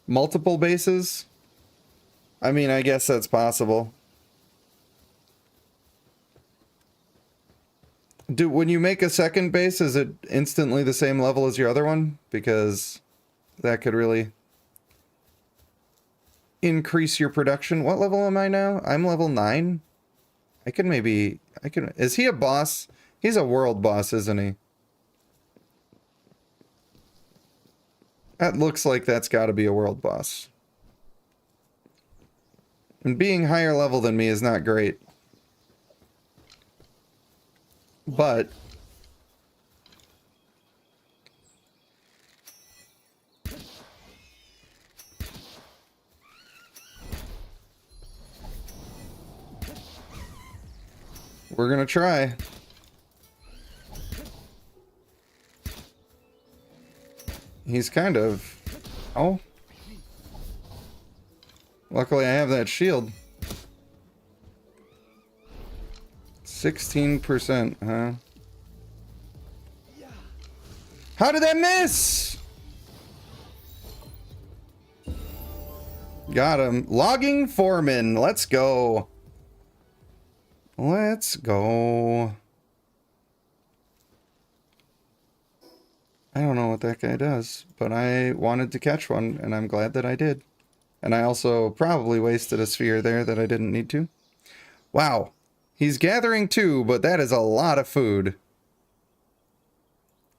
A: Multiple bases? I mean, I guess that's possible. When you make a second base, is it instantly the same level as your other one? Because that could really increase your production. What level am I now? I'm level 9. I can... Is he a boss? He's a world boss, isn't he? That looks like that's got to be a world boss. And being higher level than me is not great. But we're gonna try. He's kind of... Oh. Luckily I have that shield. 16%, huh? How did that miss? Got him. Logging foreman. Let's go. Let's go. I don't know what that guy does, but I wanted to catch one, and I'm glad that I did. And I also probably wasted a sphere there that I didn't need to. Wow. He's gathering 2, but that is a lot of food.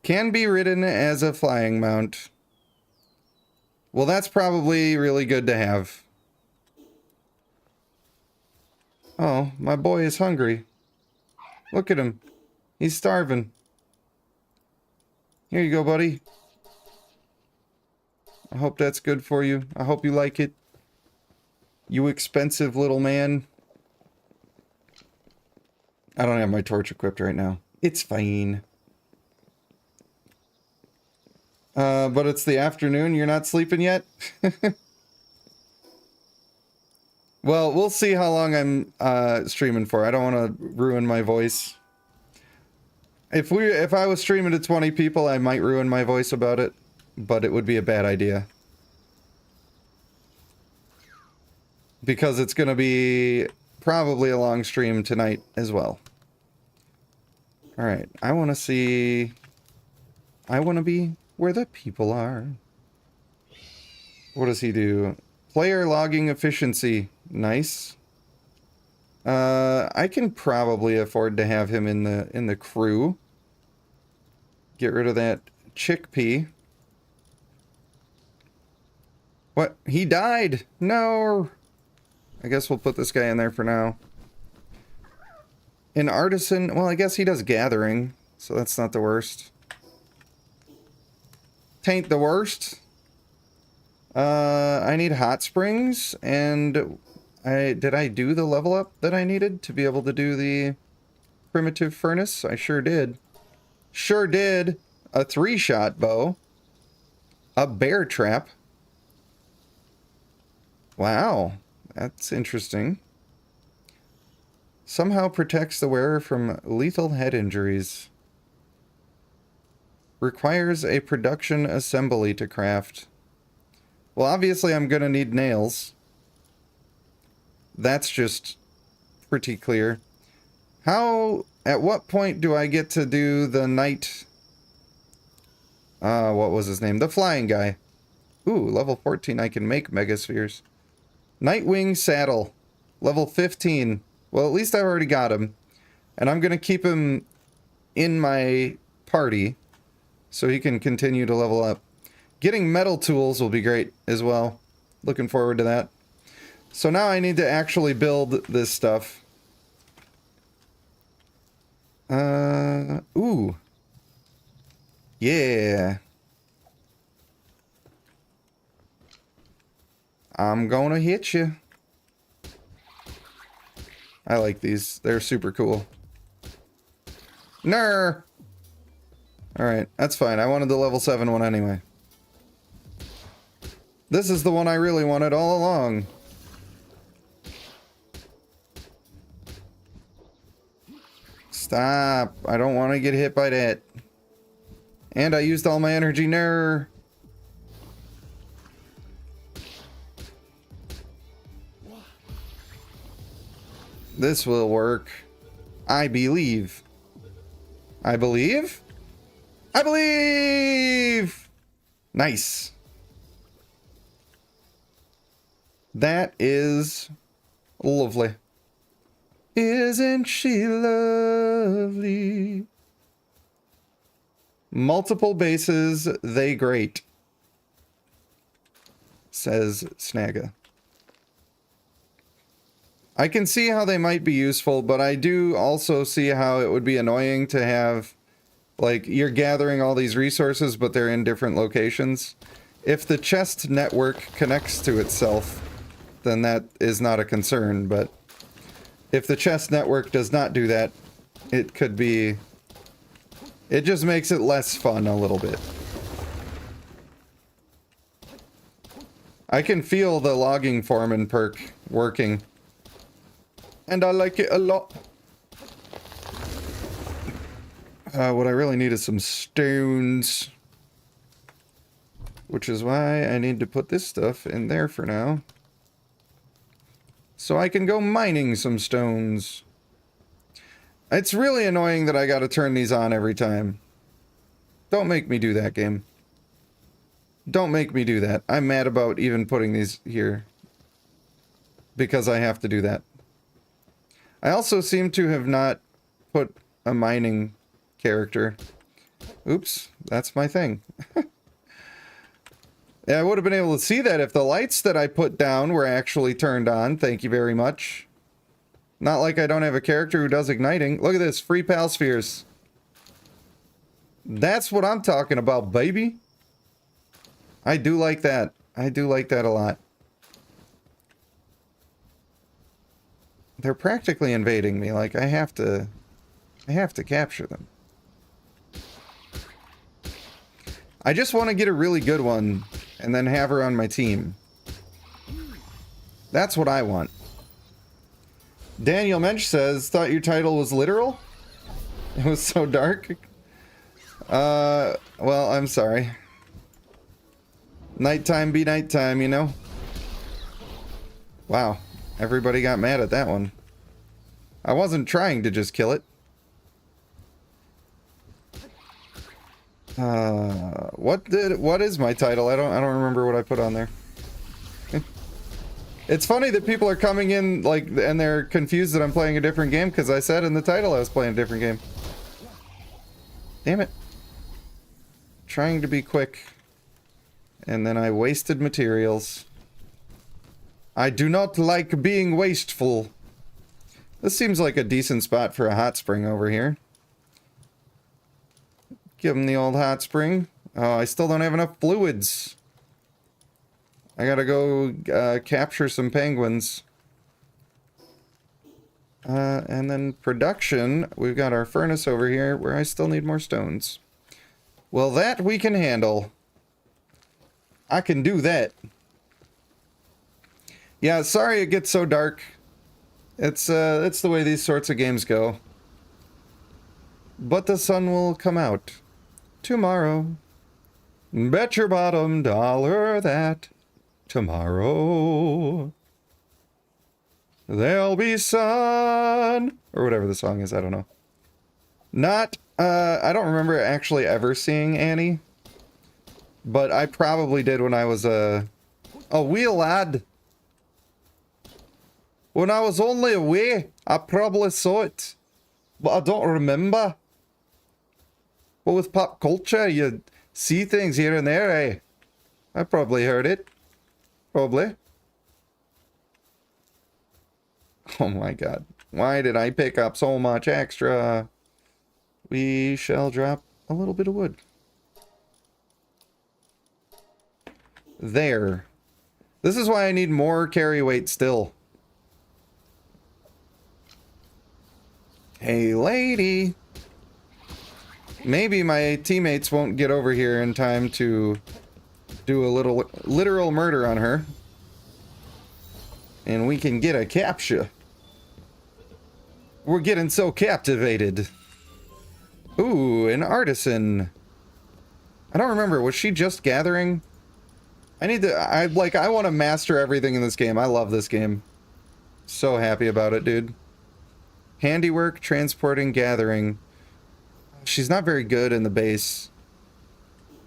A: Can be ridden as a flying mount. Well, that's probably really good to have. Oh, my boy is hungry. Look at him. He's starving. Here you go, buddy. I hope that's good for you. I hope you like it. You expensive little man. I don't have my torch equipped right now. It's fine. But it's the afternoon. You're not sleeping yet? Well, we'll see how long I'm streaming for. I don't want to ruin my voice. If I was streaming to 20 people, I might ruin my voice about it, but it would be a bad idea. Because it's going to be probably a long stream tonight as well. Alright, I want to see... I want to be where the people are. What does he do? Player logging efficiency. Nice. I can probably afford to have him in the crew. Get rid of that chickpea. What? He died! No! I guess we'll put this guy in there for now. An artisan... Well, I guess he does gathering, so that's not the worst. Tain't the worst. I need hot springs, and... Did I do the level up that I needed to be able to do the primitive furnace? I sure did. Sure did! A 3-shot bow. A bear trap. Wow, that's interesting. Somehow protects the wearer from lethal head injuries. Requires a production assembly to craft. Well, obviously I'm gonna need nails. That's just pretty clear. At what point do I get to do the knight... what was his name? The flying guy. Ooh, level 14, I can make megaspheres. Nightwing saddle. Level 15. Well, at least I've already got him. And I'm going to keep him in my party so he can continue to level up. Getting metal tools will be great as well. Looking forward to that. So now I need to actually build this stuff. Ooh. Yeah. I'm gonna hit you. I like these. They're super cool. Ner. Alright, that's fine. I wanted the level 7 one anyway. This is the one I really wanted all along. Stop. I don't want to get hit by that. And I used all my energy. Ner. This will work. I believe. I believe? I believe! Nice. That is lovely. Isn't she lovely? Multiple bases, they great. Says Snagga. I can see how they might be useful, but I do also see how it would be annoying to have, like, you're gathering all these resources, but they're in different locations. If the chest network connects to itself, then that is not a concern, but if the chest network does not do that, it could be... It just makes it less fun a little bit. I can feel the logging foreman perk working. And I like it a lot. What I really need is some stones. Which is why I need to put this stuff in there for now. So I can go mining some stones. It's really annoying that I gotta turn these on every time. Don't make me do that, game. Don't make me do that. I'm mad about even putting these here. Because I have to do that. I also seem to have not put a mining character. Oops, that's my thing. Yeah, I would have been able to see that if the lights that I put down were actually turned on. Thank you very much. Not like I don't have a character who does igniting. Look at this, free pal spheres. That's what I'm talking about, baby. I do like that. I do like that a lot. They're practically invading me. Like, I have to capture them. I just want to get a really good one and then have her on my team. That's what I want. Daniel Mensch says, thought your title was literal? It was so dark. Well, I'm sorry. Nighttime be nighttime, you know? Wow. Everybody got mad at that one. I wasn't trying to just kill it. What is my title? I don't remember what I put on there. It's funny that people are coming in like and they're confused that I'm playing a different game because I said in the title I was playing a different game. Damn it. Trying to be quick. And then I wasted materials. I do not like being wasteful. This seems like a decent spot for a hot spring over here. Give him the old hot spring. Oh, I still don't have enough fluids. I gotta go capture some penguins. And then production. We've got our furnace over here where I still need more stones. Well, that we can handle. I can do that. Yeah, sorry it gets so dark. It's the way these sorts of games go. But the sun will come out tomorrow. Bet your bottom dollar that tomorrow there'll be sun, or whatever the song is. I don't know. I don't remember actually ever seeing Annie, but I probably did when I was a wee lad. When I was only a wee, I probably saw it, but I don't remember. But with pop culture, you see things here and there, eh? I probably heard it. Probably. Oh my god. Why did I pick up so much extra? We shall drop a little bit of wood. There. This is why I need more carry weight still. Hey, lady. Maybe my teammates won't get over here in time to do a little literal murder on her. And we can get a capture. We're getting so captivated. Ooh, an artisan. I don't remember. Was she just gathering? I want to master everything in this game. I love this game. So happy about it, dude. Handiwork, transporting, gathering. She's not very good in the base.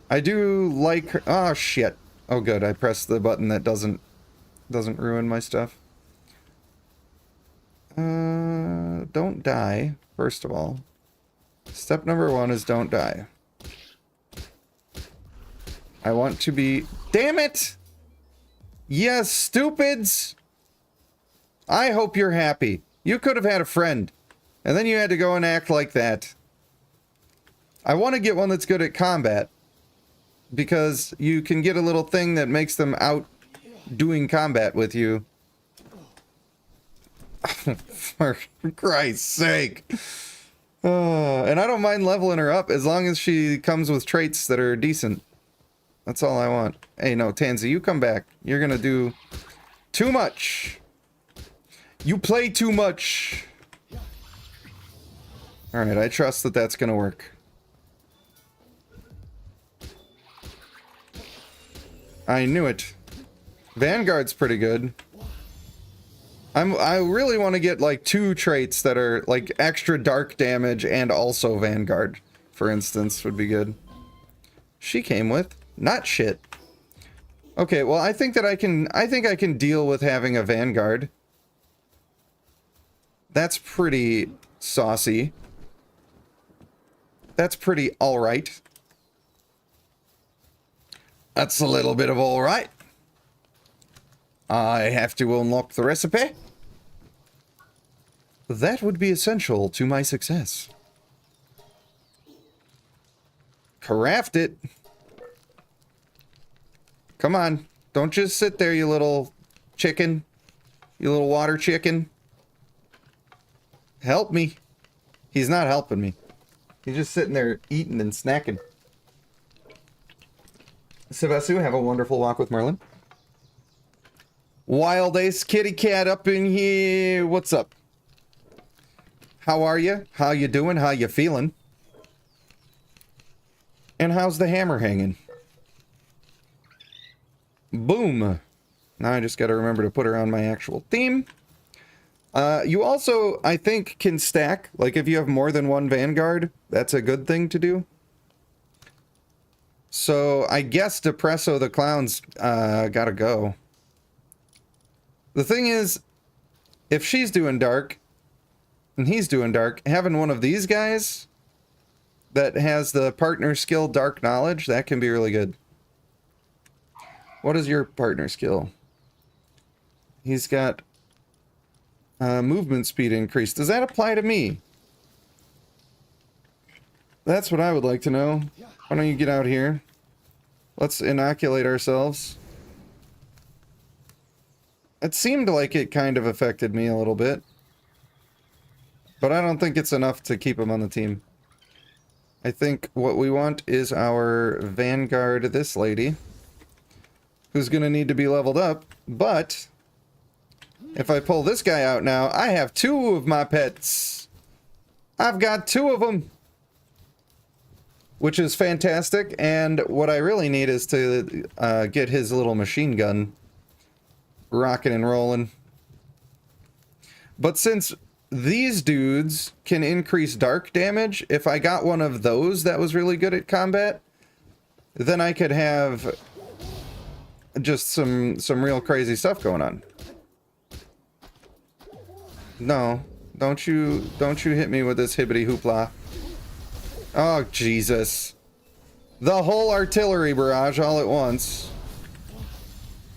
A: I do like her. Oh, shit. Oh, good. I pressed the button that doesn't ruin my stuff. Don't die, first of all. Step number 1 is don't die. I want to be... Damn it! Yes, stupids! I hope you're happy. You could have had a friend. And then you had to go and act like that. I want to get one that's good at combat. Because you can get a little thing that makes them out doing combat with you. For Christ's sake. And I don't mind leveling her up as long as she comes with traits that are decent. That's all I want. Hey, no, Tansy, you come back. You're gonna do too much. You play too much. Alright, I trust that that's gonna work. I knew it. Vanguard's pretty good. I really want to get like 2 traits that are like extra dark damage and also Vanguard, for instance, would be good. She came with not shit. Okay, well I think I can deal with having a Vanguard. That's pretty saucy. That's pretty alright. That's a little bit of alright. I have to unlock the recipe. That would be essential to my success. Craft it. Come on. Don't just sit there, you little chicken. You little water chicken. Help me. He's not helping me. He's just sitting there eating and snacking. Sevesu, have a wonderful walk with Merlin. Wild Ace Kitty Cat up in here. What's up? How are you? How you doing? How you feeling? And how's the hammer hanging? Boom. Now I just got to remember to put her on my actual theme. You also, I think, can stack. Like if you have more than one Vanguard, that's a good thing to do. So I guess Depresso the Clown's gotta go. The thing is, if she's doing dark, and he's doing dark, having one of these guys that has the partner skill Dark Knowledge, that can be really good. What is your partner skill? He's got movement speed increase. Does that apply to me? That's what I would like to know. Why don't you get out here? Let's inoculate ourselves. It seemed like it kind of affected me a little bit. But I don't think it's enough to keep him on the team. I think what we want is our Vanguard, this lady, who's going to need to be leveled up. But if I pull this guy out now, I have 2 of my pets. I've got 2 of them. Which is fantastic. And what I really need is to get his little machine gun rocking and rolling. But since these dudes can increase dark damage, if I got one of those that was really good at combat, then I could have just some real crazy stuff going on. No, don't you hit me with this hibbity hoopla. Oh, Jesus. The whole artillery barrage all at once.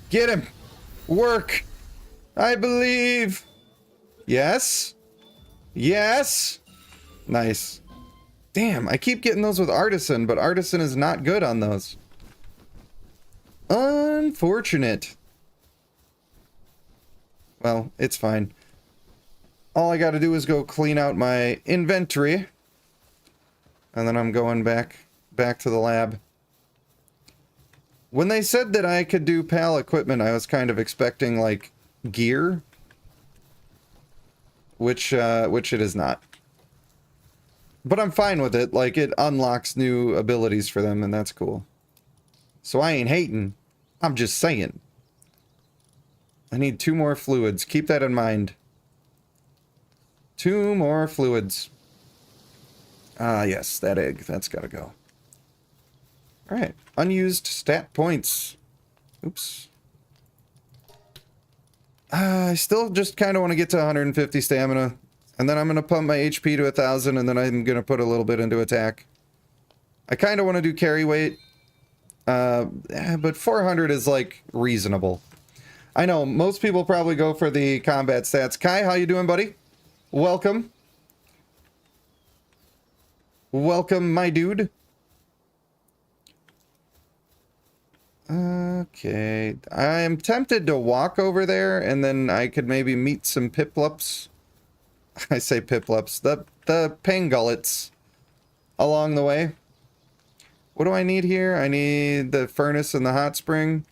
A: Get him! Work! I believe! Yes? Yes! Nice. Damn, I keep getting those with Artisan, but Artisan is not good on those. Unfortunate. Well, it's fine. All I gotta do is go clean out my inventory. And then I'm going back to the lab. When they said that I could do PAL equipment, I was kind of expecting, like, gear. Which it is not. But I'm fine with it. Like, it unlocks new abilities for them, and that's cool. So I ain't hating. I'm just saying. I need 2 more fluids. Keep that in mind. 2 more fluids. Ah, yes, that egg. That's gotta go. Alright. Unused stat points. Oops. I still just kind of want to get to 150 stamina. And then I'm going to pump my HP to 1,000, and then I'm going to put a little bit into attack. I kind of want to do carry weight. But 400 is, like, reasonable. I know, most people probably go for the combat stats. Kai, how you doing, buddy? Welcome. Welcome, my dude. Okay. I am tempted to walk over there, and then I could maybe meet some piplups. I say piplups. The pangullets along the way. What do I need here? I need the furnace and the hot spring.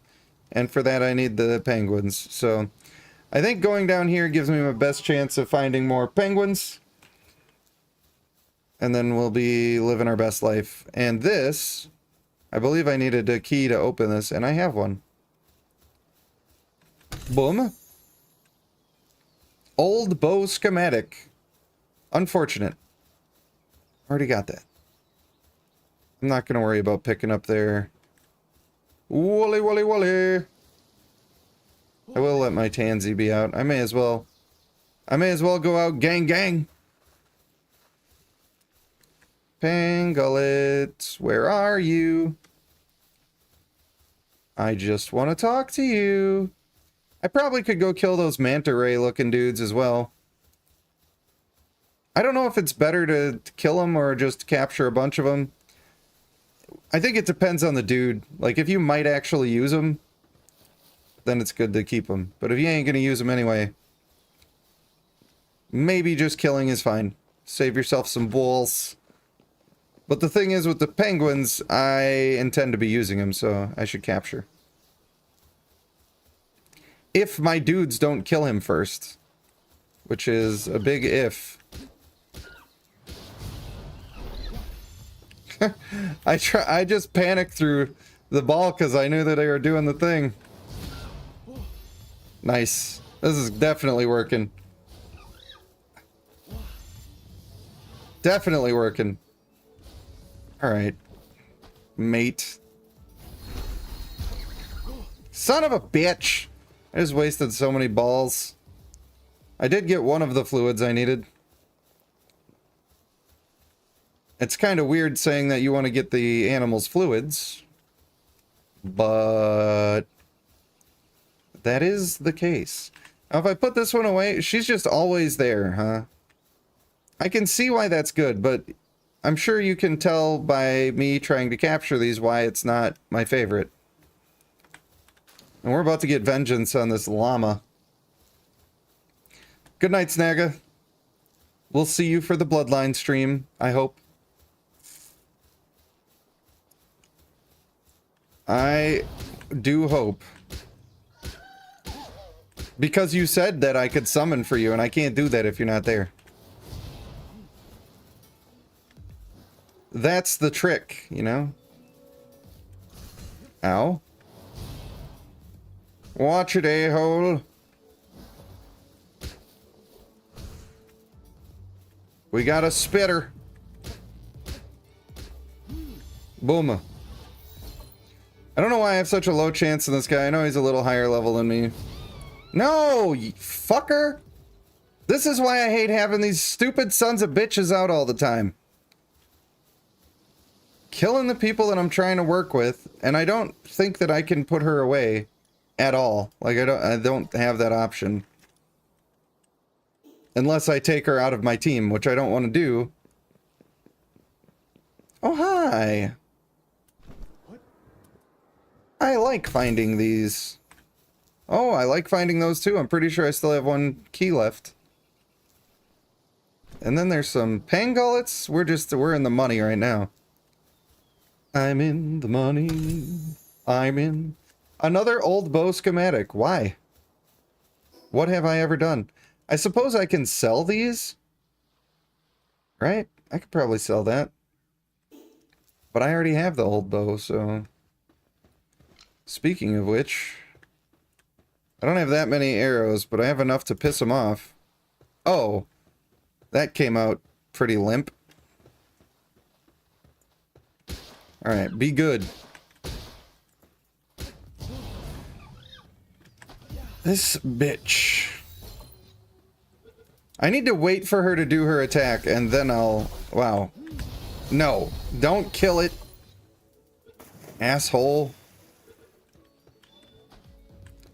A: And for that, I need the penguins. So, I think going down here gives me my best chance of finding more penguins. And then we'll be living our best life. And this, I believe I needed a key to open this, and I have one. Boom. Old bow schematic. Unfortunate. Already got that. I'm not going to worry about picking up their... Wooly, wooly, wooly. I will let my tansy be out. I may as well go out gang gang. Pangullet, where are you? I just want to talk to you. I probably could go kill those manta ray looking dudes as well. I don't know if it's better to kill them or just capture a bunch of them. I think it depends on the dude. Like, if you might actually use them, then it's good to keep them. But if you ain't gonna use them anyway, maybe just killing is fine. Save yourself some balls. But the thing is, with the penguins, I intend to be using them, so I should capture. If my dudes don't kill him first. Which is a big if. I just panicked through the ball because I knew that they were doing the thing. Nice. This is definitely working. Definitely working. Alright. Mate. Son of a bitch! I just wasted so many balls. I did get one of the fluids I needed. It's kind of weird saying that you want to get the animal's fluids, but that is the case. Now, if I put this one away, she's just always there, huh? I can see why that's good, but I'm sure you can tell by me trying to capture these why it's not my favorite. And we're about to get vengeance on this llama. Good night, Snaga. We'll see you for the Bloodline stream, I hope. I do hope. Because you said that I could summon for you, and I can't do that if you're not there. That's the trick, you know? Ow. Watch it, a-hole. We got a spitter. Boom. I don't know why I have such a low chance in this guy. I know he's a little higher level than me. No, you fucker! This is why I hate having these stupid sons of bitches out all the time. Killing the people that I'm trying to work with, and I don't think that I can put her away at all. Like, I don't have that option. Unless I take her out of my team, which I don't want to do. Oh, hi! I like finding these. Oh, I like finding those too. I'm pretty sure I still have one key left. And then there's some pangollets. We're in the money right now. I'm in the money. I'm in. Another old bow schematic. Why? What have I ever done? I suppose I can sell these? Right? I could probably sell that. But I already have the old bow, so... Speaking of which... I don't have that many arrows, but I have enough to piss them off. Oh! That came out pretty limp. Alright, be good. This bitch. I need to wait for her to do her attack, and then I'll... Wow. No. Don't kill it. Asshole.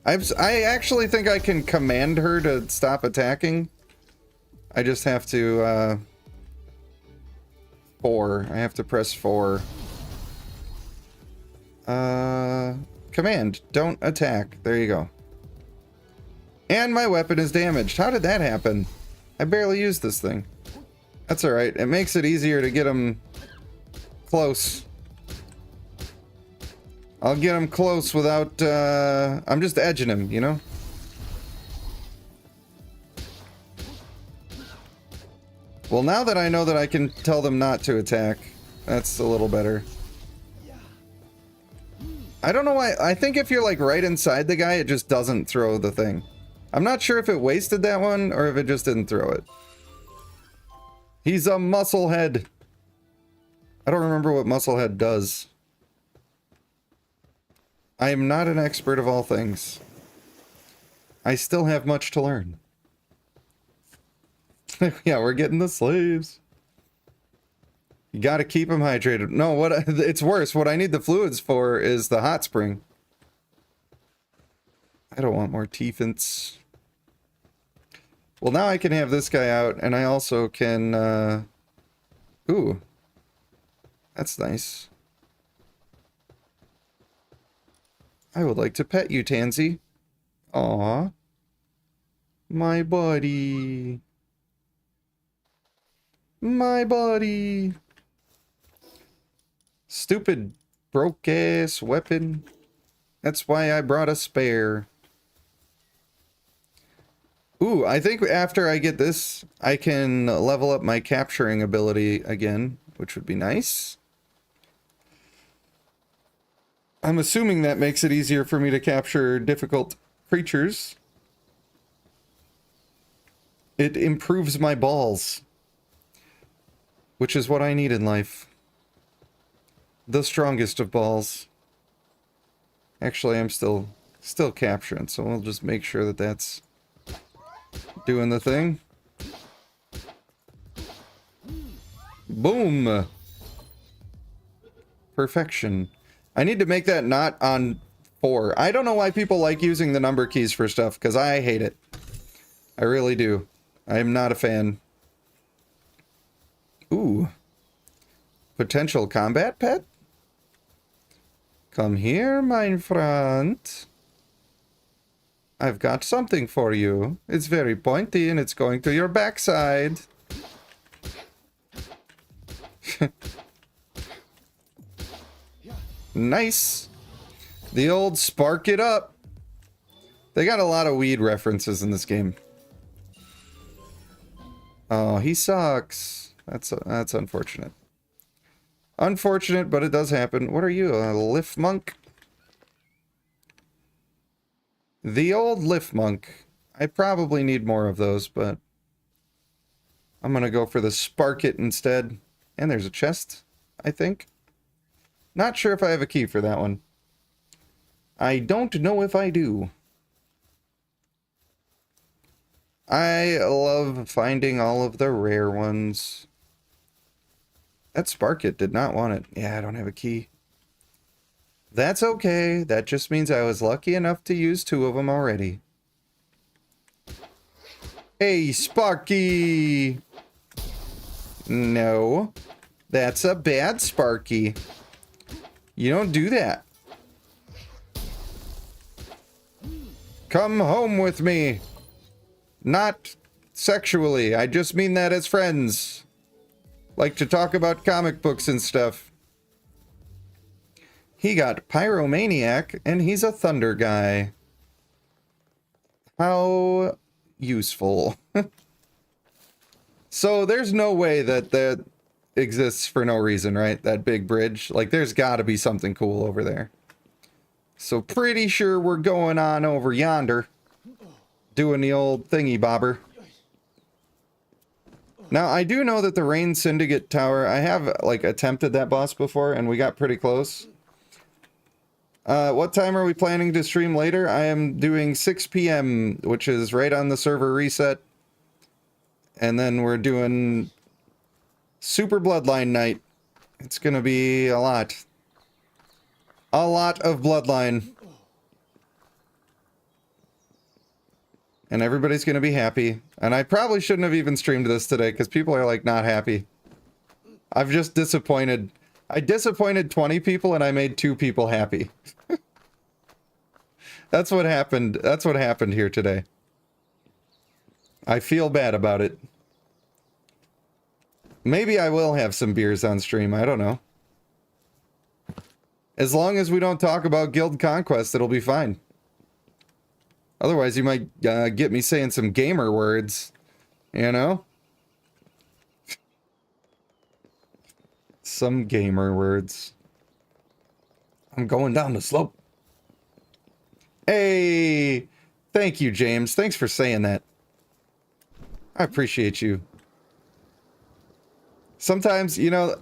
A: I actually think I can command her to stop attacking. I just have to, 4. I have to press 4. Command. Don't attack. There you go. And my weapon is damaged. How did that happen? I barely used this thing. That's alright. It makes it easier to get him close. I'll get him close without, I'm just edging him, you know? Well, now that I know that I can tell them not to attack, that's a little better. I don't know why. I think if you're, like, right inside the guy, it just doesn't throw the thing. I'm not sure if it wasted that one or if it just didn't throw it. He's a musclehead. I don't remember what musclehead does. I am not an expert of all things. I still have much to learn. Yeah, we're getting the slaves. You gotta keep them hydrated. No, it's worse. What I need the fluids for is the hot spring. I don't want more teethants. Well, now I can have this guy out, and I also can, Ooh. That's nice. I would like to pet you, Tansy. Aw. My buddy. My buddy. Stupid broke-ass weapon. That's why I brought a spare. Ooh, I think after I get this, I can level up my capturing ability again, which would be nice. I'm assuming that makes it easier for me to capture difficult creatures. It improves my balls. Which is what I need in life. The strongest of balls. Actually, I'm still Still capturing, so we'll just make sure that that's doing the thing. Boom! Perfection. I need to make that not on 4. I don't know why people like using the number keys for stuff, because I hate it. I really do. I am not a fan. Ooh. Potential combat pet? Come here, my friend. I've got something for you. It's very pointy and it's going to your backside. Nice. The old spark it up. They got a lot of weed references in this game. Oh, he sucks. That's unfortunate. Unfortunate, but it does happen. What are you, a lift monk? The old lift monk. I probably need more of those, but I'm gonna go for the spark it instead. And there's a chest, I think. Not sure if I have a key for that one. I don't know if I do. I love finding all of the rare ones. That spark it did not want it. Yeah, I don't have a key. That's okay. That just means I was lucky enough to use 2 of them already. Hey, Sparky! No. That's a bad Sparky. You don't do that. Come home with me. Not sexually. I just mean that as friends. Like to talk about comic books and stuff. He got Pyromaniac, and he's a thunder guy. How useful. So there's no way that that exists for no reason, right? That big bridge. Like, there's got to be something cool over there. So pretty sure we're going on over yonder. Doing the old thingy bobber. Now, I do know that the Rain Syndicate Tower, I have, like, attempted that boss before, and we got pretty close. What time are we planning to stream later? I am doing 6 p.m., which is right on the server reset. And then we're doing Super Bloodline night. It's gonna be a lot. A lot of Bloodline. And everybody's gonna be happy. And I probably shouldn't have even streamed this today, because people are, like, not happy. I've just disappointed. I disappointed 20 people, and I made 2 people happy. That's what happened. That's what happened here today. I feel bad about it. Maybe I will have some beers on stream. I don't know. As long as we don't talk about Guild Conquest, it'll be fine. Otherwise, you might get me saying some gamer words. You know? Some gamer words. I'm going down the slope. Hey! Thank you, James. Thanks for saying that. I appreciate you. Sometimes, you know,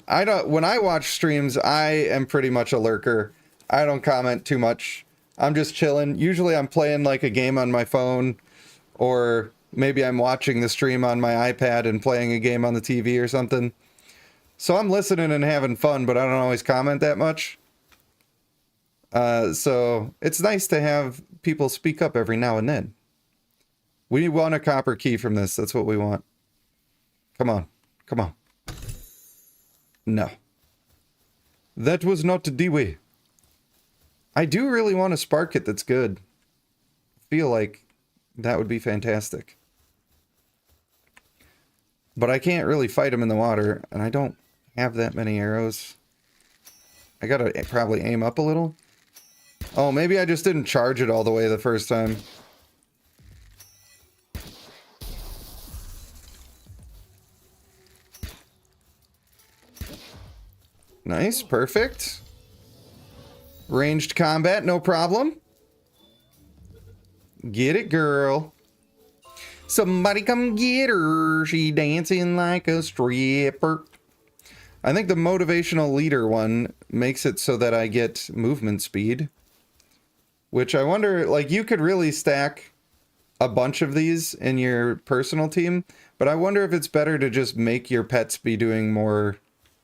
A: when I watch streams, I am pretty much a lurker. I don't comment too much. I'm just chilling. Usually I'm playing like a game on my phone, or maybe I'm watching the stream on my iPad and playing a game on the TV or something. So I'm listening and having fun, but I don't always comment that much. So it's nice to have people speak up every now and then. We want a copper key from this. That's what we want. Come on. Come on. No. That was not the way. I do really want a spark kit that's good. I feel like that would be fantastic. But I can't really fight him in the water, and I don't have that many arrows. I gotta probably aim up a little. Oh, maybe I just didn't charge it all the way the first time. Nice, perfect. Ranged combat, no problem. Get it, girl. Somebody come get her. She dancing like a stripper. I think the motivational leader one makes it so that I get movement speed. which I wonder, like, you could really stack a bunch of these in your personal team, but I wonder if it's better to just make your pets be doing more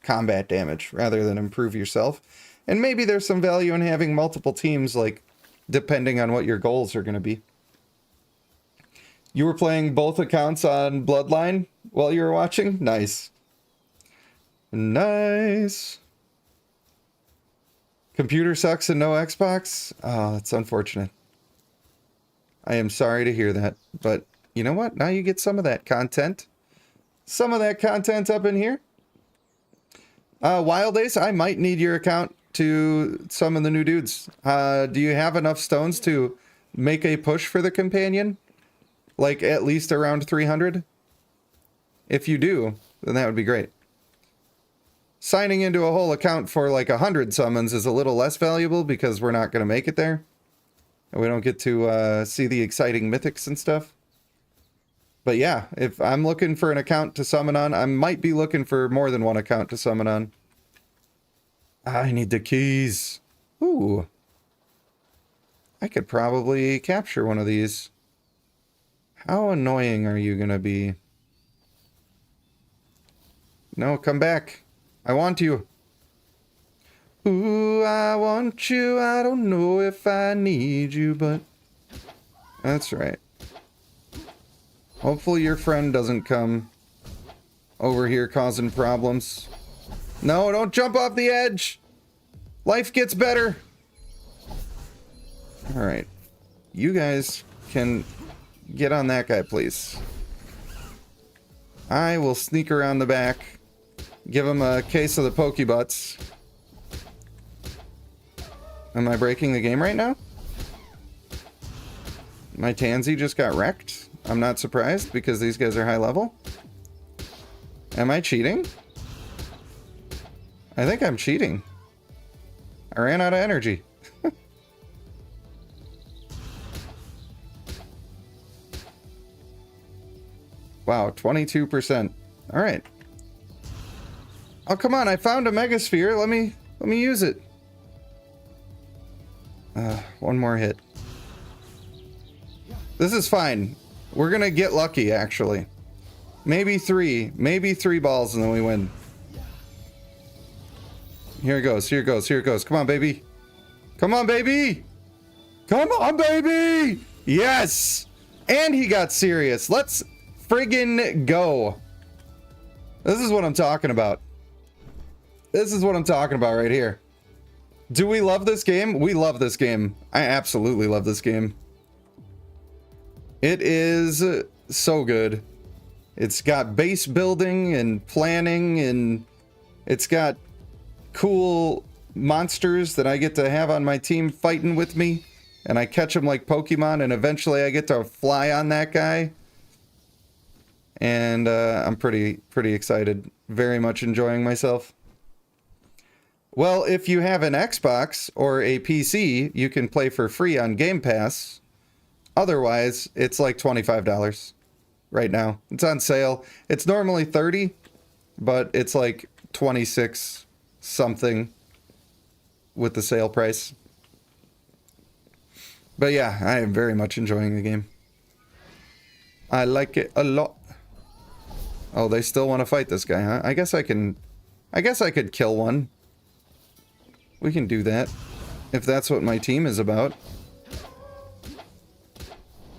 A: combat damage rather than improve yourself. And maybe there's some value in having multiple teams, like, depending on what your goals are going to be. You were playing both accounts on Bloodline while you were watching? Nice. Nice. Computer sucks and no Xbox? Oh, that's unfortunate. I am sorry to hear that. But you know what? Now you get some of that content. Some of that content up in here. Wild Ace, I might need your account to summon the new dudes. Do you have enough stones to make a push for the companion? Like at least around 300? If you do, then that would be great. Signing into a whole account for like 100 summons is a little less valuable because we're not going to make it there. And we don't get to see the exciting mythics and stuff. But yeah, if I'm looking for an account to summon on, I might be looking for more than one account to summon on. I need the keys. Ooh. I could probably capture one of these. How annoying are you going to be? No, come back. I want you. Ooh, I want you. I don't know if I need you, but... That's right. Hopefully your friend doesn't come over here causing problems. No, don't jump off the edge. Life gets better. Alright. You guys can get on that guy, please. I will sneak around the back. Give him a case of the Pokebutts. Am I breaking the game right now? My Tansy just got wrecked. I'm not surprised because these guys are high level. Am I cheating? I think I'm cheating. I ran out of energy. Wow, 22%. All right. Oh, come on. I found a Megasphere. Let me use it. One more hit. This is fine. We're gonna get lucky, actually. Maybe three balls and then we win. Here it goes, here it goes, here it goes. Come on, baby. Come on, baby! Come on, baby! Yes! And he got serious. Let's friggin' go. This is what I'm talking about. This is what I'm talking about right here. Do we love this game? We love this game. I absolutely love this game. It is so good. It's got base building and planning, and it's got cool monsters that I get to have on my team fighting with me, and I catch them like Pokemon, and eventually I get to fly on that guy. And I'm pretty excited. Very much enjoying myself. Well, if you have an Xbox or a PC, you can play for free on Game Pass. Otherwise, it's like $25 right now. It's on sale. It's normally $30, but it's like 26 something with the sale price. But yeah, I am very much enjoying the game. I like it a lot. Oh, they still want to fight this guy, huh? I guess I could kill one. We can do that if that's what my team is about.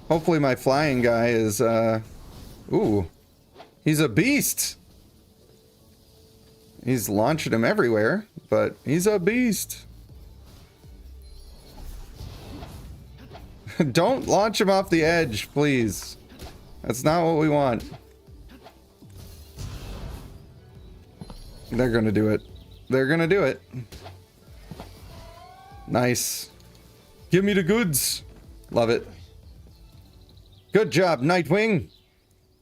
A: Hopefully my flying guy is, ooh. He's a beast! He's launching him everywhere, but he's a beast. Don't launch him off the edge, please. That's not what we want. They're gonna do it. They're gonna do it. Nice. Give me the goods. Love it. Good job, Nightwing.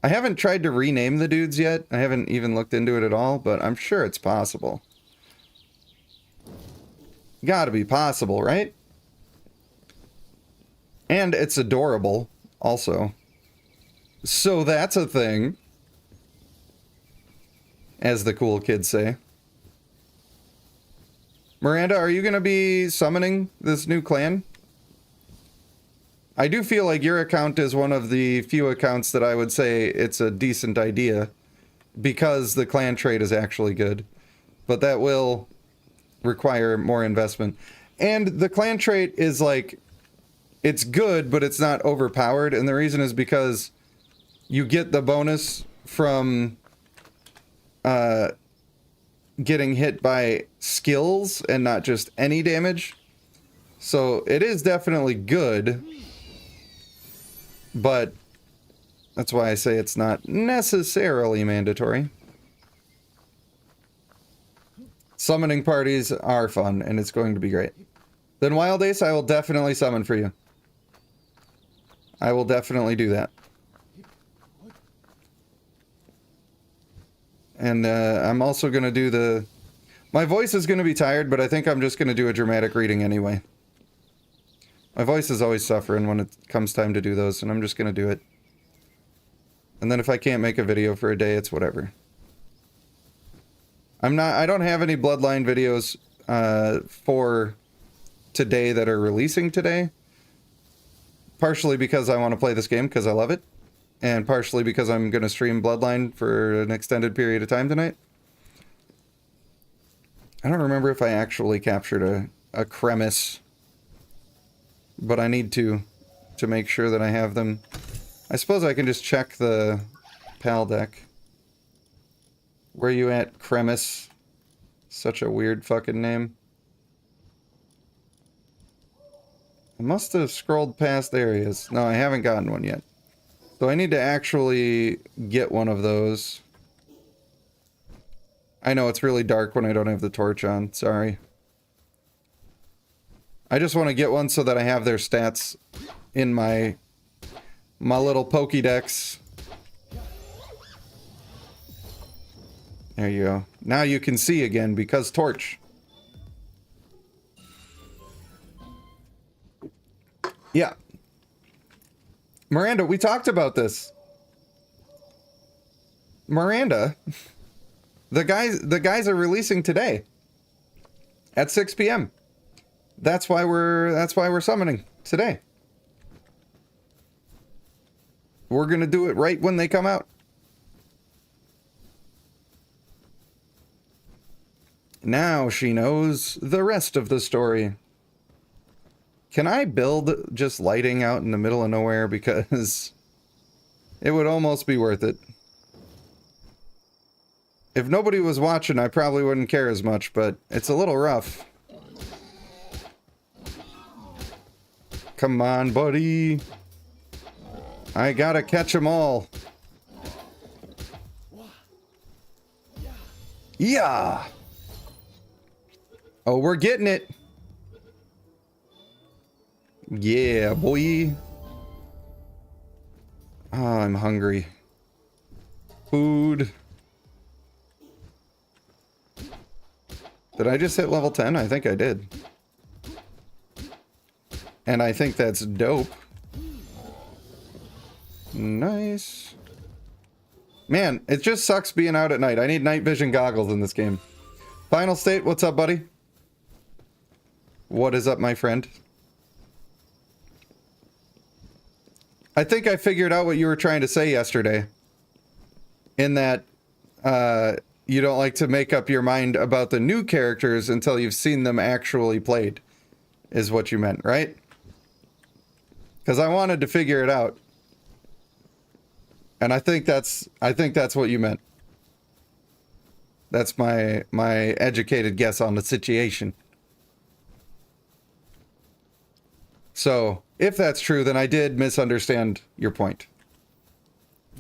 A: I haven't tried to rename the dudes yet. I haven't even looked into it at all, but I'm sure it's possible. Gotta be possible, right? And it's adorable, also. So that's a thing. As the cool kids say. Miranda, are you gonna be summoning this new clan? I do feel like your account is one of the few accounts that I would say it's a decent idea because the clan trait is actually good. But that will require more investment. And the clan trait is like, it's good, but it's not overpowered. And the reason is because you get the bonus from getting hit by skills and not just any damage. So it is definitely good. But that's why I say it's not necessarily mandatory. Summoning parties are fun, and it's going to be great. Then Wild Ace, I will definitely summon for you. I will definitely do that. And I'm also going to do the... My voice is going to be tired, but I think I'm just going to do a dramatic reading anyway. My voice is always suffering when it comes time to do those, and I'm just going to do it. And then if I can't make a video for a day, it's whatever. I don't have any Bloodline videos for today that are releasing today. Partially because I want to play this game because I love it. And partially because I'm going to stream Bloodline for an extended period of time tonight. I don't remember if I actually captured a cremis. But I need to make sure that I have them. I suppose I can just check the PAL deck. Where you at, Cremis? Such a weird fucking name. I must have scrolled past areas. No, I haven't gotten one yet. So I need to actually get one of those. I know it's really dark when I don't have the torch on. Sorry. I just want to get one so that I have their stats in my little Pokédex. There you go. Now you can see again because torch. Yeah. Miranda, we talked about this. Miranda, the guys are releasing today at 6 p.m. That's why we're summoning today. We're going to do it right when they come out. Now she knows the rest of the story. Can I build just lighting out in the middle of nowhere? Because it would almost be worth it. If nobody was watching, I probably wouldn't care as much, but it's a little rough. Come on, buddy. I gotta catch them all. Yeah. Oh, we're getting it. Yeah, boy. Oh, I'm hungry. Food. Did I just hit level 10? I think I did. And I think that's dope. Nice. Man, it just sucks being out at night. I need night vision goggles in this game. Final State, what's up, buddy? What is up, my friend? I think I figured out what you were trying to say yesterday. In that, you don't like to make up your mind about the new characters until you've seen them actually played. Is what you meant, right? Because I wanted to figure it out. And I think that's what you meant. That's my educated guess on the situation. So, if that's true, then I did misunderstand your point.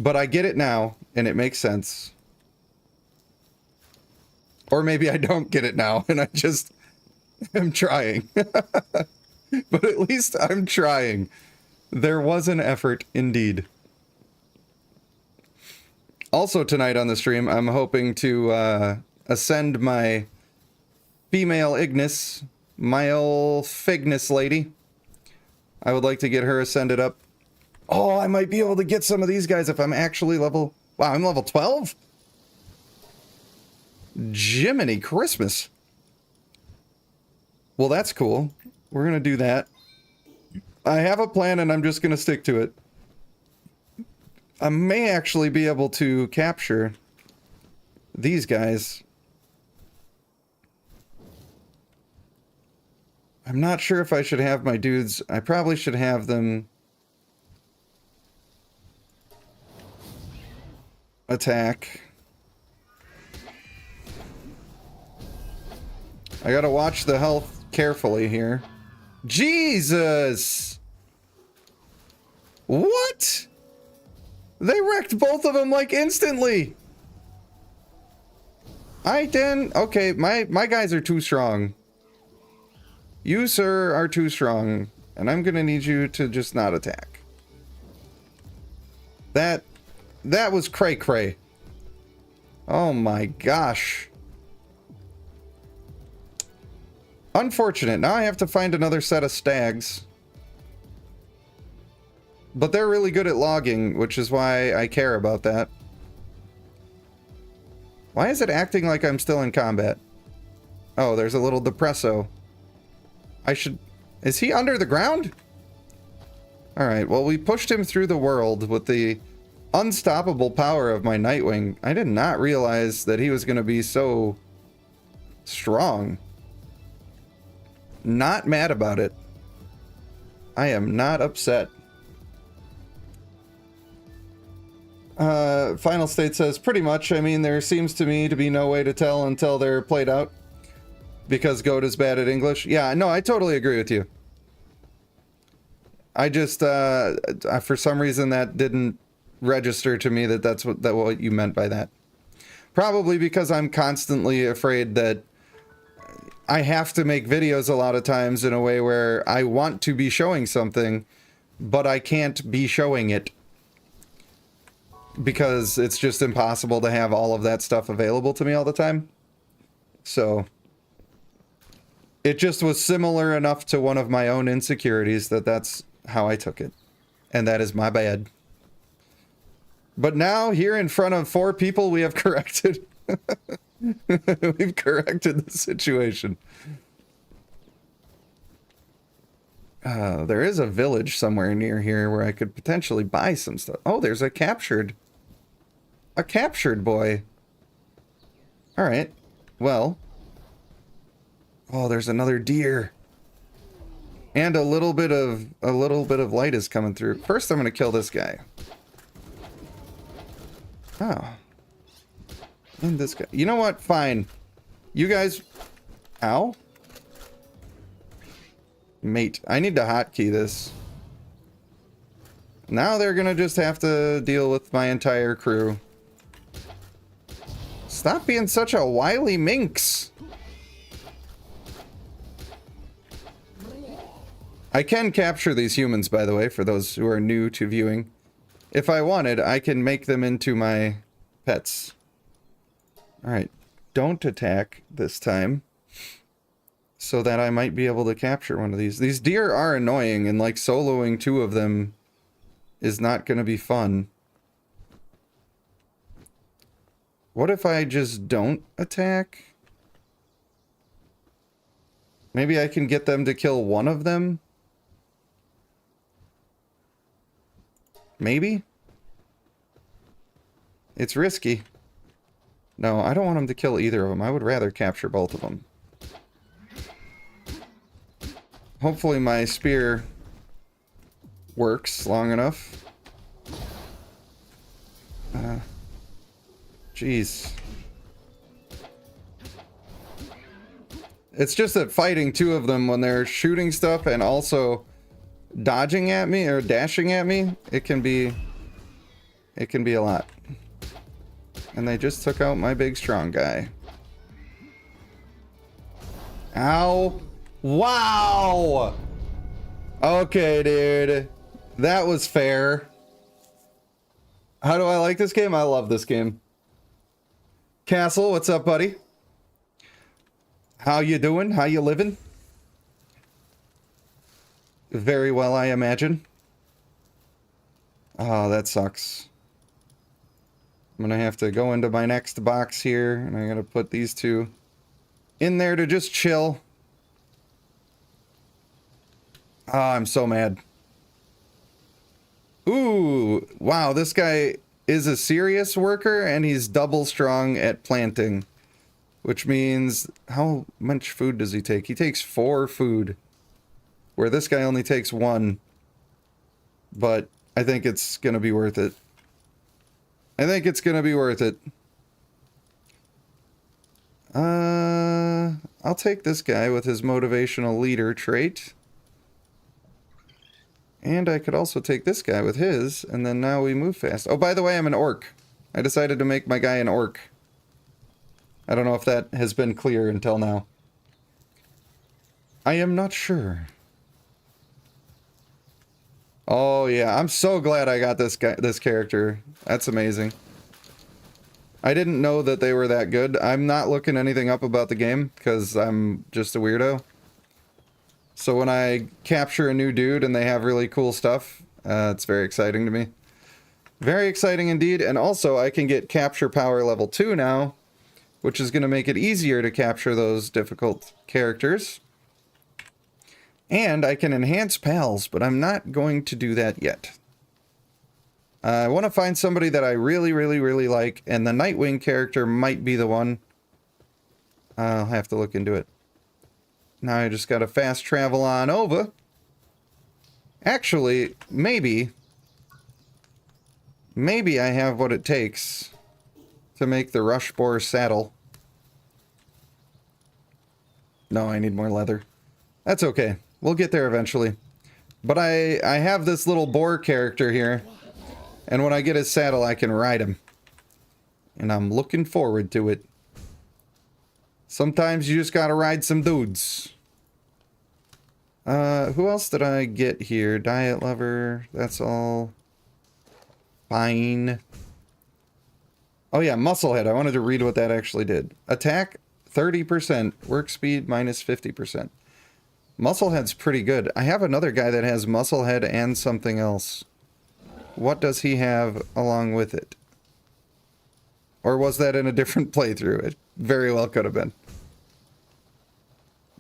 A: But I get it now, and it makes sense. Or maybe I don't get it now, and I just am trying. But at least I'm trying. There was an effort, indeed. Also tonight on the stream, I'm hoping to ascend my female Ignis, my old Fignus lady. I would like to get her ascended up. Oh, I might be able to get some of these guys if I'm actually level... Wow, I'm level 12? Jiminy Christmas. Well, that's cool. We're going to do that. I have a plan and I'm just going to stick to it. I may actually be able to capture these guys. I'm not sure if I should have my dudes. I probably should have them attack. I gotta watch the health carefully here. Jesus! What? They wrecked both of them like instantly. Okay, my guys are too strong. You, sir, are too strong, and I'm gonna need you to just not attack. That was cray-cray. Oh my gosh. Unfortunate. Now I have to find another set of stags. But they're really good at logging, which is why I care about that. Why is it acting like I'm still in combat? Oh, there's a little depresso. Is he under the ground? Alright, well, we pushed him through the world with the unstoppable power of my Nightwing. I did not realize that he was going to be so strong. Not mad about it. I am not upset. Final State says, pretty much. I mean, there seems to me to be no way to tell until they're played out. Because Goat is bad at English. Yeah, no, I totally agree with you. I just, for some reason that didn't register to me that that's what you meant by that. Probably because I'm constantly afraid that I have to make videos a lot of times in a way where I want to be showing something, but I can't be showing it. Because it's just impossible to have all of that stuff available to me all the time. So it just was similar enough to one of my own insecurities that that's how I took it. And that is my bad. But now, here in front of 4 people, we have corrected. We've corrected the situation. There is a village somewhere near here where I could potentially buy some stuff. Oh, there's a captured boy. All right. Well. Oh, there's another deer. And a little bit of light is coming through. First, I'm going to kill this guy. Oh. And this guy. You know what? Fine. You guys. Ow. Mate, I need to hotkey this. Now they're going to just have to deal with my entire crew. Stop being such a wily minx. I can capture these humans, by the way, for those who are new to viewing. If I wanted, I can make them into my pets. Alright, don't attack this time. So that I might be able to capture one of these. These deer are annoying, and like soloing 2 of them is not going to be fun. What if I just don't attack? Maybe I can get them to kill one of them? Maybe? It's risky. No, I don't want them to kill either of them. I would rather capture both of them. Hopefully my spear works long enough. Jeez. It's just that fighting 2 of them when they're shooting stuff and also dodging at me or dashing at me, it can be a lot. And they just took out my big strong guy. Ow. Wow. Okay, dude. That was fair. How do I like this game? I love this game. Castle, what's up, buddy? How you doing? How you living? Very well, I imagine. Oh, that sucks. I'm gonna have to go into my next box here, and I'm gonna put these 2 in there to just chill. Oh, I'm so mad. Ooh, wow, this guy is a serious worker, and he's double strong at planting. Which means, how much food does he take? He takes 4 food, where this guy only takes 1. But I think it's going to be worth it. I think it's going to be worth it. I'll take this guy with his motivational leader trait. And I could also take this guy with his, and then now we move fast. Oh, by the way, I'm an orc. I decided to make my guy an orc. I don't know if that has been clear until now. I am not sure. Oh yeah, I'm so glad I got this character. That's amazing. I didn't know that they were that good. I'm not looking anything up about the game because I'm just a weirdo. So when I capture a new dude and they have really cool stuff, it's very exciting to me. Very exciting indeed. And also I can get capture power level 2 now, which is going to make it easier to capture those difficult characters. And I can enhance pals, but I'm not going to do that yet. I want to find somebody that I really, really, really like, and the Nightwing character might be the one. I'll have to look into it. Now I just got to fast travel on over. Actually, maybe I have what it takes to make the rush boar saddle. No, I need more leather. That's okay. We'll get there eventually. But I have this little boar character here. And when I get his saddle, I can ride him. And I'm looking forward to it. Sometimes you just gotta ride some dudes. Who else did I get here? Diet lover. That's all fine. Oh yeah, musclehead. I wanted to read what that actually did. Attack 30%. Work speed minus 50%. Musclehead's pretty good. I have another guy that has musclehead and something else. What does he have along with it? Or was that in a different playthrough? It very well could have been.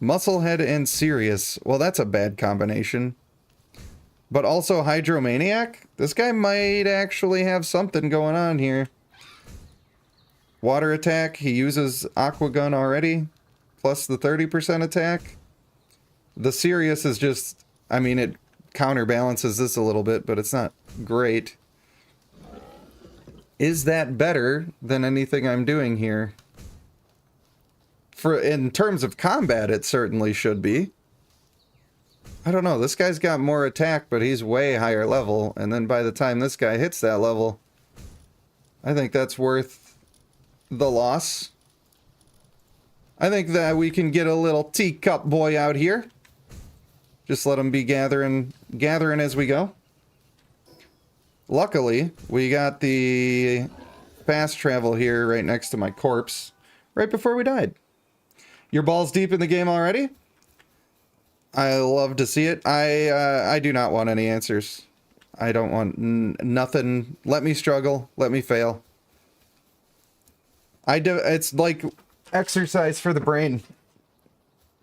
A: Musclehead and Sirius. Well, that's a bad combination. But also Hydromaniac? This guy might actually have something going on here. Water attack. He uses Aqua Gun already. Plus the 30% attack. The Sirius is just... I mean, it counterbalances this a little bit, but it's not great. Is that better than anything I'm doing here? In terms of combat, it certainly should be. I don't know. This guy's got more attack, but he's way higher level. And then by the time this guy hits that level, I think that's worth the loss. I think that we can get a little teacup boy out here. Just let him be gathering as we go. Luckily, we got the fast travel here right next to my corpse, right before we died. Your balls deep in the game already? I love to see it. I do not want any answers. I don't want nothing. Let me struggle. Let me fail. It's like exercise for the brain.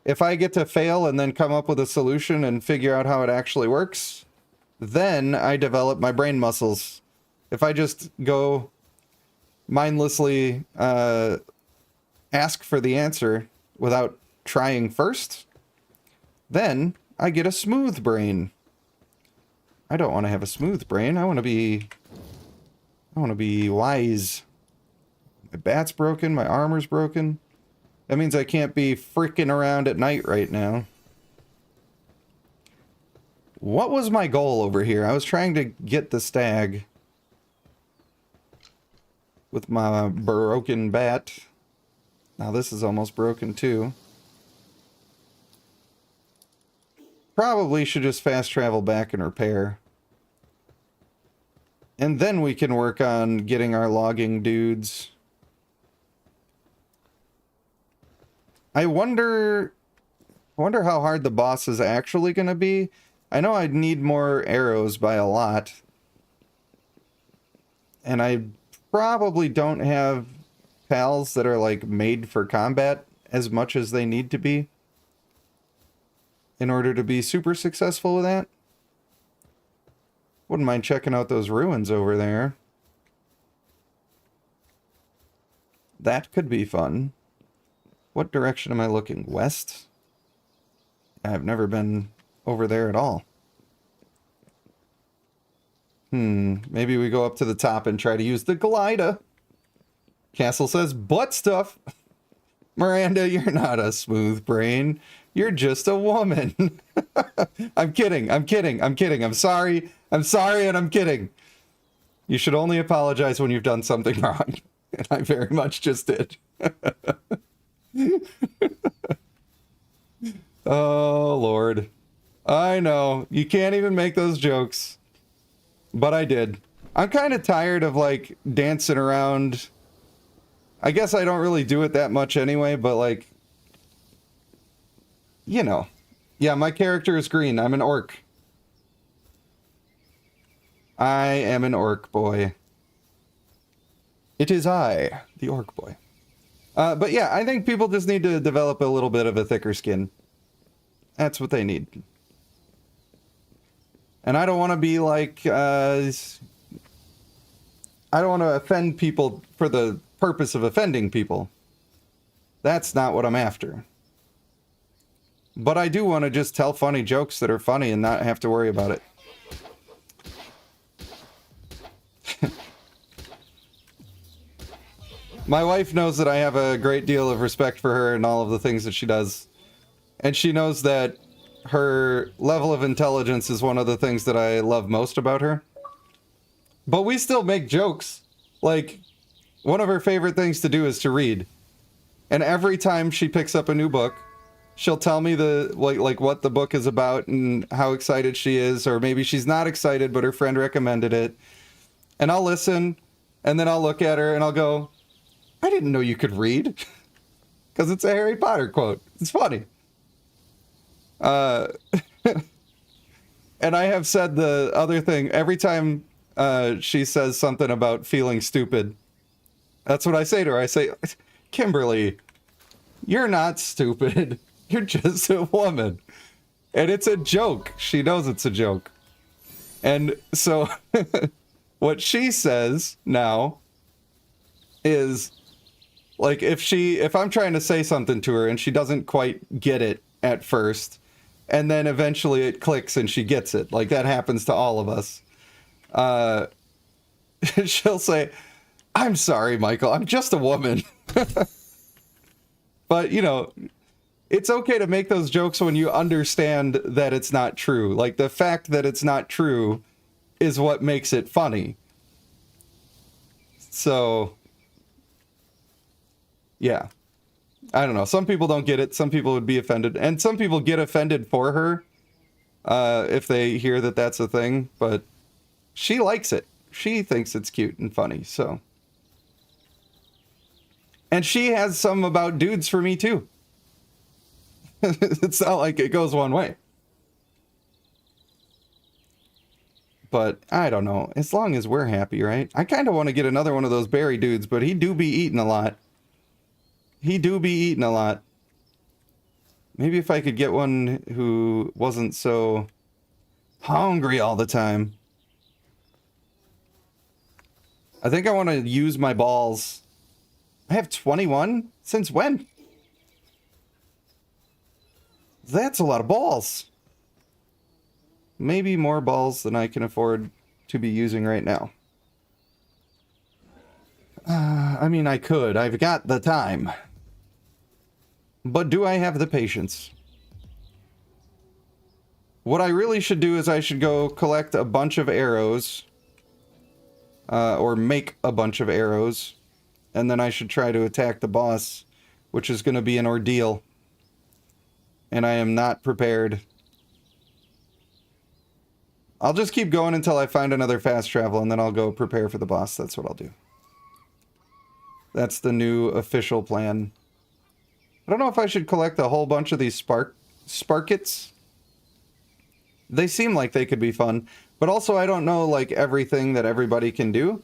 A: If I get to fail and then come up with a solution and figure out how it actually works, then I develop my brain muscles. If I just go mindlessly ask for the answer without trying first, then I get a smooth brain. I don't want to have a smooth brain. I want to be wise. My bat's broken, my armor's broken. That means I can't be freaking around at night right now. What was my goal over here? I was trying to get the stag with my broken bat. Now this is almost broken too. Probably should just fast travel back and repair. And then we can work on getting our logging dudes. I wonder how hard the boss is actually going to be. I know I'd need more arrows by a lot. And I probably don't have pals that are like made for combat as much as they need to be in order to be super successful with that. Wouldn't mind checking out those ruins over there. That could be fun. What direction am I looking? West? I've never been over there at all. Maybe we go up to the top and try to use the glider. Castle says, butt stuff. Miranda, you're not a smooth brain. You're just a woman. I'm kidding. I'm sorry. And I'm kidding. You should only apologize when you've done something wrong. And I very much just did. Oh, Lord. I know. You can't even make those jokes. But I did. I'm kind of tired of, like, dancing around. I guess I don't really do it that much anyway, but, like, you know. Yeah, my character is green. I'm an orc. I am an orc boy. It is I, the orc boy. But yeah, I think people just need to develop a little bit of a thicker skin. That's what they need. And I don't want to be like, I don't want to offend people for the purpose of offending people. That's not what I'm after. But I do want to just tell funny jokes that are funny and not have to worry about it. My wife knows that I have a great deal of respect for her and all of the things that she does. And she knows that her level of intelligence is one of the things that I love most about her. But we still make jokes. Like, one of her favorite things to do is to read. And every time she picks up a new book, she'll tell me like what the book is about and how excited she is. Or maybe she's not excited, but her friend recommended it. And I'll listen, and then I'll look at her and I'll go, I didn't know you could read. Because it's a Harry Potter quote. It's funny. And I have said the other thing, every time she says something about feeling stupid, that's what I say to her. I say, Kimberly, you're not stupid. You're just a woman. And it's a joke. She knows it's a joke. And so what she says now is, like, if I'm trying to say something to her and she doesn't quite get it at first, and then eventually it clicks and she gets it, like that happens to all of us, she'll say, I'm sorry, Michael, I'm just a woman. But, you know, it's okay to make those jokes when you understand that it's not true. Like, the fact that it's not true is what makes it funny. So, yeah. I don't know. Some people don't get it. Some people would be offended. And some people get offended for her if they hear that that's a thing. But she likes it. She thinks it's cute and funny. So. And she has some about dudes for me, too. It's not like it goes one way. But I don't know. As long as we're happy, right? I kind of want to get another one of those berry dudes, but he do be eating a lot. He do be eating a lot. Maybe if I could get one who wasn't so hungry all the time. I think I want to use my balls. I have 21? Since when? That's a lot of balls. Maybe more balls than I can afford to be using right now. I mean, I could. I've got the time. But do I have the patience? What I really should do is I should go collect a bunch of arrows. Or make a bunch of arrows. And then I should try to attack the boss, which is going to be an ordeal. And I am not prepared. I'll just keep going until I find another fast travel, and then I'll go prepare for the boss. That's what I'll do. That's the new official plan. I don't know if I should collect a whole bunch of these sparkets. They seem like they could be fun. But also, I don't know, like, everything that everybody can do.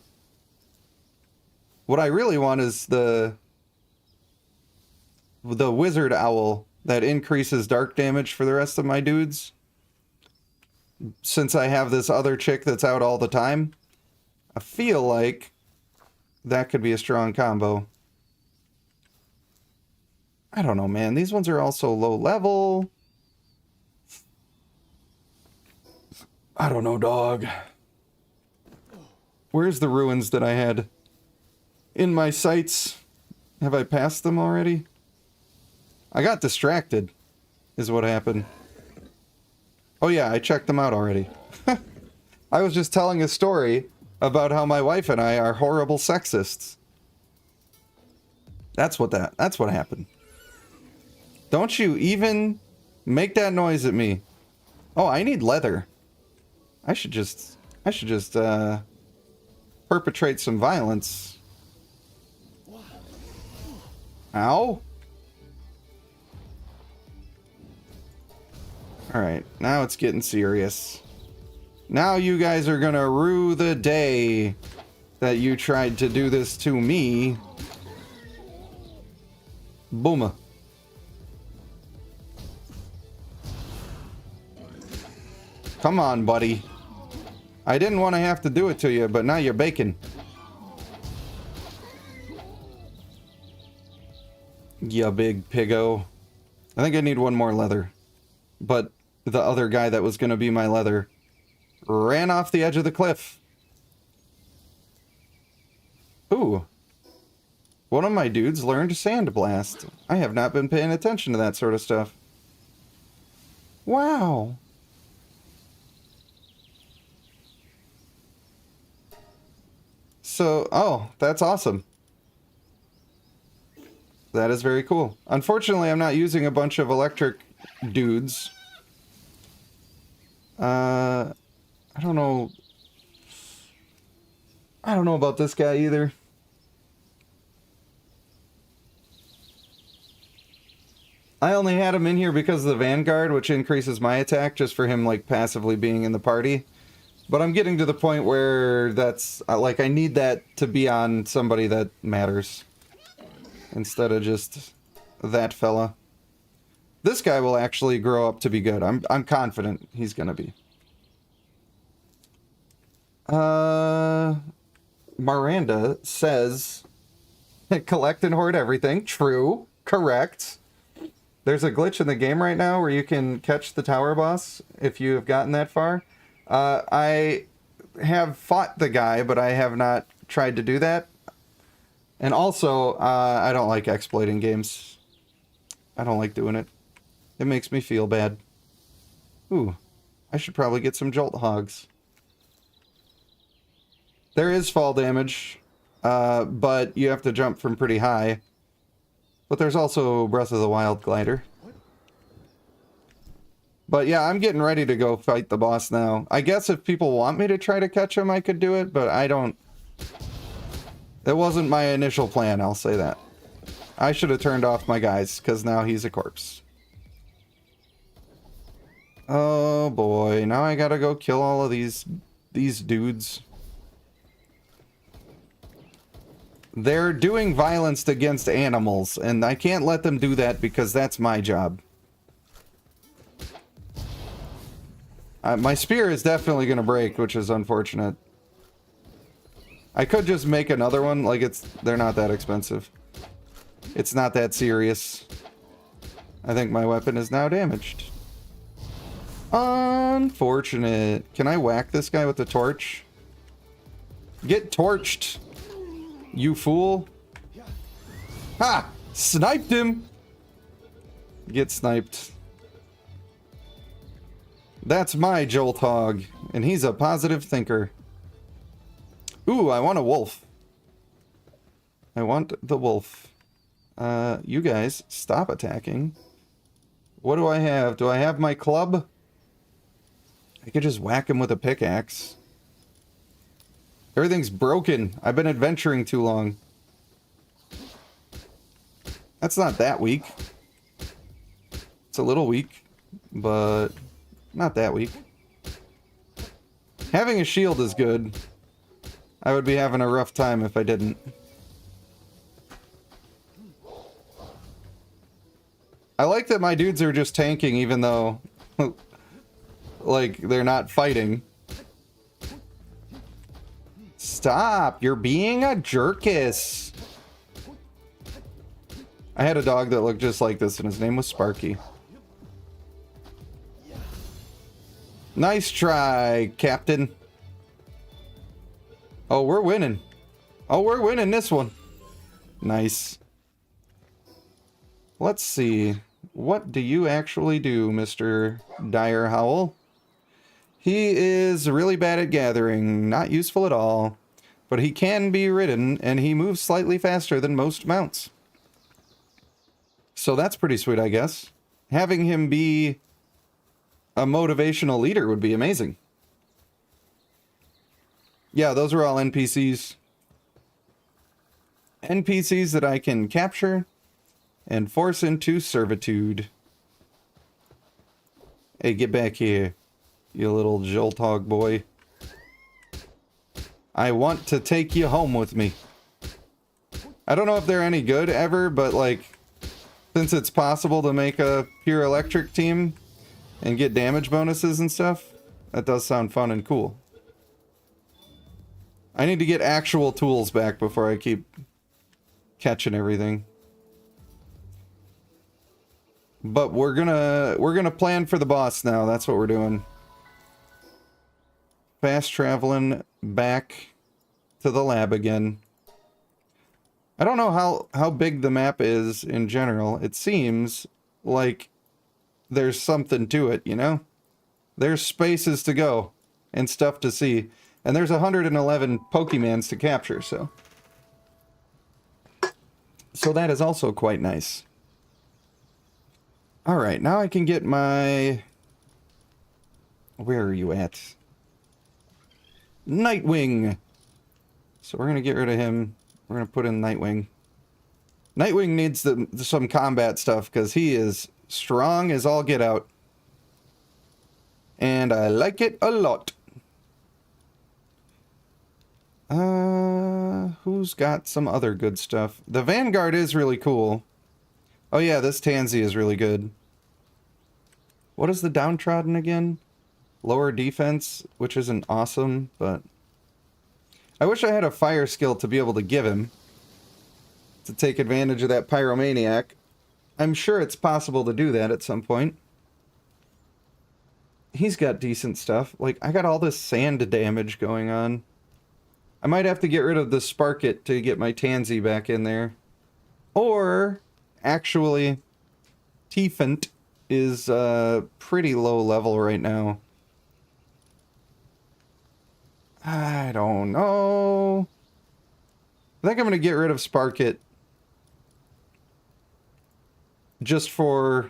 A: What I really want is the wizard owl that increases dark damage for the rest of my dudes. since I have this other chick that's out all the time, I feel like that could be a strong combo. I don't know, man. These ones are also low level. I don't know, dog. Where's the ruins that I had in my sights? Have I passed them already? I got distracted, is what happened. Oh yeah, I checked them out already. I was just telling a story about how my wife and I are horrible sexists. That's what happened. Don't you even make that noise at me. Oh, I need leather. I should just perpetrate some violence. Ow. Alright, now it's getting serious. Now you guys are gonna rue the day that you tried to do this to me. Booma. Come on, buddy. I didn't want to have to do it to you, but now you're baking. Ya big piggo. I think I need one more leather. But the other guy that was going to be my leather ran off the edge of the cliff. Ooh. One of my dudes learned Sandblast. I have not been paying attention to that sort of stuff. Wow. So, oh, that's awesome. That is very cool. Unfortunately, I'm not using a bunch of electric dudes. I don't know. I don't know about this guy either. I only had him in here because of the Vanguard, which increases my attack just for him, like, passively being in the party. But I'm getting to the point where that's, like, I need that to be on somebody that matters. Instead of just that fella. This guy will actually grow up to be good. I'm confident he's gonna be. Miranda says, collect and hoard everything. True. Correct. There's a glitch in the game right now where you can catch the tower boss if you have gotten that far. I have fought the guy, but I have not tried to do that. And also, I don't like exploiting games. I don't like doing it. It makes me feel bad. Ooh, I should probably get some Jolt Hogs. There is fall damage, but you have to jump from pretty high. But there's also Breath of the Wild glider. But yeah, I'm getting ready to go fight the boss now. I guess if people want me to try to catch him, I could do it, but I don't... It wasn't my initial plan, I'll say that. I should have turned off my guys, because now he's a corpse. Oh boy, now I gotta go kill all of these dudes. They're doing violence against animals, and I can't let them do that because that's my job. My spear is definitely gonna break, which is unfortunate. I could just make another one, like they're not that expensive. It's not that serious. I think my weapon is now damaged. Unfortunate. Can I whack this guy with the torch? Get torched, you fool. Ha! Sniped him! Get sniped. That's my Jolt Hog, and he's a positive thinker. Ooh, I want a wolf. I want the wolf. You guys, stop attacking. What do I have? Do I have my club? I could just whack him with a pickaxe. Everything's broken. I've been adventuring too long. That's not that weak. It's a little weak, but not that weak. Having a shield is good. I would be having a rough time if I didn't. I like that my dudes are just tanking even though like they're not fighting. Stop! You're being a jerkus. I had a dog that looked just like this, and his name was Sparky. Nice try, Captain. Oh, we're winning. Oh, we're winning this one. Nice. Let's see. What do you actually do, Mr. Dire Howl? He is really bad at gathering. Not useful at all. But he can be ridden, and he moves slightly faster than most mounts. So that's pretty sweet, I guess. Having him be a motivational leader would be amazing. Yeah, those are all NPCs. NPCs that I can capture and force into servitude. Hey, get back here, you little Joltog boy. I want to take you home with me. I don't know if they're any good ever, but like, since it's possible to make a pure electric team and get damage bonuses and stuff, that does sound fun and cool. I need to get actual tools back before I keep catching everything. But we're gonna plan for the boss now. That's what we're doing. Fast traveling back to the lab again. I don't know how big the map is in general. It seems like there's something to it, you know? There's spaces to go and stuff to see. And there's 111 Pokemans to capture, so. So that is also quite nice. Alright, now I can get my... Where are you at? Nightwing! So we're going to get rid of him. We're going to put in Nightwing. Nightwing needs some combat stuff, because he is strong as all get out. And I like it a lot. Who's got some other good stuff? The Vanguard is really cool. Oh yeah, this Tansy is really good. What is the Downtrodden again? Lower defense, which isn't awesome, but... I wish I had a fire skill to be able to give him. To take advantage of that Pyromaniac. I'm sure it's possible to do that at some point. He's got decent stuff. Like, I got all this sand damage going on. I might have to get rid of the Sparkit to get my Tansy back in there. Or, actually, Teefant is pretty low level right now. I don't know. I think I'm going to get rid of Sparkit. Just for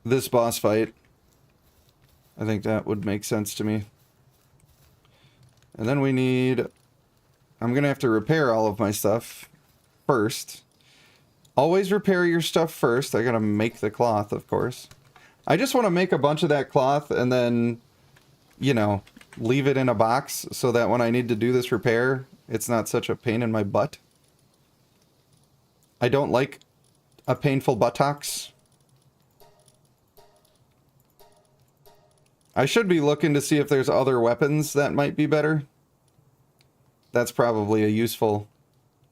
A: this boss fight. I think that would make sense to me. And then we need... I'm going to have to repair all of my stuff first. Always repair your stuff first. I got to make the cloth, of course. I just want to make a bunch of that cloth and then, you know, leave it in a box so that when I need to do this repair, it's not such a pain in my butt. I don't like a painful buttocks. I should be looking to see if there's other weapons that might be better. That's probably a useful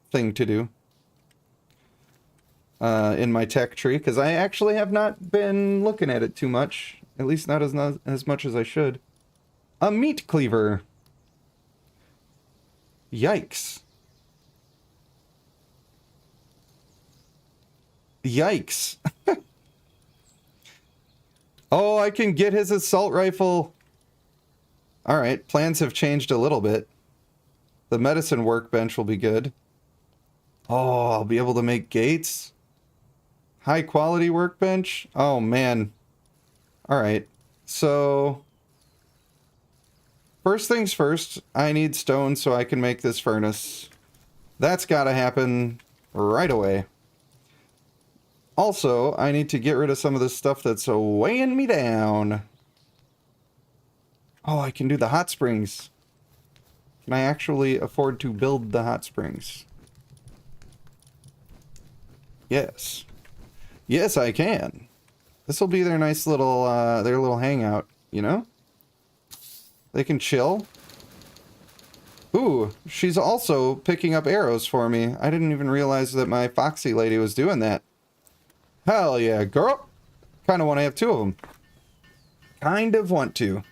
A: thing to do in my tech tree, because I actually have not been looking at it too much. At least not as much as I should. A meat cleaver. Yikes. Yikes. Oh, I can get his assault rifle. Alright, plans have changed a little bit. The medicine workbench will be good. Oh, I'll be able to make gates. High quality workbench. Oh, man. Alright, so... First things first, I need stone so I can make this furnace. That's gotta happen right away. Also, I need to get rid of some of this stuff that's weighing me down. Oh, I can do the hot springs. Can I actually afford to build the hot springs? Yes. Yes, I can. This will be their nice little, their little hangout, you know? They can chill. Ooh, she's also picking up arrows for me. I didn't even realize that my foxy lady was doing that. Hell yeah, girl. Kind of want to have two of them. Kind of want to.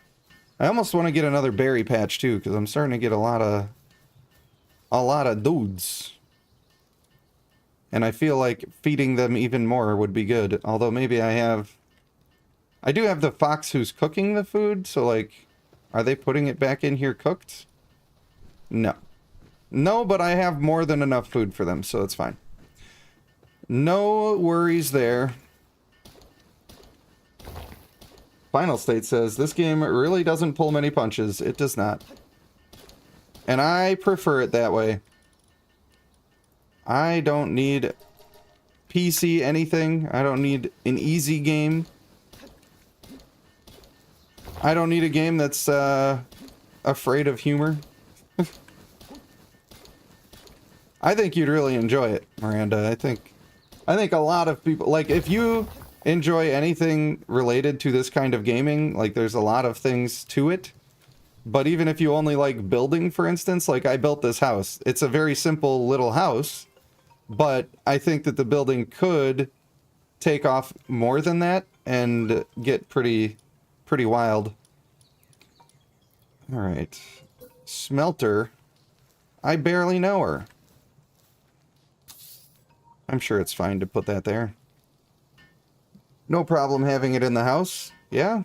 A: I almost want to get another berry patch too, because I'm starting to get a lot of dudes. And I feel like feeding them even more would be good. Although maybe I do have the fox who's cooking the food, so like, are they putting it back in here cooked? No. No, but I have more than enough food for them, so it's fine. No worries there. Final State says, this game really doesn't pull many punches. It does not. And I prefer it that way. I don't need PC anything. I don't need an easy game. I don't need a game that's afraid of humor. I think you'd really enjoy it, Miranda. I think a lot of people, like, if you enjoy anything related to this kind of gaming, like, there's a lot of things to it. But even if you only like building, for instance, like I built this house. It's a very simple little house, but I think that the building could take off more than that and get pretty wild. All right. Smelter. I barely know her. I'm sure it's fine to put that there. No problem having it in the house. Yeah.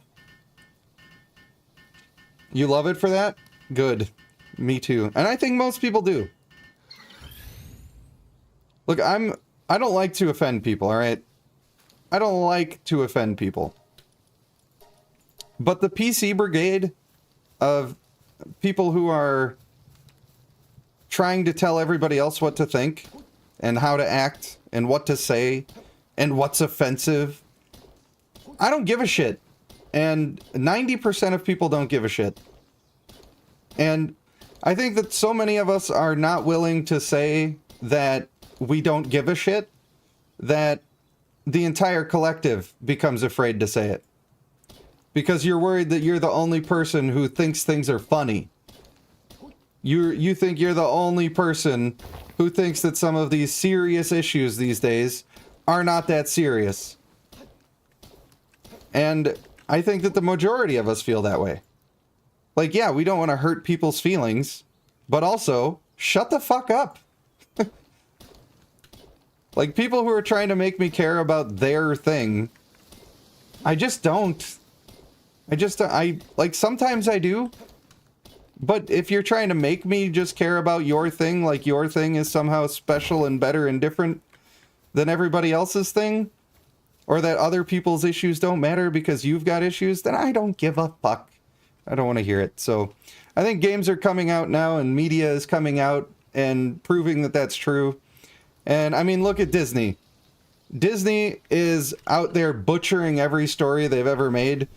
A: You love it for that? Good. Me too. And I think most people do. Look, I don't like to offend people, alright? I don't like to offend people. But the PC brigade of people who are trying to tell everybody else what to think and how to act and what to say and what's offensive, I don't give a shit. And 90% of people don't give a shit. And I think that so many of us are not willing to say that we don't give a shit, that the entire collective becomes afraid to say it. Because you're worried that you're the only person who thinks things are funny. You think you're the only person who thinks that some of these serious issues these days are not that serious. And I think that the majority of us feel that way. Like, yeah, we don't want to hurt people's feelings, but also, shut the fuck up. Like, people who are trying to make me care about their thing, I just don't. Like, sometimes I do. But if you're trying to make me just care about your thing, like your thing is somehow special and better and different than everybody else's thing, or that other people's issues don't matter because you've got issues, then I don't give a fuck. I don't want to hear it. So I think games are coming out now and media is coming out and proving that that's true. And I mean, look at Disney. Disney is out there butchering every story they've ever made,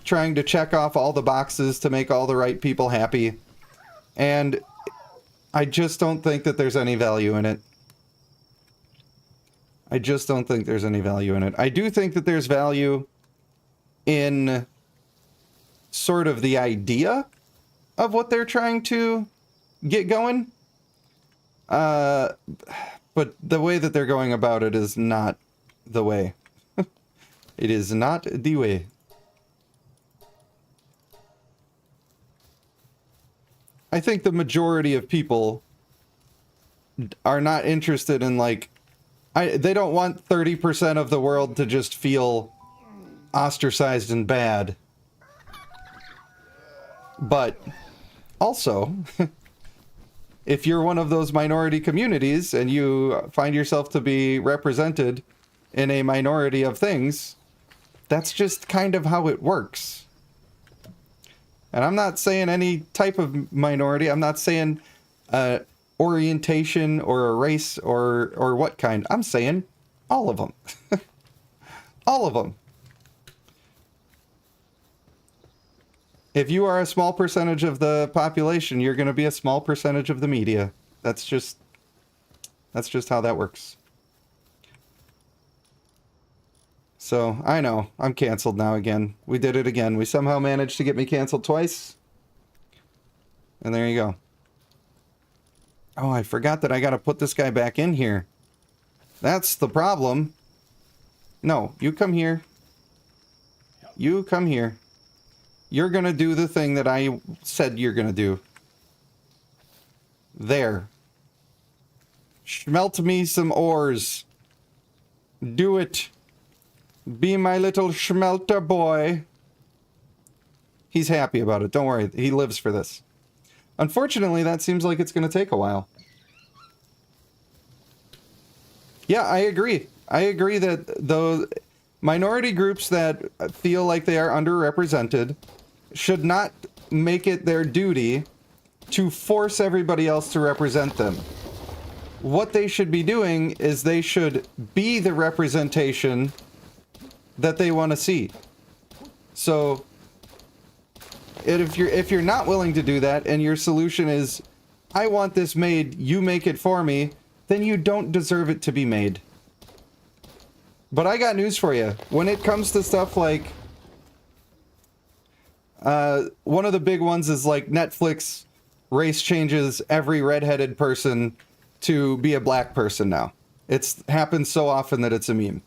A: trying to check off all the boxes to make all the right people happy. And I just don't think that there's any value in it. I just don't think there's any value in it. I do think that there's value in sort of the idea of what they're trying to get going. But the way that they're going about it is not the way. It is not the way. I think the majority of people are not interested in, like, they don't want 30% of the world to just feel ostracized and bad. But also, if you're one of those minority communities and you find yourself to be represented in a minority of things, that's just kind of how it works. And I'm not saying any type of minority. I'm not saying orientation or a race or what kind. I'm saying all of them. All of them. If you are a small percentage of the population, you're going to be a small percentage of the media. That's just how that works. So, I know, I'm canceled now again. We did it again. We somehow managed to get me canceled twice. And there you go. Oh, I forgot that I gotta put this guy back in here. That's the problem. No, you come here. You come here. You're gonna do the thing that I said you're gonna do. There. Smelt me some ores. Do it. Be my little schmelter boy. He's happy about it. Don't worry. He lives for this. Unfortunately, that seems like it's going to take a while. Yeah, I agree. I agree that the minority groups that feel like they are underrepresented should not make it their duty to force everybody else to represent them. What they should be doing is they should be the representation that they want to see. So if you're not willing to do that and your solution is, I want this made, you make it for me, then you don't deserve it to be made. But I got news for you. When it comes to stuff like one of the big ones is like Netflix race changes every redheaded person to be a black person now. It's happened so often that it's a meme.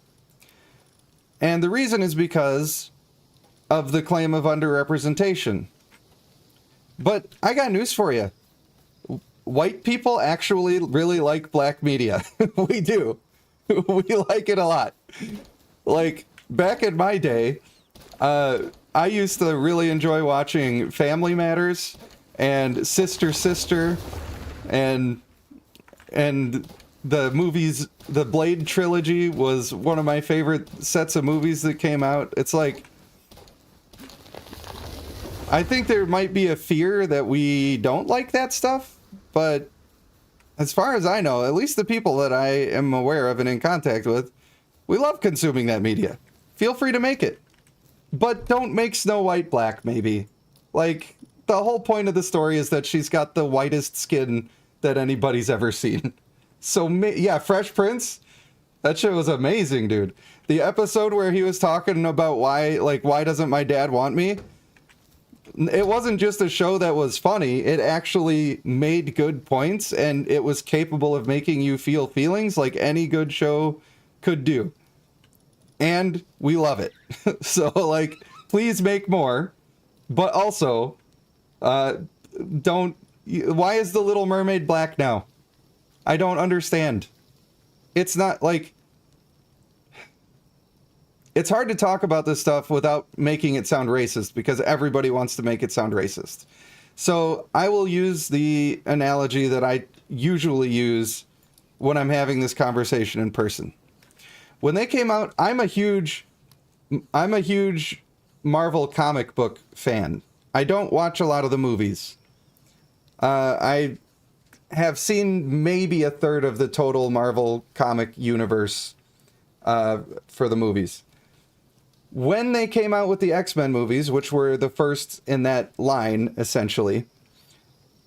A: And the reason is because of the claim of underrepresentation. But I got news for you. White people actually really like black media. We do. We like it a lot. Like, back in my day, I used to really enjoy watching Family Matters and Sister Sister and the movies. The Blade trilogy was one of my favorite sets of movies that came out. It's like, I think there might be a fear that we don't like that stuff, but as far as I know, at least the people that I am aware of and in contact with, we love consuming that media. Feel free to make it. But don't make Snow White black, maybe. Like, the whole point of the story is that she's got the whitest skin that anybody's ever seen. So, yeah, Fresh Prince, that shit was amazing, dude. The episode where he was talking about why doesn't my dad want me? It wasn't just a show that was funny. It actually made good points, and it was capable of making you feel feelings like any good show could do. And we love it. So, like, please make more. But also, don't... Why is The Little Mermaid black now? I don't understand. It's not, like... It's hard to talk about this stuff without making it sound racist, because everybody wants to make it sound racist. So I will use the analogy that I usually use when I'm having this conversation in person. When they came out, I'm a huge Marvel comic book fan. I don't watch a lot of the movies. I have seen maybe a third of the total Marvel comic universe for the movies. When they came out with the X-Men movies, which were the first in that line, essentially,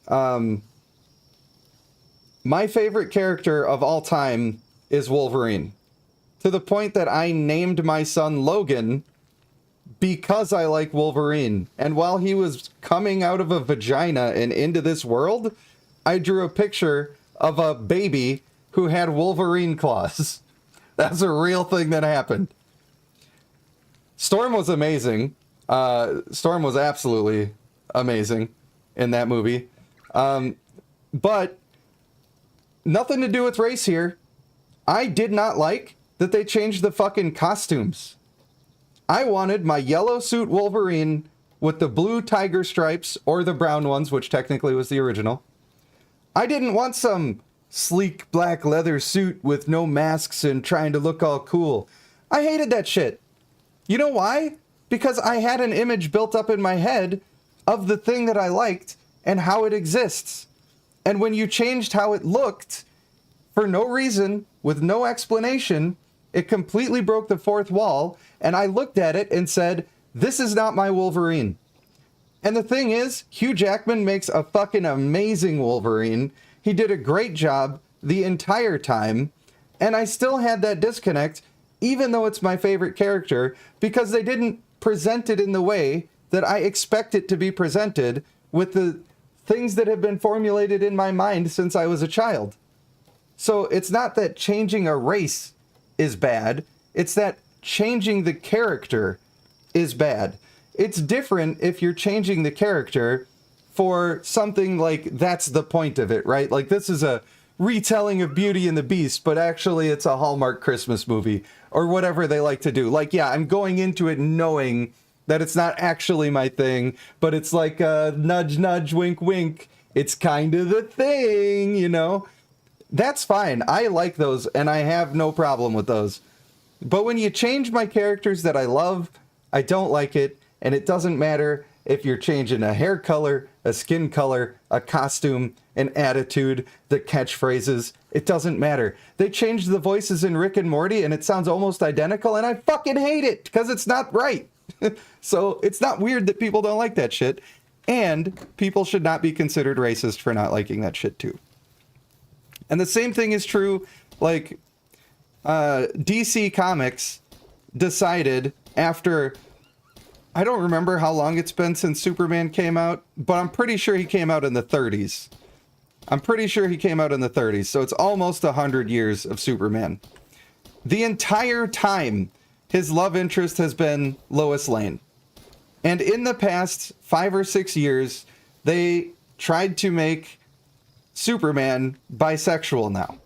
A: my favorite character of all time is Wolverine. To the point that I named my son Logan because I like Wolverine. And while he was coming out of a vagina and into this world, I drew a picture of a baby who had Wolverine claws. That's a real thing that happened. Storm was amazing. Storm was absolutely amazing in that movie. But nothing to do with race here. I did not like that they changed the fucking costumes. I wanted my yellow suit Wolverine with the blue tiger stripes, or the brown ones, which technically was the original. I didn't want some sleek black leather suit with no masks and trying to look all cool. I hated that shit. You know why? Because I had an image built up in my head of the thing that I liked and how it exists. And when you changed how it looked, for no reason, with no explanation, it completely broke the fourth wall, and I looked at it and said, this is not my Wolverine. And the thing is, Hugh Jackman makes a fucking amazing Wolverine. He did a great job the entire time, and I still had that disconnect, even though it's my favorite character, because they didn't present it in the way that I expect it to be presented, with the things that have been formulated in my mind since I was a child. So it's not that changing a race is bad. It's that changing the character is bad. It's different if you're changing the character for something like that's the point of it, right? Like this is a retelling of Beauty and the Beast, but actually it's a Hallmark Christmas movie or whatever they like to do. Like, yeah, I'm going into it knowing that it's not actually my thing, but it's like a nudge, nudge, wink, wink. It's kind of the thing, you know? That's fine. I like those, and I have no problem with those. But when you change my characters that I love, I don't like it, and it doesn't matter if you're changing a hair color, a skin color, a costume, an attitude, the catchphrases. It doesn't matter. They changed the voices in Rick and Morty, and it sounds almost identical, and I fucking hate it, because it's not right. So it's not weird that people don't like that shit, and people should not be considered racist for not liking that shit too. And the same thing is true, like, DC Comics decided after, I don't remember how long it's been since Superman came out, but I'm pretty sure he came out in the 30s. So it's almost 100 years of Superman. The entire time, his love interest has been Lois Lane. And in the past 5 or 6 years, they tried to make Superman bisexual now.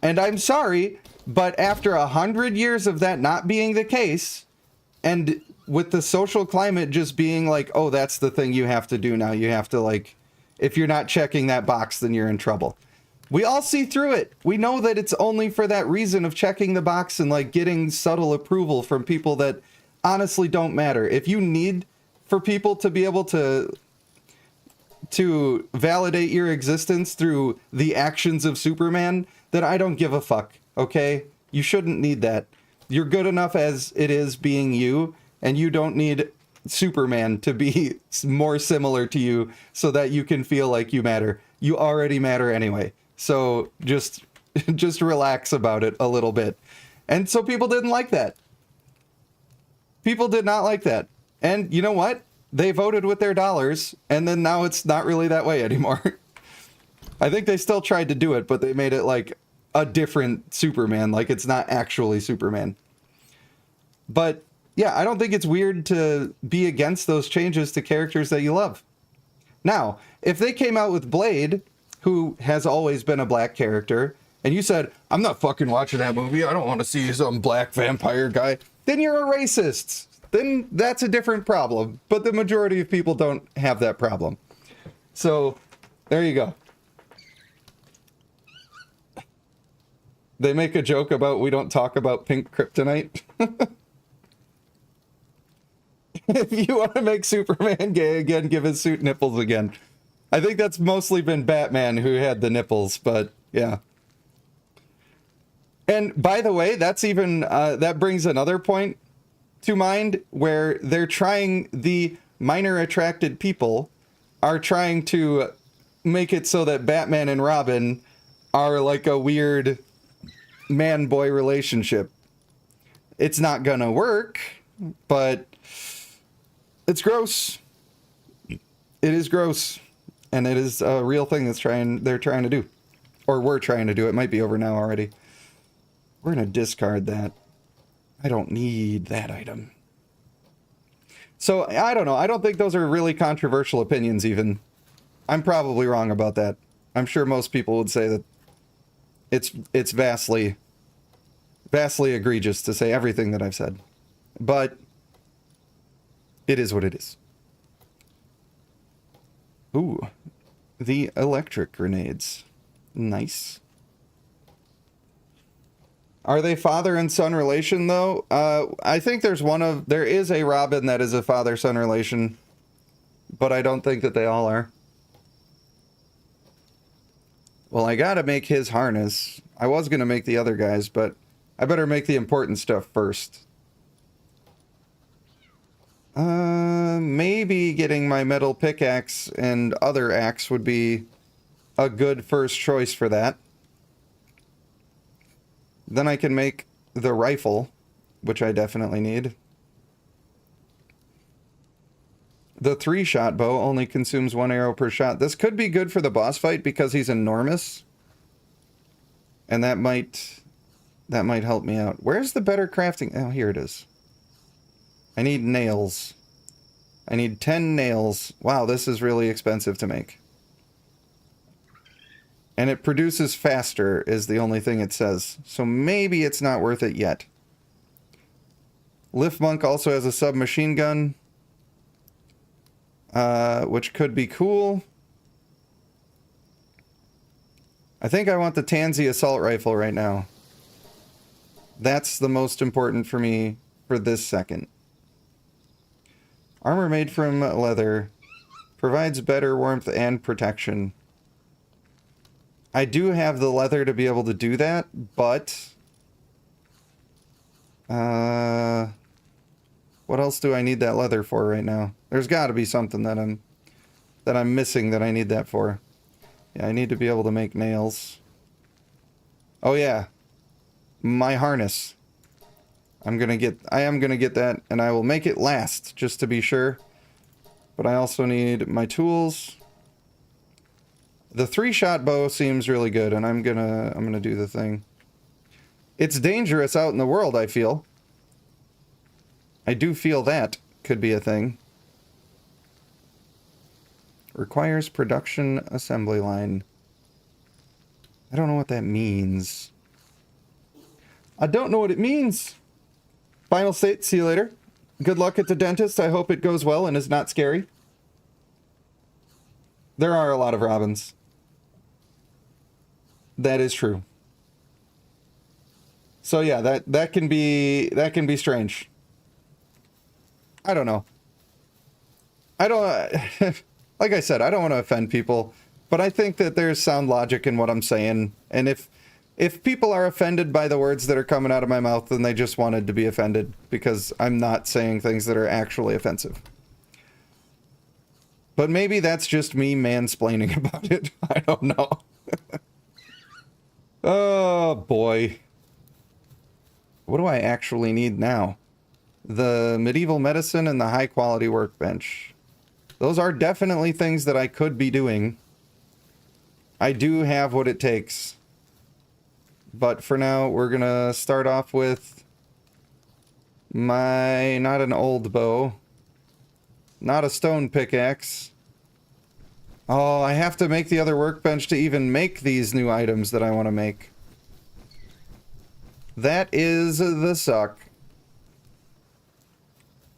A: And I'm sorry, but after 100 years of that not being the case, and with the social climate just being like, oh, that's the thing you have to do now. You have to, like, if you're not checking that box, then you're in trouble. We all see through it. We know that it's only for that reason of checking the box and, like, getting subtle approval from people that honestly don't matter. If you need for people to be able to validate your existence through the actions of Superman, then I don't give a fuck, okay? You shouldn't need that. You're good enough as it is being you, and you don't need Superman to be more similar to you so that you can feel like you matter. You already matter anyway. So just relax about it a little bit. And so people didn't like that. People did not like that. And you know what? They voted with their dollars, and then now it's not really that way anymore. I think they still tried to do it, but they made it like a different Superman, like it's not actually Superman. But yeah, I don't think it's weird to be against those changes to characters that you love. Now, if they came out with Blade, who has always been a black character, and you said, I'm not fucking watching that movie, I don't want to see some black vampire guy, then you're a racist. Then that's a different problem. But the majority of people don't have that problem. So, there you go. They make a joke about we don't talk about pink kryptonite. If you want to make Superman gay again, give his suit nipples again. I think that's mostly been Batman who had the nipples, but yeah. And by the way, that's even, that brings another point to mind where they're trying, the minor attracted people are trying to make it so that Batman and Robin are like a weird man-boy relationship. It's not gonna work, but it's gross. It is gross. And it is a real thing they're trying to do. Or we're trying to do. It might be over now already. We're gonna discard that. I don't need that item. So, I don't know. I don't think those are really controversial opinions even. I'm probably wrong about that. I'm sure most people would say that it's vastly egregious to say everything that I've said. But it is what it is. Ooh, the electric grenades. Nice. Are they father and son relation, though? I think there is a Robin that is a father-son relation, but I don't think that they all are. Well, I gotta make his harness. I was gonna make the other guys, but I better make the important stuff first. Maybe getting my metal pickaxe and other axe would be a good first choice for that. Then I can make the rifle, which I definitely need. The 3-shot bow only consumes 1 arrow per shot. This could be good for the boss fight because he's enormous. And that might help me out. Where's the better crafting? Oh, here it is. I need nails. I need 10 nails. Wow, this is really expensive to make. And it produces faster is the only thing it says. So maybe it's not worth it yet. Lift Monk also has a submachine gun. Which could be cool. I think I want the Tansy assault rifle right now. That's the most important for me for this second. Armor made from leather. Provides better warmth and protection. I do have the leather to be able to do that, but... what else do I need that leather for right now? There's got to be something that I'm missing that I need that for. Yeah, I need to be able to make nails. Oh yeah. My harness. I am gonna get that, and I will make it last, just to be sure. But I also need my tools. The 3-shot bow seems really good, and I'm gonna do the thing. It's dangerous out in the world, I feel. I do feel that could be a thing. Requires production assembly line. I don't know what that means. I don't know what it means. Final state, see you later. Good luck at the dentist. I hope it goes well and is not scary. There are a lot of robins. That is true. So yeah, that can be strange. I don't know. I don't like I said, I don't want to offend people, but I think that there's sound logic in what I'm saying, and if people are offended by the words that are coming out of my mouth, then they just wanted to be offended because I'm not saying things that are actually offensive. But maybe that's just me mansplaining about it. I don't know. Oh boy. What do I actually need now? The medieval medicine and the high quality workbench. Those are definitely things that I could be doing. I do have what it takes. But for now, we're gonna start off with my, not an old bow, not a stone pickaxe. Oh, I have to make the other workbench to even make these new items that I want to make. That is the suck.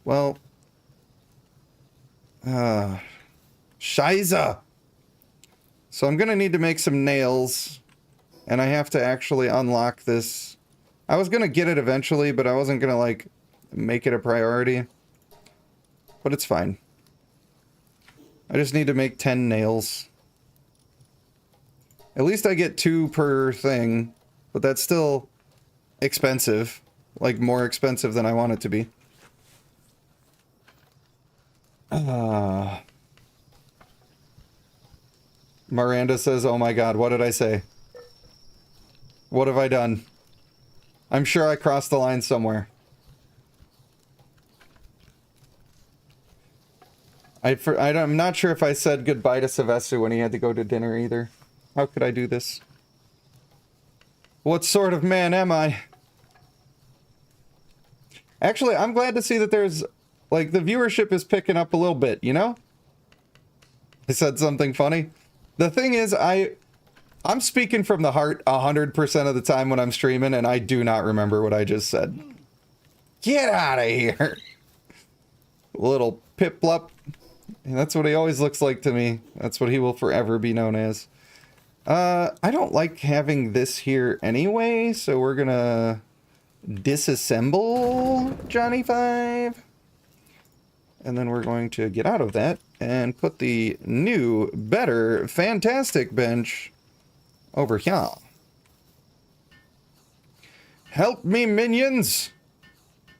A: Well, Scheiße! So I'm gonna need to make some nails, and I have to actually unlock this. I was gonna get it eventually, but I wasn't gonna, like, make it a priority. But it's fine. I just need to make 10 nails. At least I get 2 per thing, but that's still expensive. Like, more expensive than I want it to be. Miranda says, oh my god, what did I say? What have I done? I'm sure I crossed the line somewhere. I'm not sure if I said goodbye to Sylvester when he had to go to dinner either. How could I do this? What sort of man am I? Actually, I'm glad to see that there's, like, the viewership is picking up a little bit, you know? I said something funny. The thing is, I'm speaking from the heart 100% of the time when I'm streaming, and I do not remember what I just said. Get out of here! Little Piplup. That's what he always looks like to me. That's what he will forever be known as. I don't like having this here anyway, so we're gonna disassemble Johnny 5. And then we're going to get out of that and put the new, better, fantastic bench over here. Help me, minions!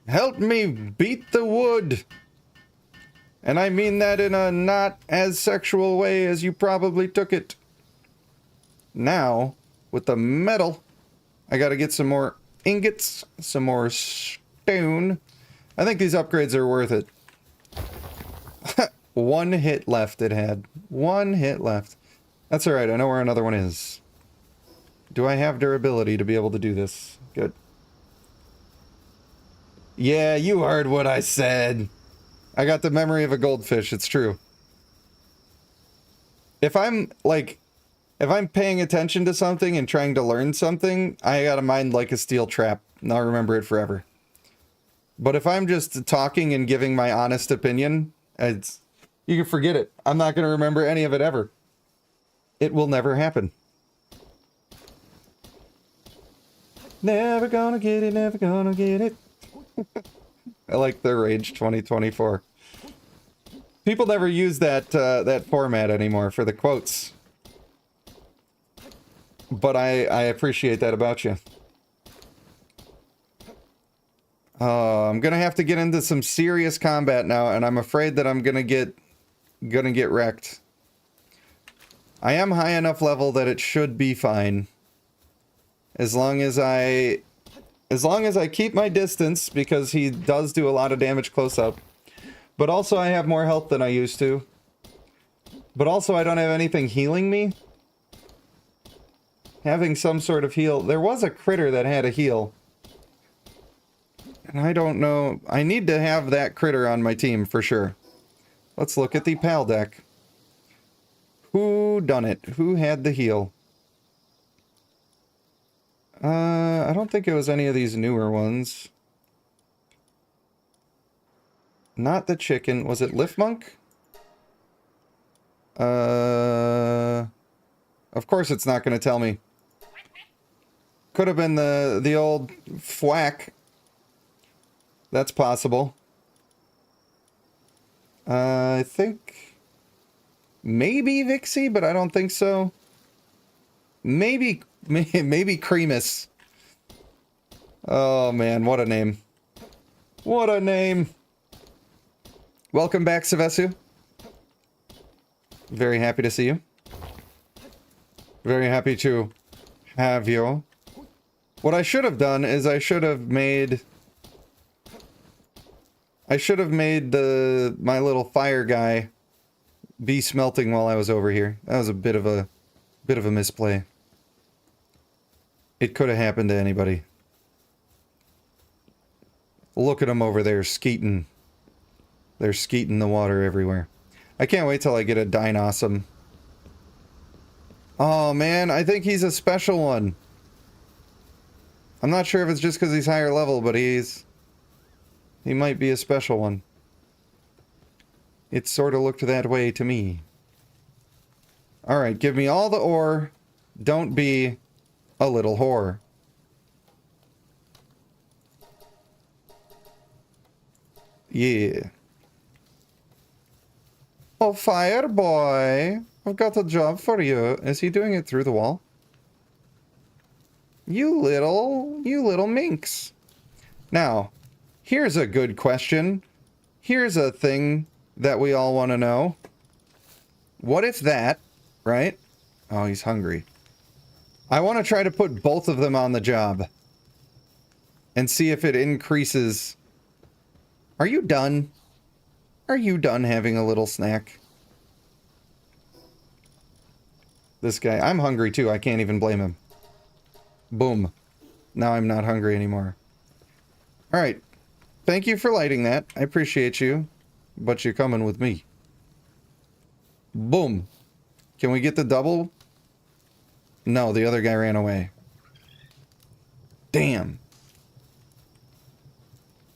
A: Help me beat the wood! And I mean that in a not as sexual way as you probably took it. Now, with the metal, I gotta get some more ingots, some more stone. I think these upgrades are worth it. One hit left it had. One hit left. That's alright, I know where another one is. Do I have durability to be able to do this? Good. Yeah, you heard what I said. I got the memory of a goldfish, it's true. If I'm, like, if I'm paying attention to something and trying to learn something, I got a mind like a steel trap, and I'll remember it forever. But if I'm just talking and giving my honest opinion, it's, you can forget it. I'm not going to remember any of it ever. It will never happen. Never gonna get it, never gonna get it. I like the Rage 2024. People never use that that format anymore for the quotes. But I appreciate that about you. I'm gonna have to get into some serious combat now, and I'm afraid that I'm gonna get wrecked. I am high enough level that it should be fine. As long as I keep my distance, because he does do a lot of damage close up. But also I have more health than I used to. But also I don't have anything healing me. Having some sort of heal. There was a critter that had a heal. And I don't know. I need to have that critter on my team for sure. Let's look at the PAL deck. Who done it? Who had the heal? I don't think it was any of these newer ones. Not the chicken. Was it Liftmonk? Of course it's not going to tell me. Could have been the old Fwack. That's possible. I think maybe Vixie, but I don't think so. Maybe Creamus. Oh man, what a name. What a name. Welcome back, Savesu. Very happy to see you. Very happy to have you. What I should have done is I should have made my little fire guy be smelting while I was over here. That was a bit of a misplay. It could have happened to anybody. Look at them over there skeeting. They're skeeting the water everywhere. I can't wait till I get a Dinosum. Oh man, I think he's a special one. I'm not sure if it's just because he's higher level, but he might be a special one. It sort of looked that way to me. Alright, give me all the ore. Don't be a little whore. Yeah. Oh, fire boy. I've got a job for you. Is he doing it through the wall? You little minx. Now, here's a good question. Here's a thing that we all want to know. What if that, right? Oh, he's hungry. I want to try to put both of them on the job. And see if it increases. Are you done? Are you done having a little snack? This guy, I'm hungry too. I can't even blame him. Boom. Now I'm not hungry anymore. Alright. Thank you for lighting that. I appreciate you. But you're coming with me. Boom. Can we get the double? No, the other guy ran away. Damn.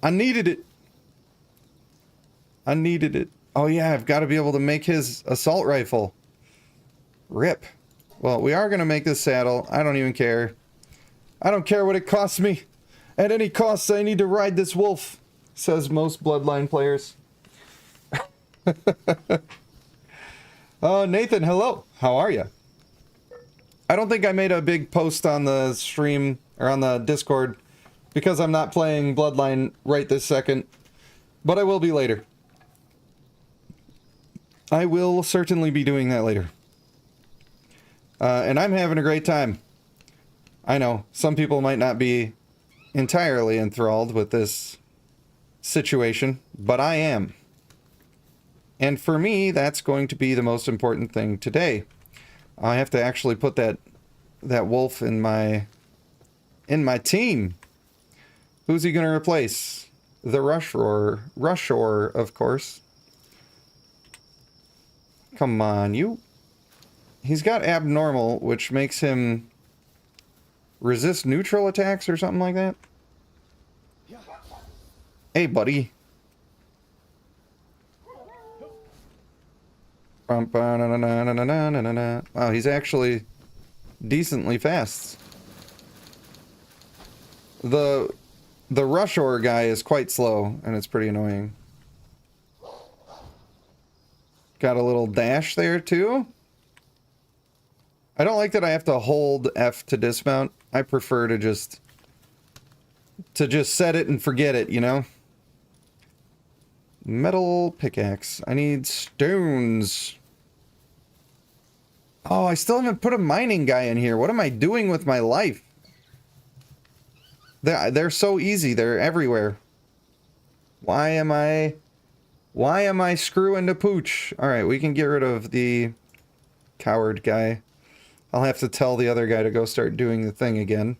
A: I needed it. I needed it. Oh yeah, I've got to be able to make his assault rifle. Rip. Well, we are going to make this saddle. I don't even care. I don't care what it costs me. At any cost, I need to ride this wolf, says most Bloodline players. Oh, Nathan, hello. How are you? I don't think I made a big post on the stream, or on the Discord, because I'm not playing Bloodline right this second. But I will be later. I will certainly be doing that later. And I'm having a great time. I know, some people might not be entirely enthralled with this situation, but I am. And for me, that's going to be the most important thing today. I have to actually put that wolf in my team. Who's he going to replace? The Rushor, of course. Come on, you. He's got abnormal, which makes him resist neutral attacks or something like that. Hey, buddy. Wow, he's actually decently fast. The Rushor guy is quite slow, and it's pretty annoying. Got a little dash there, too. I don't like that I have to hold F to dismount. I prefer to just set it and forget it, you know? Metal pickaxe. I need stones. Oh, I still haven't put a mining guy in here. What am I doing with my life? They're so easy. They're everywhere. Why am I screwing the pooch? Alright, we can get rid of the coward guy. I'll have to tell the other guy to go start doing the thing again.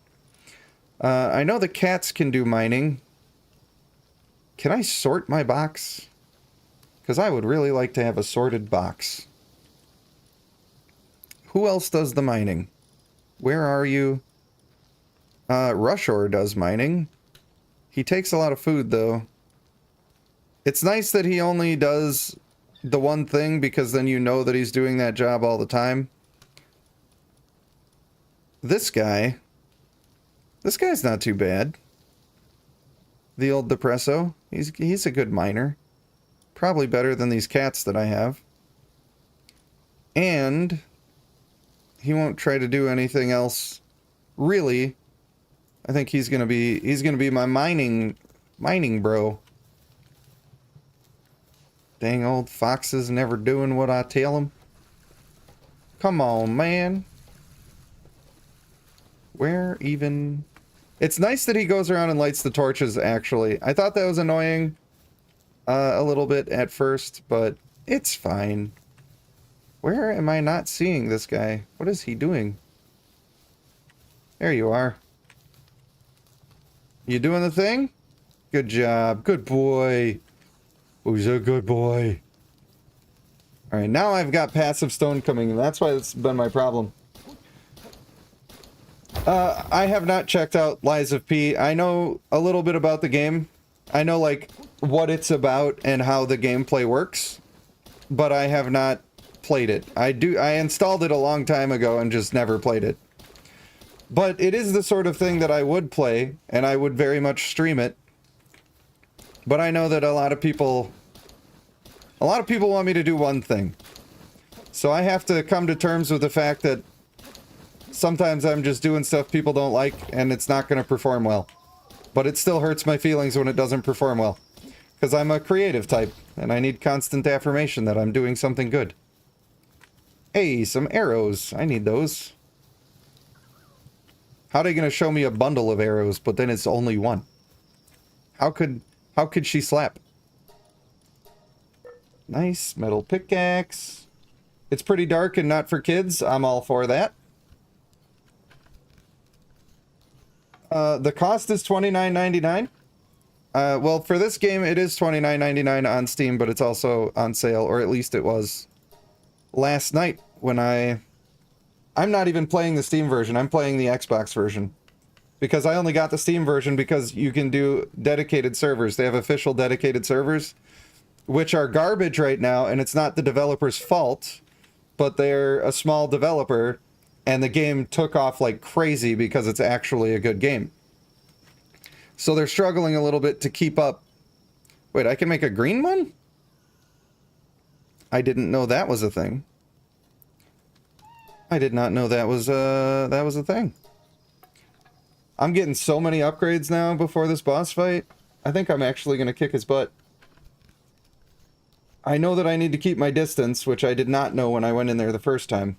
A: I know the cats can do mining. Can I sort my box? Because I would really like to have a sorted box. Who else does the mining? Where are you? Rushor does mining. He takes a lot of food, though. It's nice that he only does the one thing, because then you know that he's doing that job all the time. This guy's not too bad. The old Depresso. He's a good miner. Probably better than these cats that I have. And he won't try to do anything else. Really. I think he's gonna be my mining bro. Dang old foxes never doing what I tell them. Come on, man. Where even... It's nice that he goes around and lights the torches, actually. I thought that was annoying a little bit at first, but it's fine. Where am I not seeing this guy? What is he doing? There you are. You doing the thing? Good job. Good boy. Who's a good boy? Alright, now I've got passive stone coming, and that's why it's been my problem. I have not checked out Lies of P. I know a little bit about the game. I know, like, what it's about and how the gameplay works. But I have not played it. I installed it a long time ago and just never played it. But it is the sort of thing that I would play, and I would very much stream it. But I know that a lot of people want me to do one thing. So I have to come to terms with the fact that sometimes I'm just doing stuff people don't like, and it's not going to perform well. But it still hurts my feelings when it doesn't perform well. Because I'm a creative type, and I need constant affirmation that I'm doing something good. Hey, some arrows. I need those. How are they going to show me a bundle of arrows, but then it's only one? How could she slap? Nice metal pickaxe. It's pretty dark and not for kids. I'm all for that. The cost is $29.99. Well, for this game, it is $29.99 on Steam, but it's also on sale, or at least it was last night when I'm not even playing the Steam version. I'm playing the Xbox version. Because I only got the Steam version because you can do dedicated servers. They have official dedicated servers, which are garbage right now, and it's not the developer's fault, but they're a small developer, and the game took off like crazy because it's actually a good game. So they're struggling a little bit to keep up. Wait, I can make a green one? I didn't know that was a thing. I did not know that was a thing. I'm getting so many upgrades now before this boss fight. I think I'm actually going to kick his butt. I know that I need to keep my distance, which I did not know when I went in there the first time.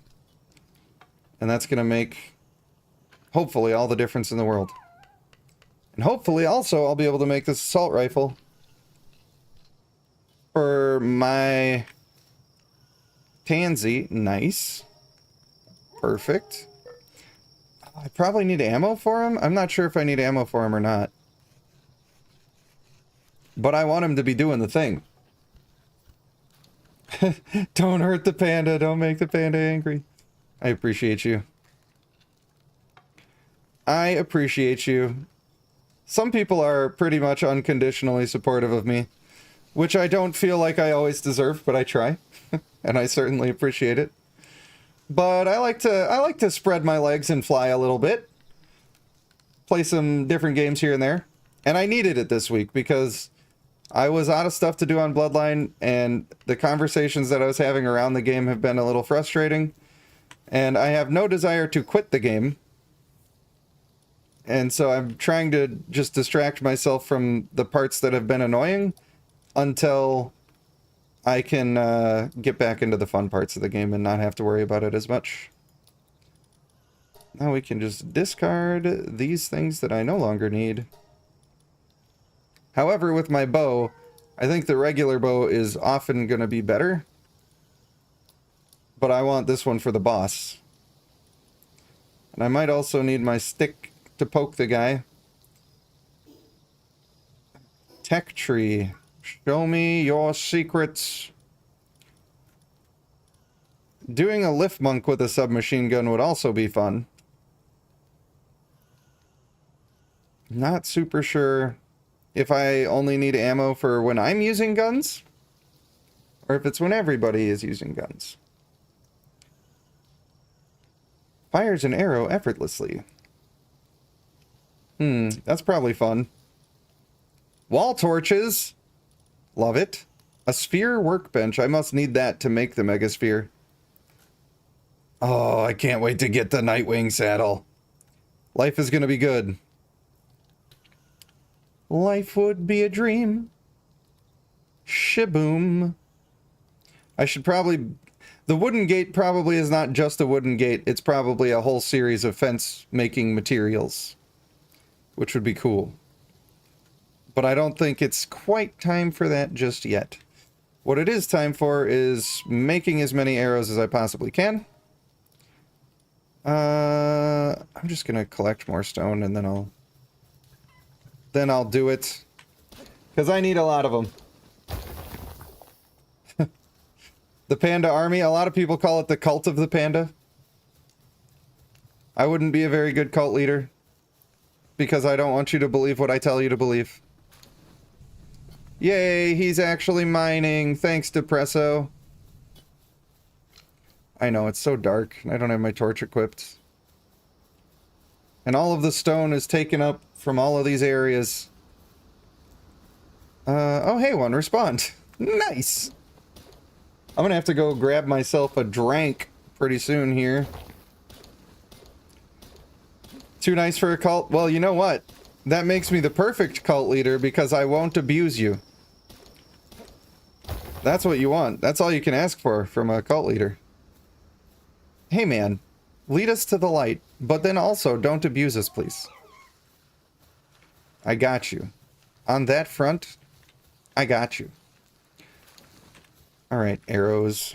A: And that's going to make, hopefully, all the difference in the world. And hopefully, also, I'll be able to make this assault rifle. for my Tansy. Nice. Perfect. I probably need ammo for him. I'm not sure if I need ammo for him or not. But I want him to be doing the thing. Don't hurt the panda. Don't make the panda angry. I appreciate you. I appreciate you. Some people are pretty much unconditionally supportive of me, which I don't feel like I always deserve, but I try. And I certainly appreciate it. But I like to spread my legs and fly a little bit. Play some different games here and there. And I needed it this week because I was out of stuff to do on Bloodline, and the conversations that I was having around the game have been a little frustrating. And I have no desire to quit the game. And so I'm trying to just distract myself from the parts that have been annoying until I can get back into the fun parts of the game and not have to worry about it as much. Now we can just discard these things that I no longer need. However, with my bow, I think the regular bow is often going to be better. But I want this one for the boss. And I might also need my stick to poke the guy. Tech tree. Show me your secrets. Doing a lift monk with a submachine gun would also be fun. Not super sure if I only need ammo for when I'm using guns, or if it's when everybody is using guns. Fires an arrow effortlessly. That's probably fun. Wall torches. Love it. A sphere workbench. I must need that to make the megasphere. Oh, I can't wait to get the Nightwing saddle. Life is gonna be good. Life would be a dream. Shaboom. I should probably... The wooden gate probably is not just a wooden gate. It's probably a whole series of fence-making materials. Which would be cool. But I don't think it's quite time for that just yet. What it is time for is making as many arrows as I possibly can. I'm just gonna collect more stone and then I'll do it. Because I need a lot of them. The Panda Army, a lot of people call it the cult of the panda. I wouldn't be a very good cult leader. Because I don't want you to believe what I tell you to believe. Yay, he's actually mining. Thanks, Depresso. I know, it's so dark. I don't have my torch equipped. And all of the stone is taken up from all of these areas. Oh, hey, one respawned. Nice! I'm gonna have to go grab myself a drink pretty soon here. Too nice for a cult? Well, you know what? That makes me the perfect cult leader because I won't abuse you. That's what you want. That's all you can ask for from a cult leader. Hey man, lead us to the light, but then also don't abuse us, please. I got you. On that front, I got you. Alright, arrows.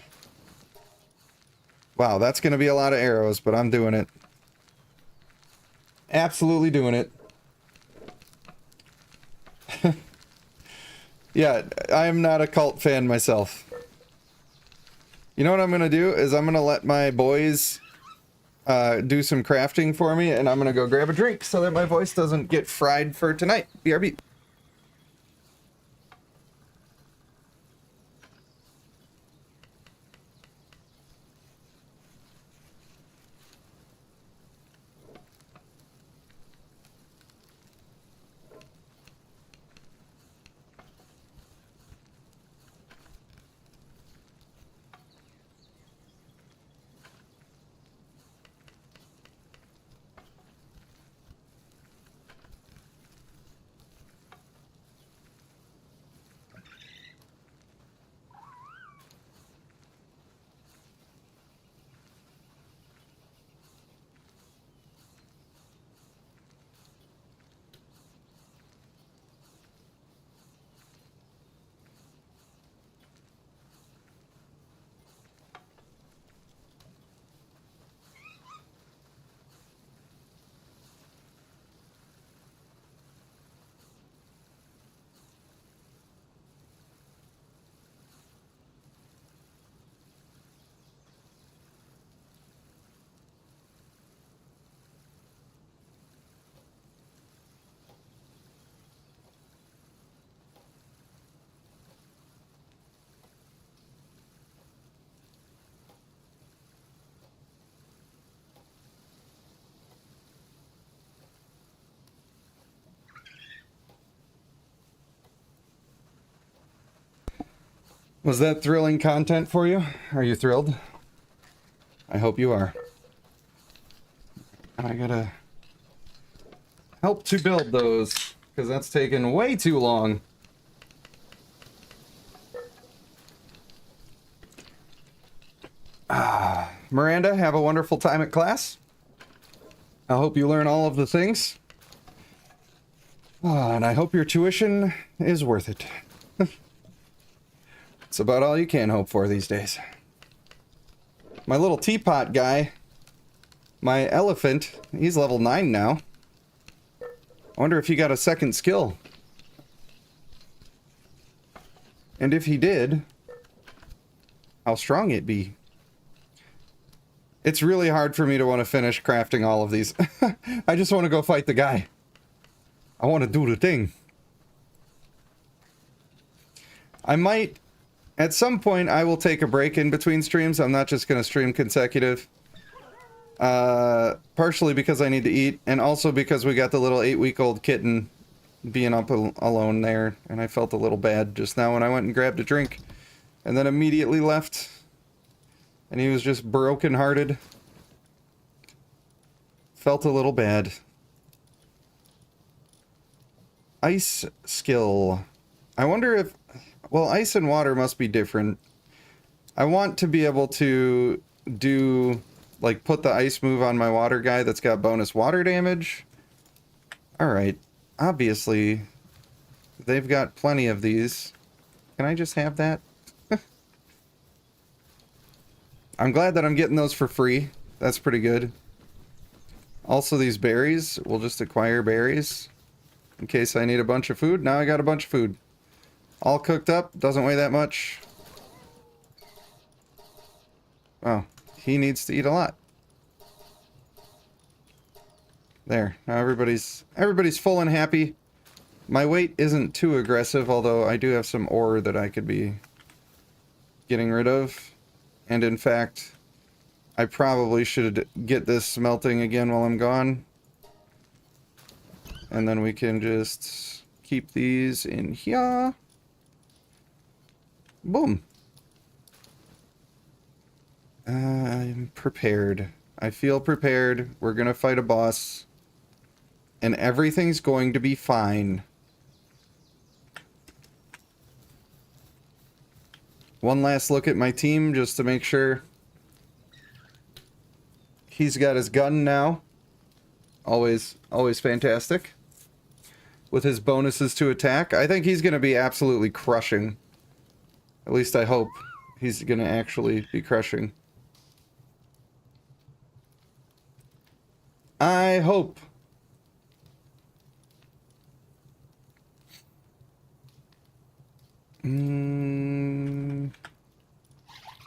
A: Wow, that's gonna be a lot of arrows, but I'm doing it. Absolutely doing it. Yeah, I am not a cult fan myself. You know what I'm going to do is I'm going to let my boys do some crafting for me, and I'm going to go grab a drink so that my voice doesn't get fried for tonight. BRB. Was that thrilling content for you? Are you thrilled? I hope you are. I gotta help to build those, because that's taken way too long. Miranda, have a wonderful time at class. I hope you learn all of the things. And I hope your tuition is worth it. It's about all you can hope for these days. My little teapot guy, my elephant, he's level 9 now. I wonder if he got a second skill. And if he did, how strong it be. It's really hard for me to want to finish crafting all of these. I just want to go fight the guy. I want to do the thing. I might, at some point, I will take a break in between streams. I'm not just going to stream consecutive. Partially because I need to eat, and also because we got the little 8-week-old kitten being up alone there, and I felt a little bad just now when I went and grabbed a drink, and then immediately left. And he was just broken-hearted. Felt a little bad. Ice skill. I wonder if... Well, ice and water must be different. I want to be able to do... Like, put the ice move on my water guy that's got bonus water damage. Alright. Obviously, they've got plenty of these. Can I just have that? I'm glad that I'm getting those for free. That's pretty good. Also, these berries. We'll just acquire berries. In case I need a bunch of food. Now I got a bunch of food. All cooked up. Doesn't weigh that much. Oh, he needs to eat a lot. There. Now everybody's full and happy. My weight isn't too aggressive, although I do have some ore that I could be getting rid of. And in fact, I probably should get this smelting again while I'm gone. And then we can just keep these in here. Boom. I'm prepared. I feel prepared. We're gonna fight a boss. And everything's going to be fine. One last look at my team just to make sure. He's got his gun now. Always fantastic. With his bonuses to attack. I think he's going to be absolutely crushing. At least I hope he's going to actually be crushing. I hope.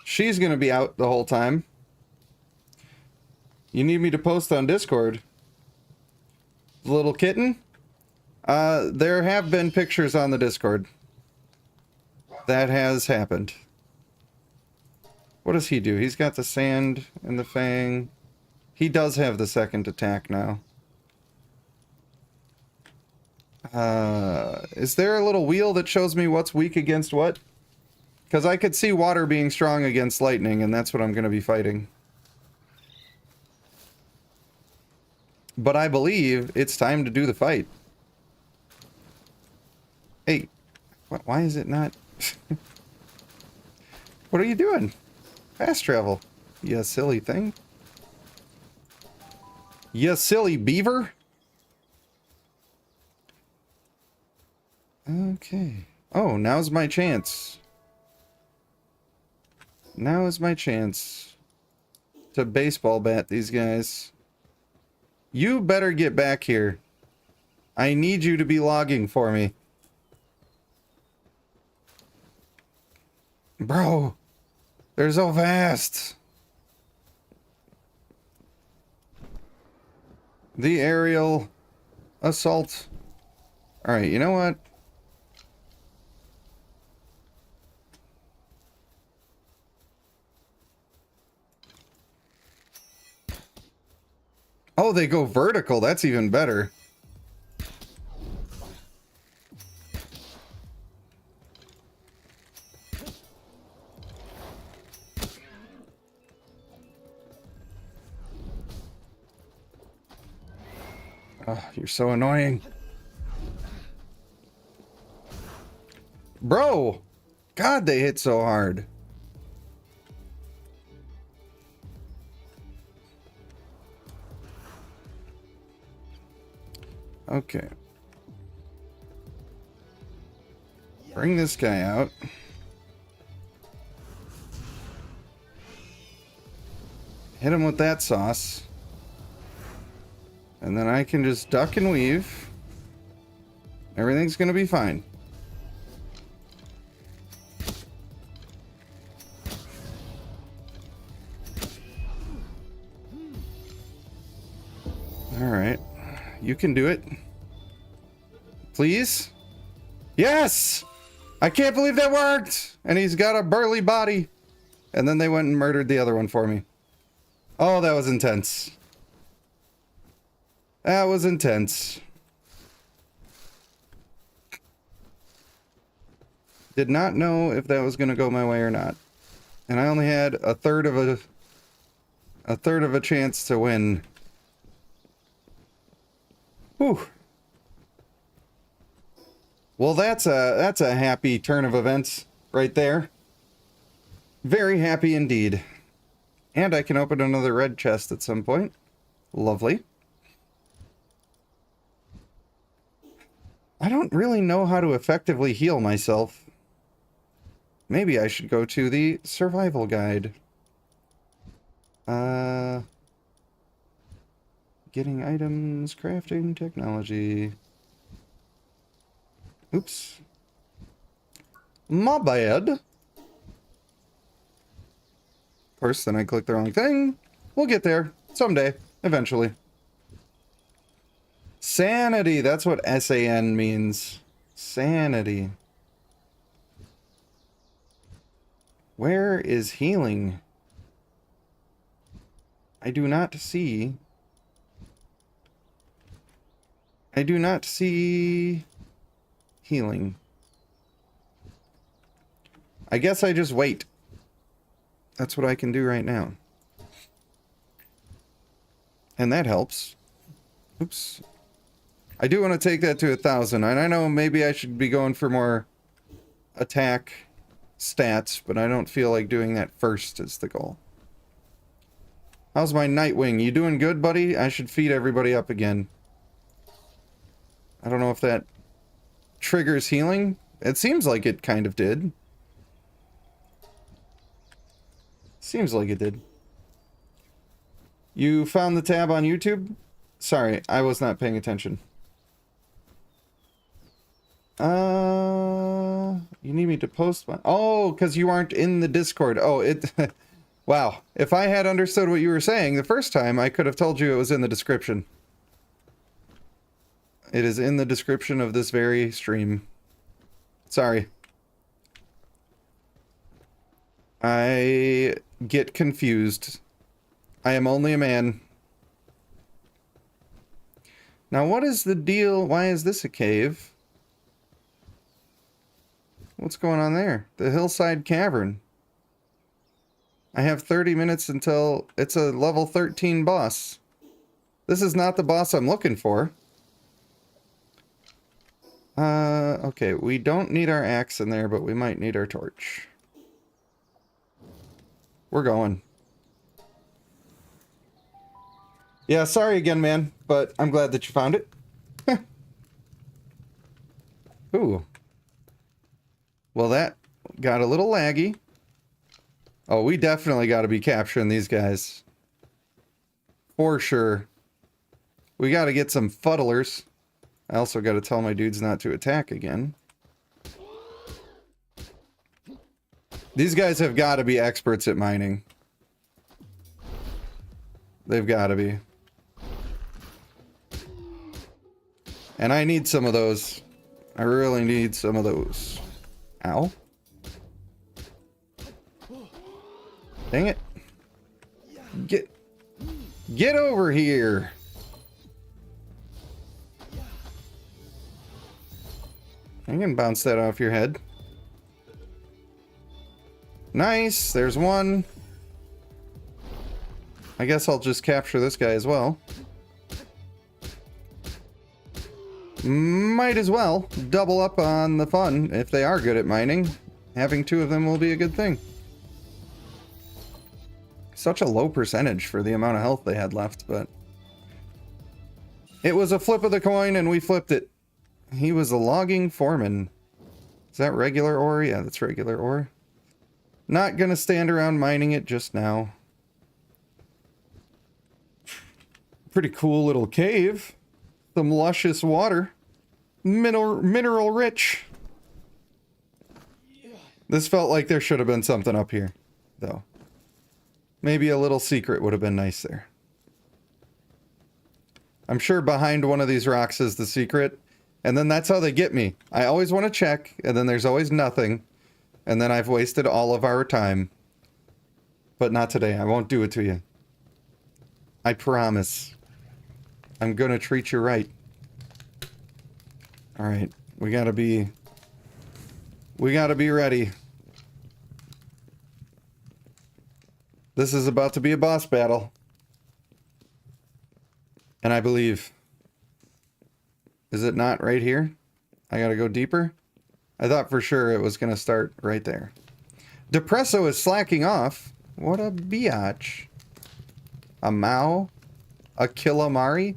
A: She's gonna be out the whole time. You need me to post on Discord? The little kitten? There have been pictures on the Discord. That has happened. What does he do? He's got the sand and the fang. He does have the second attack now. Is there a little wheel that shows me what's weak against what? Because I could see water being strong against lightning, and that's what I'm going to be fighting. But I believe it's time to do the fight. Hey, why is it not? What are you doing? Fast travel, you silly thing. You silly beaver. Okay. Oh, now's my chance. Now is my chance to baseball bat these guys. You better get back here. I need you to be logging for me. Bro, they're so fast. The aerial assault. Alright, you know what? Oh, they go vertical. That's even better. Oh, you're so annoying. Bro! God, they hit so hard. Okay. Bring this guy out. Hit him with that sauce. And then I can just duck and weave. Everything's gonna be fine. Alright. You can do it. Please? Yes! I can't believe that worked! And he's got a burly body. And then they went and murdered the other one for me. Oh, that was intense. That was intense. Did not know if that was going to go my way or not. And I only had a third of a chance to win. Whew. Well, that's a happy turn of events right there. Very happy indeed. And I can open another red chest at some point. Lovely. I don't really know how to effectively heal myself. Maybe I should go to the survival guide. Getting items, crafting, technology. Oops. My bad. Of course, then I clicked the wrong thing. We'll get there someday, eventually. Sanity, that's what SAN means. Sanity. Where is healing? I do not see healing. I guess I just wait. That's what I can do right now. And that helps. Oops. I do want to take that to 1,000. And I know maybe I should be going for more attack stats, but I don't feel like doing that first is the goal. How's my Nightwing? You doing good, buddy? I should feed everybody up again. I don't know if that triggers healing. It seems like it kind of did. Seems like it did. You found the tab on YouTube? Sorry, I was not paying attention. You need me to post my... Oh, because you aren't in the Discord. Oh, it... Wow. If I had understood what you were saying the first time, I could have told you it was in the description. It is in the description of this very stream. Sorry. I get confused. I am only a man. Now, what is the deal? Why is this a cave? What's going on there? The hillside cavern. I have 30 minutes until it's a level 13 boss. This is not the boss I'm looking for. Okay, we don't need our axe in there, but we might need our torch. We're going. Yeah, sorry again, man, but I'm glad that you found it. Ooh. Well, that got a little laggy. Oh, we definitely got to be capturing these guys. For sure. We got to get some fuddlers. I also got to tell my dudes not to attack again. These guys have got to be experts at mining. They've got to be. And I need some of those. I really need some of those. Ow. Dang it. Get over here. I can bounce that off your head. Nice, there's one. I guess I'll just capture this guy as well. Might as well double up on the fun. If they are good at mining, having 2 of them will be a good thing. Such a low percentage for the amount of health they had left, but it was a flip of the coin and we flipped it. He was a logging foreman. Is that regular ore? Yeah, that's regular ore. Not gonna stand around mining it just now. Pretty cool little cave. Some luscious water. Mineral rich. This felt like there should have been something up here, though. Maybe a little secret would have been nice there. I'm sure behind one of these rocks is the secret. And then that's how they get me. I always want to check, and then there's always nothing. And then I've wasted all of our time. But not today. I won't do it to you. I promise. I'm gonna treat you right. Alright. We gotta be ready. This is about to be a boss battle. And I believe... Is it not right here? I gotta go deeper? I thought for sure it was gonna start right there. Depresso is slacking off. What a biatch. A Mao? A Killamari?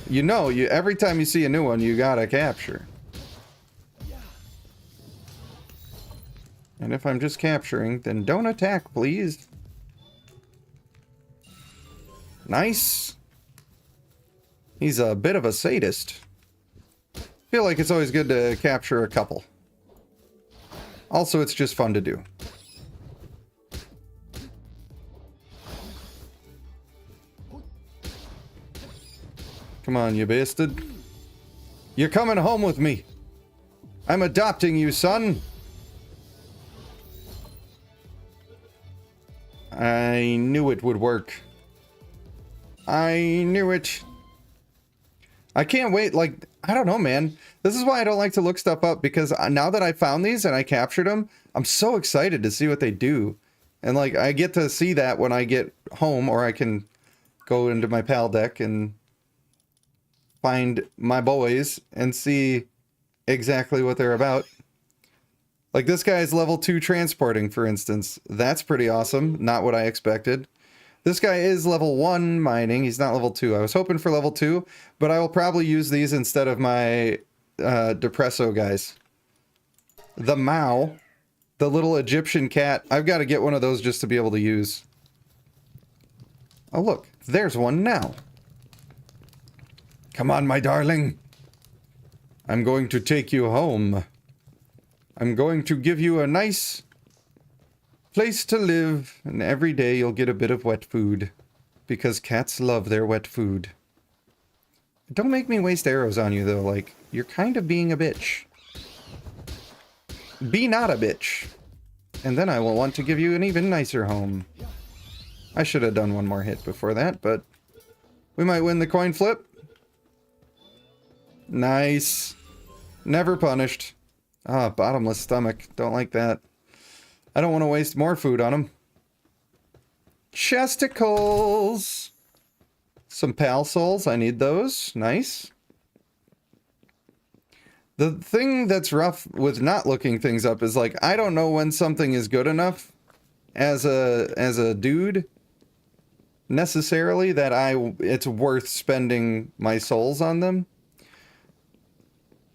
A: You know, every time you see a new one, you gotta capture. And if I'm just capturing, then don't attack, please. Nice. He's a bit of a sadist. Feel like it's always good to capture a couple. Also, it's just fun to do. Come on, you bastard. You're coming home with me. I'm adopting you, son. I knew it would work. I knew it. I can't wait, like, I don't know, man. This is why I don't like to look stuff up, because now that I found these and I captured them, I'm so excited to see what they do. And, like, I get to see that when I get home, or I can go into my PAL deck and find my boys and see exactly what they're about. Like, this guy's level 2 transporting, for instance. That's pretty awesome. Not what I expected. This guy is level 1 mining. He's not level 2. I was hoping for level 2, but I will probably use these instead of my Depresso guys. The Mao, the little Egyptian cat. I've got to get one of those just to be able to use. Oh, look. There's one now. Come on, my darling. I'm going to take you home. I'm going to give you a nice place to live, and every day you'll get a bit of wet food, because cats love their wet food. Don't make me waste arrows on you, though. Like, you're kind of being a bitch. Be not a bitch. And then I will want to give you an even nicer home. I should have done one more hit before that, but we might win the coin flip. Nice. Never punished. Ah, bottomless stomach. Don't like that. I don't want to waste more food on them. Chesticles! Some pal souls. I need those. Nice. The thing that's rough with not looking things up is, like, I don't know when something is good enough as a dude necessarily that it's worth spending my souls on them.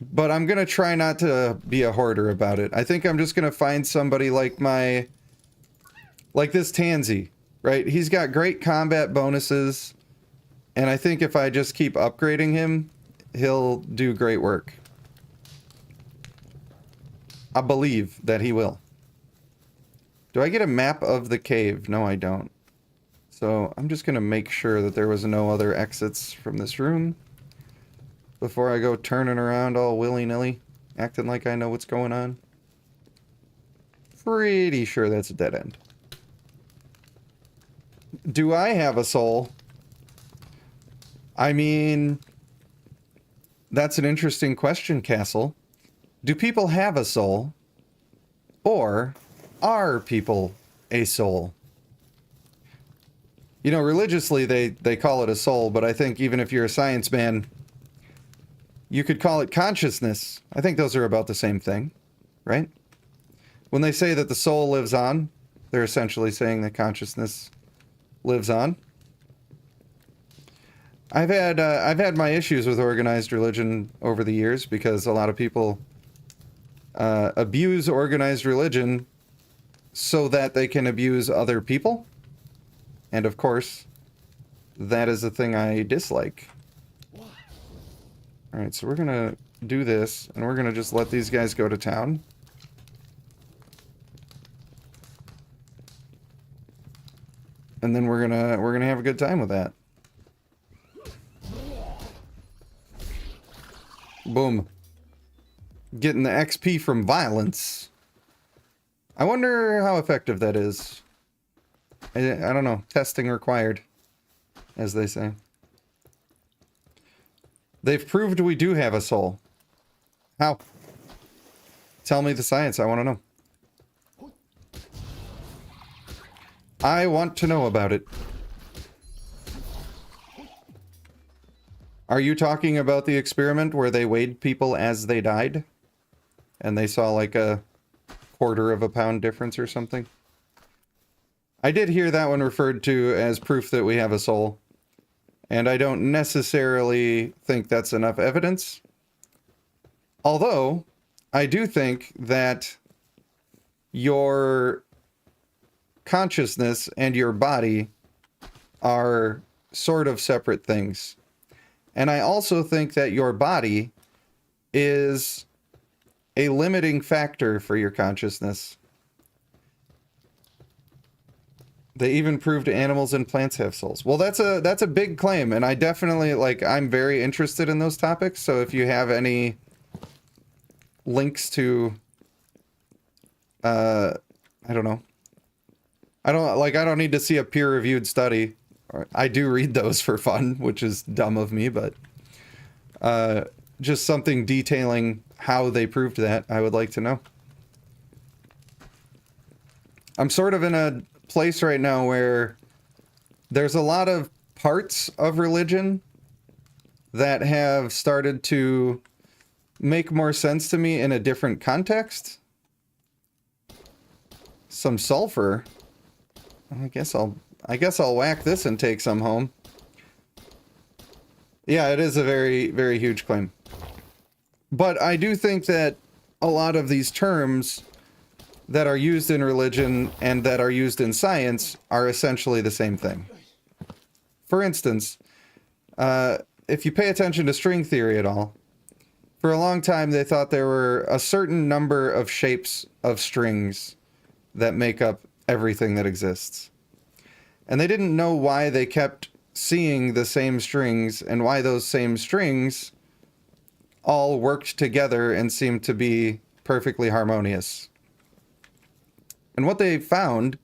A: But I'm going to try not to be a hoarder about it. I think I'm just going to find somebody like this Tansy, right? He's got great combat bonuses. And I think if I just keep upgrading him, he'll do great work. I believe that he will. Do I get a map of the cave? No, I don't. So I'm just going to make sure that there was no other exits from this room before I go turning around all willy-nilly, acting like I know what's going on. Pretty sure that's a dead end. Do I have a soul? I mean, that's an interesting question, Castle. Do people have a soul? Or are people a soul? You know, religiously they call it a soul, but I think even if you're a science man, you could call it consciousness. I think those are about the same thing, right? When they say that the soul lives on, they're essentially saying that consciousness lives on. I've had my issues with organized religion over the years because a lot of people abuse organized religion so that they can abuse other people. And of course, that is a thing I dislike. Alright, so we're gonna do this, and we're gonna just let these guys go to town. And then we're gonna have a good time with that. Boom. Getting the XP from violence. I wonder how effective that is. I don't know. Testing required, as they say. They've proved we do have a soul. How? Tell me the science. I want to know. I want to know about it. Are you talking about the experiment where they weighed people as they died? And they saw like a quarter of a pound difference or something? I did hear that one referred to as proof that we have a soul. And I don't necessarily think that's enough evidence. Although, I do think that your consciousness and your body are sort of separate things. And I also think that your body is a limiting factor for your consciousness. They even proved animals and plants have souls. Well, that's a big claim, and I definitely, like, I'm very interested in those topics, so if you have any links to, I don't know. I don't need to see a peer-reviewed study. I do read those for fun, which is dumb of me, but just something detailing how they proved that, I would like to know. I'm sort of in a place right now where there's a lot of parts of religion that have started to make more sense to me in a different context. Some sulfur. I guess I'll whack this and take some home. Yeah, it is a very, very huge claim. But I do think that a lot of these terms that are used in religion and that are used in science are essentially the same thing. For instance, if you pay attention to string theory at all, for a long time they thought there were a certain number of shapes of strings that make up everything that exists. And they didn't know why they kept seeing the same strings and why those same strings all worked together and seemed to be perfectly harmonious. And what they found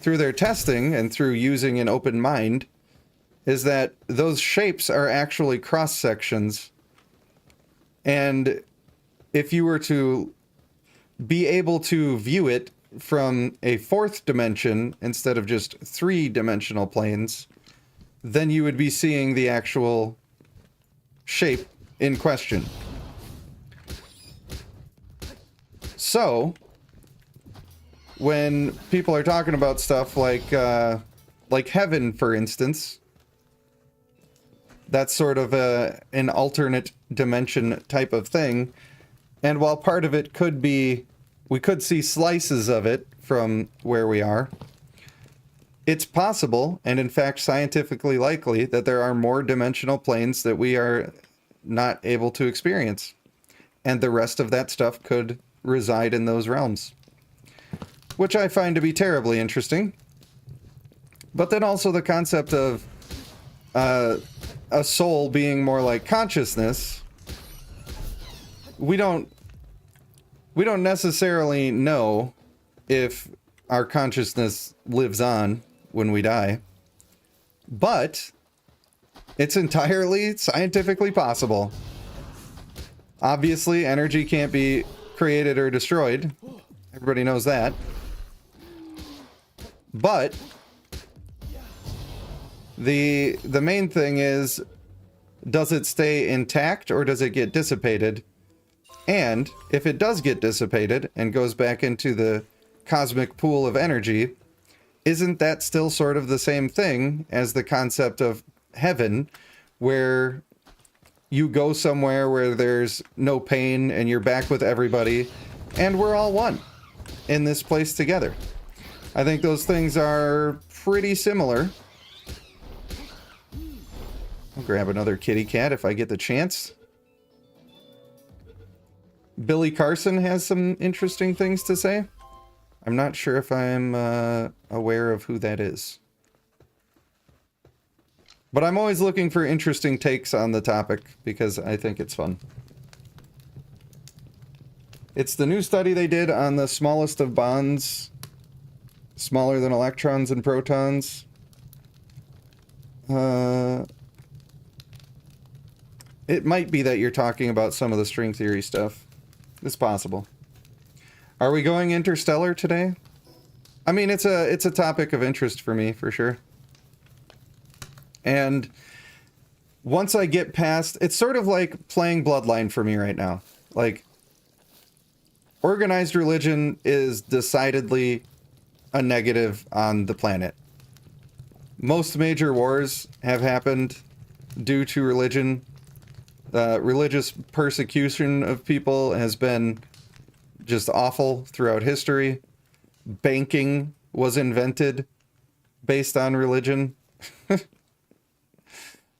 A: through their testing and through using an open mind is that those shapes are actually cross sections. And if you were to be able to view it from a fourth dimension instead of just three-dimensional planes, then you would be seeing the actual shape in question. So, when people are talking about stuff like heaven, for instance, that's sort of an alternate dimension type of thing. And while part of it could be, we could see slices of it from where we are, it's possible, and in fact scientifically likely, that there are more dimensional planes that we are not able to experience. And the rest of that stuff could reside in those realms. Which I find to be terribly interesting. But then also the concept of a soul being more like consciousness. We don't necessarily know if our consciousness lives on when we die. But it's entirely scientifically possible. Obviously, energy can't be created or destroyed. Everybody knows that. But The main thing is, does it stay intact or does it get dissipated? And if it does get dissipated and goes back into the cosmic pool of energy, isn't that still sort of the same thing as the concept of heaven, where you go somewhere where there's no pain and you're back with everybody and we're all one in this place together? I think those things are pretty similar. I'll grab another kitty cat if I get the chance. Billy Carson has some interesting things to say. I'm not sure if I'm aware of who that is. But I'm always looking for interesting takes on the topic because I think it's fun. It's the new study they did on the smallest of bonds, smaller than electrons and protons. It might be that you're talking about some of the string theory stuff. It's possible. Are we going interstellar today? I mean, it's a topic of interest for me, for sure. And once I get past, it's sort of like playing Bloodline for me right now. Like, organized religion is decidedly a negative on the planet. Most major wars have happened due to religion. Religious persecution of people has been just awful throughout history. Banking was invented based on religion.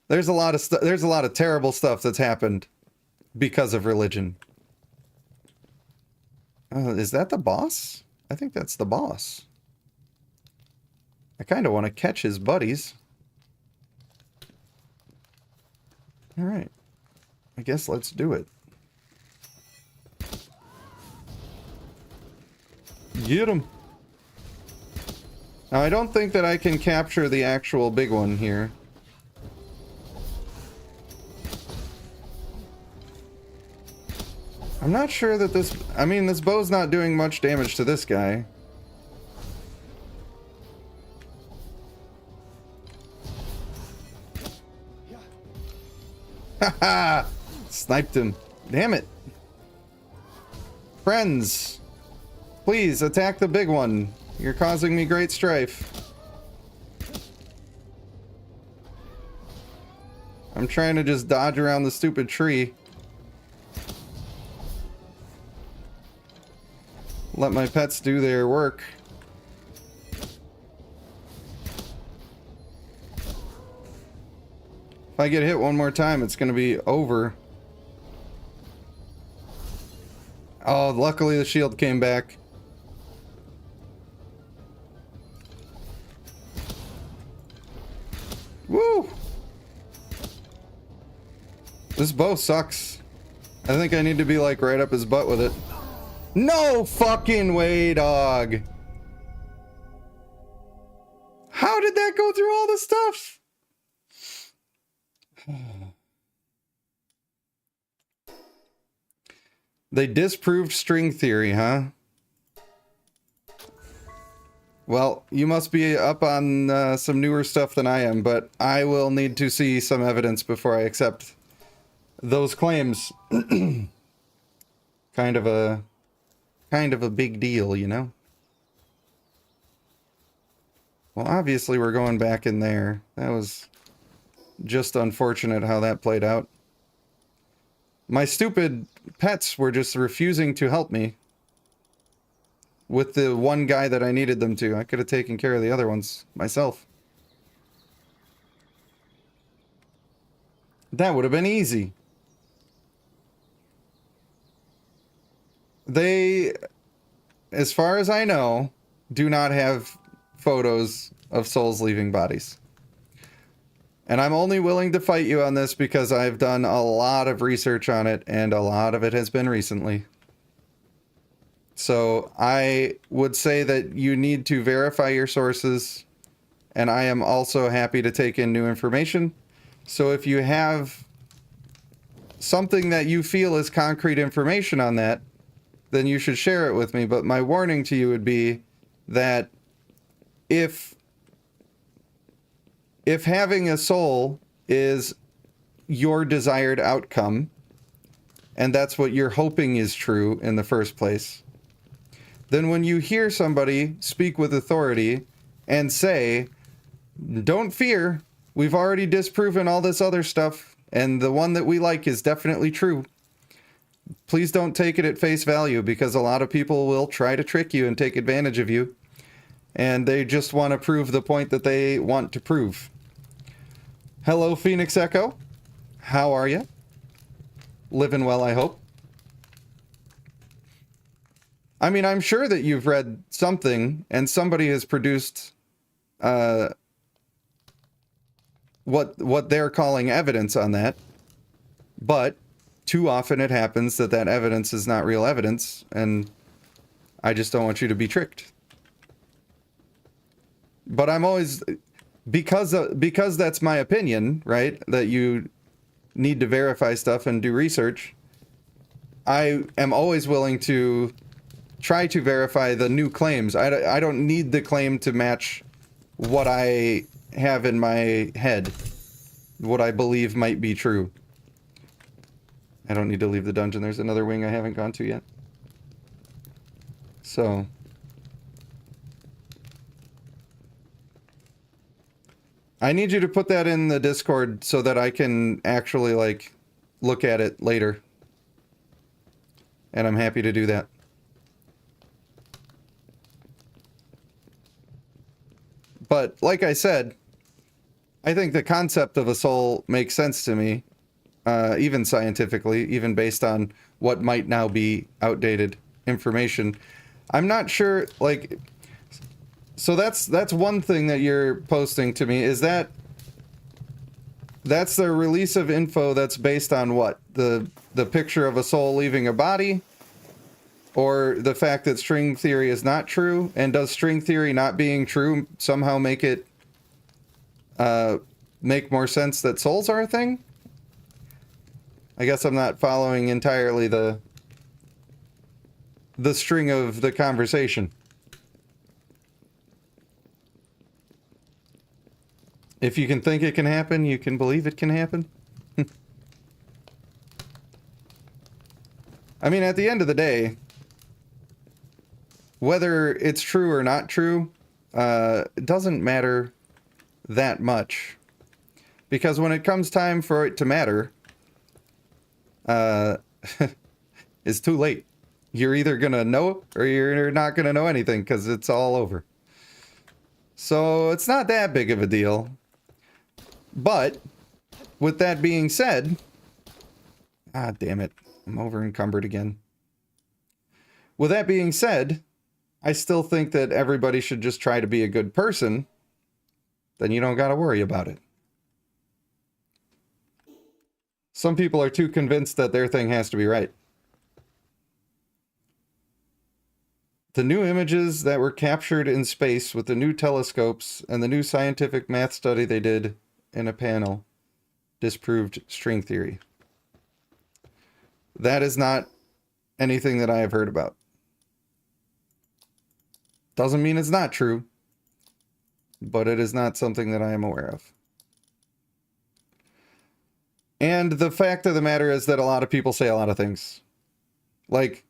A: There's a lot of terrible stuff that's happened because of religion. Is that the boss? I think that's the boss. I kind of want to catch his buddies. All right. I guess let's do it. Get him. Now, I don't think that I can capture the actual big one here. I'm not sure that this... I mean, this bow's not doing much damage to this guy. Haha! Sniped him. Damn it. Friends, please attack the big one. You're causing me great strife. I'm trying to just dodge around the stupid tree. Let my pets do their work. If I get hit one more time, it's going to be over. Oh, luckily the shield came back. Woo! This bow sucks. I think I need to be like right up his butt with it. No fucking way, dog. How did that go through all the stuff? They disproved string theory, huh? Well, you must be up on some newer stuff than I am, but I will need to see some evidence before I accept those claims. Kind of a big deal, you know? Well, obviously we're going back in there. That was just unfortunate how that played out. My stupid pets were just refusing to help me with the one guy that I needed them to. I could have taken care of the other ones myself. That would have been easy. They, as far as I know, do not have photos of souls leaving bodies. And I'm only willing to fight you on this because I've done a lot of research on it, and a lot of it has been recently. So I would say that you need to verify your sources, and I am also happy to take in new information. So if you have something that you feel is concrete information on that, then you should share it with me. But my warning to you would be that if if having a soul is your desired outcome, and that's what you're hoping is true in the first place, then when you hear somebody speak with authority and say, don't fear, we've already disproven all this other stuff, and the one that we like is definitely true, please don't take it at face value, because a lot of people will try to trick you and take advantage of you, and they just want to prove the point that they want to prove. Hello, Phoenix Echo. How are you? Living well, I hope. I mean, I'm sure that you've read something and somebody has produced what they're calling evidence on that, but too often it happens that that evidence is not real evidence, and I just don't want you to be tricked. But I'm always, because that's my opinion, right? That you need to verify stuff and do research. I am always willing to try to verify the new claims. I don't need the claim to match what I have in my head, what I believe might be true. I don't need to leave the dungeon. There's another wing I haven't gone to yet. So I need you to put that in the Discord so that I can actually, like, look at it later. And I'm happy to do that. But, like I said, I think the concept of a soul makes sense to me, even scientifically, even based on what might now be outdated information. I'm not sure, like... So that's one thing that you're posting to me, is that's the release of info that's based on what? The picture of a soul leaving a body? Or the fact that string theory is not true? And does string theory not being true somehow make it make more sense that souls are a thing? I guess I'm not following entirely the string of the conversation. If you can think it can happen, you can believe it can happen. I mean, at the end of the day, whether it's true or not true, it doesn't matter that much. Because when it comes time for it to matter, it's too late. You're either going to know or you're not going to know anything, because it's all over. So it's not that big of a deal. But, with that being said... Ah, damn it. I'm over encumbered again. With that being said, I still think that everybody should just try to be a good person. Then you don't gotta worry about it. Some people are too convinced that their thing has to be right. The new images that were captured in space with the new telescopes and the new scientific math study they did in a panel disproved string theory. That is not anything that I have heard about. Doesn't mean it's not true, but it is not something that I am aware of. And the fact of the matter is that a lot of people say a lot of things. Like,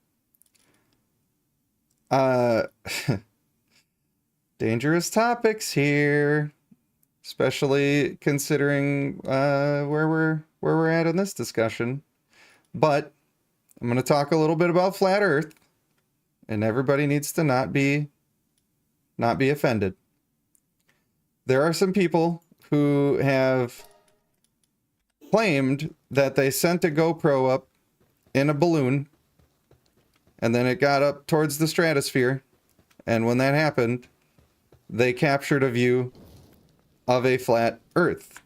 A: dangerous topics here. Especially considering where we're at in this discussion. But I'm going to talk a little bit about flat Earth, and everybody needs to not be offended. There are some people who have claimed that they sent a GoPro up in a balloon, and then it got up towards the stratosphere, and when that happened, they captured a view of a flat Earth.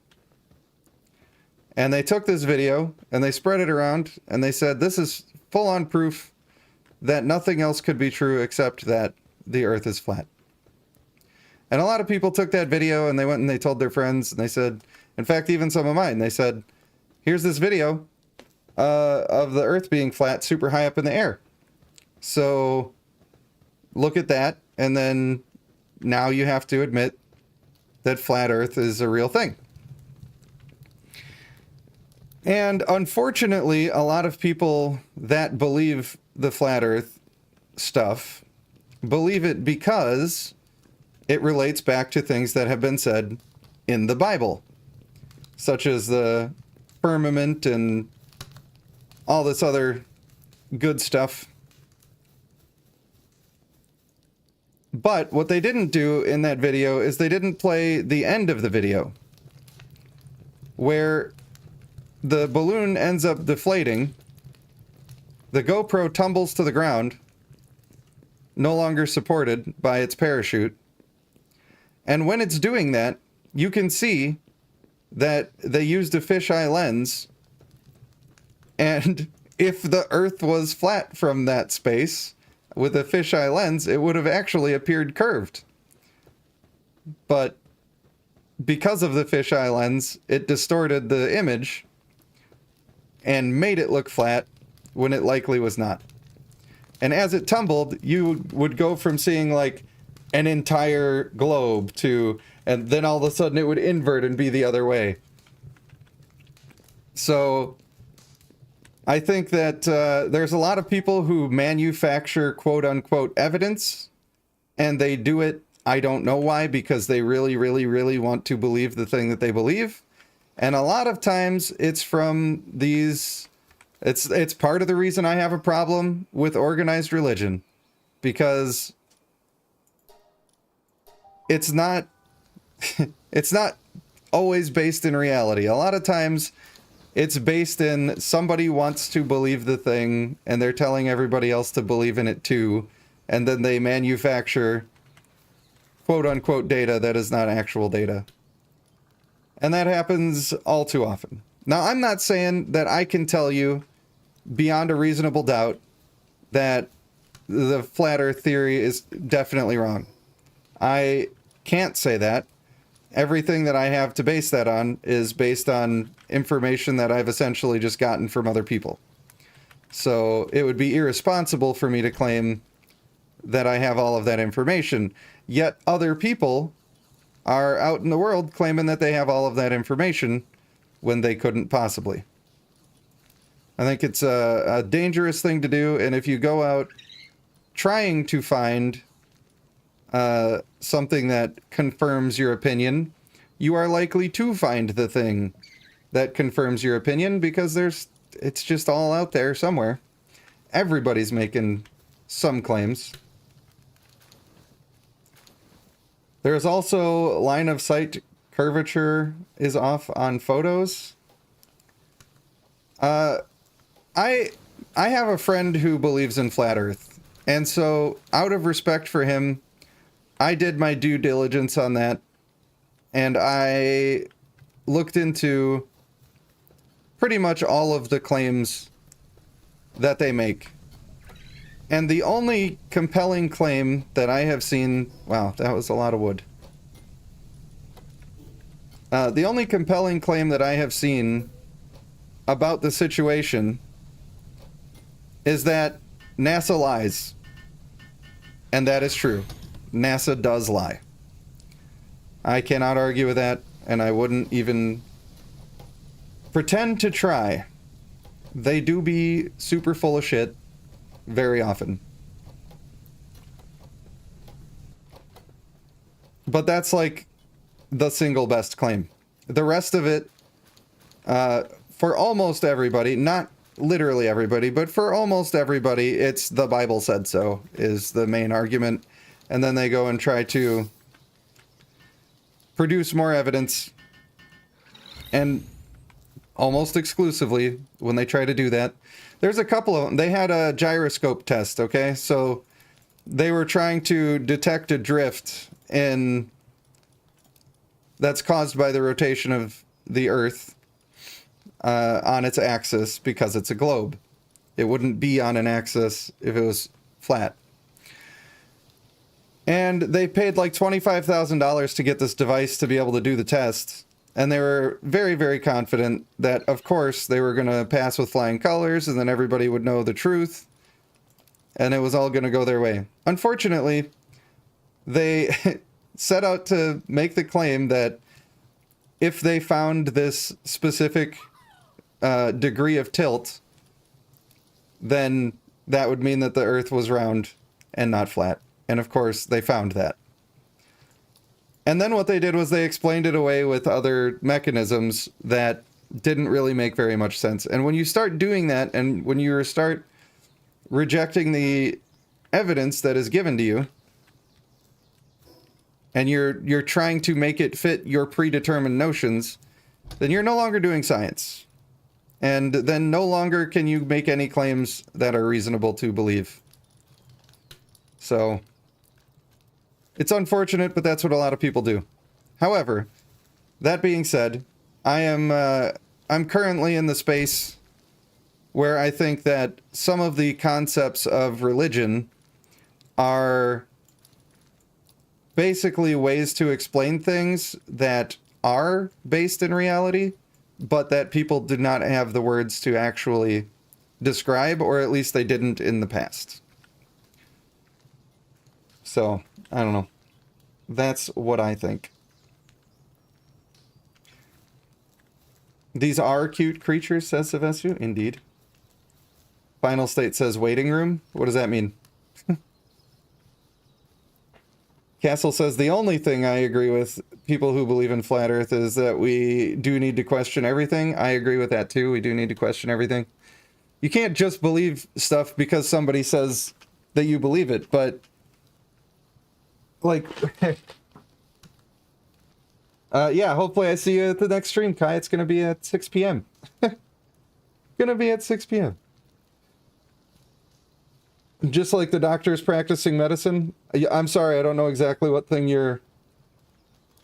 A: And they took this video and they spread it around and they said, this is full-on proof that nothing else could be true except that the Earth is flat. And a lot of people took that video and they went and they told their friends and they said, in fact, even some of mine, they said, here's this video of the Earth being flat super high up in the air. So look at that, and then now you have to admit that flat Earth is a real thing. And unfortunately, a lot of people that believe the flat Earth stuff believe it because it relates back to things that have been said in the Bible, such as the firmament and all this other good stuff. But what they didn't do in that video is they didn't play the end of the video, where the balloon ends up deflating, the GoPro tumbles to the ground, no longer supported by its parachute, and when it's doing that, you can see that they used a fisheye lens, and if the Earth was flat from that space, with a fisheye lens, it would have actually appeared curved. But because of the fisheye lens, it distorted the image and made it look flat when it likely was not. And as it tumbled, you would go from seeing like an entire globe to, and then all of a sudden it would invert and be the other way. So I think that there's a lot of people who manufacture quote-unquote evidence, and they do it, I don't know why, because they really, really, really want to believe the thing that they believe. And a lot of times it's from these, it's part of the reason I have a problem with organized religion, because it's not, it's not always based in reality. A lot of times it's based in somebody wants to believe the thing and they're telling everybody else to believe in it too. And then they manufacture quote unquote data that is not actual data. And that happens all too often. Now, I'm not saying that I can tell you beyond a reasonable doubt that the flat Earth theory is definitely wrong. I can't say that. Everything that I have to base that on is based on information that I've essentially just gotten from other people. So it would be irresponsible for me to claim that I have all of that information. Yet other people are out in the world claiming that they have all of that information when they couldn't possibly. I think it's a dangerous thing to do, and if you go out trying to find something that confirms your opinion, you are likely to find the thing that confirms your opinion, because it's just all out there somewhere. Everybody's making some claims. There's also line of sight curvature is off on photos. I have a friend who believes in flat Earth, and so out of respect for him, I did my due diligence on that, and I looked into pretty much all of the claims that they make. And the only compelling claim that I have seen... Wow, that was a lot of wood. The only compelling claim that I have seen about the situation is that NASA lies. And that is true. NASA does lie. I cannot argue with that, and I wouldn't even pretend to try. They do be super full of shit very often. But that's like the single best claim. The rest of it, for almost everybody, not literally everybody, but for almost everybody, it's the Bible said so is the main argument. And then they go and try to produce more evidence. And almost exclusively, when they try to do that, there's a couple of them. They had a gyroscope test, okay? So they were trying to detect a drift that's caused by the rotation of the Earth on its axis, because it's a globe. It wouldn't be on an axis if it was flat. And they paid like $25,000 to get this device to be able to do the test. And they were very, very confident that, of course, they were going to pass with flying colors, and then everybody would know the truth, and it was all going to go their way. Unfortunately, they set out to make the claim that if they found this specific degree of tilt, then that would mean that the Earth was round and not flat. And of course, they found that. And then what they did was they explained it away with other mechanisms that didn't really make very much sense. And when you start doing that, and when you start rejecting the evidence that is given to you, and you're trying to make it fit your predetermined notions, then you're no longer doing science. And then no longer can you make any claims that are reasonable to believe. So it's unfortunate, but that's what a lot of people do. However, that being said, I'm currently in the space where I think that some of the concepts of religion are basically ways to explain things that are based in reality, but that people did not have the words to actually describe, or at least they didn't in the past. So, I don't know. That's what I think. These are cute creatures, says Sylvestu. Indeed. Final State says waiting room. What does that mean? Castle says the only thing I agree with people who believe in flat earth is that we do need to question everything. I agree with that too. We do need to question everything. You can't just believe stuff because somebody says that you believe it, but like yeah, hopefully I see you at the next stream, Kai. It's going to be at 6 p.m. Gonna be at 6 p.m. Just like the doctors practicing medicine. I'm sorry, I don't know exactly what thing you're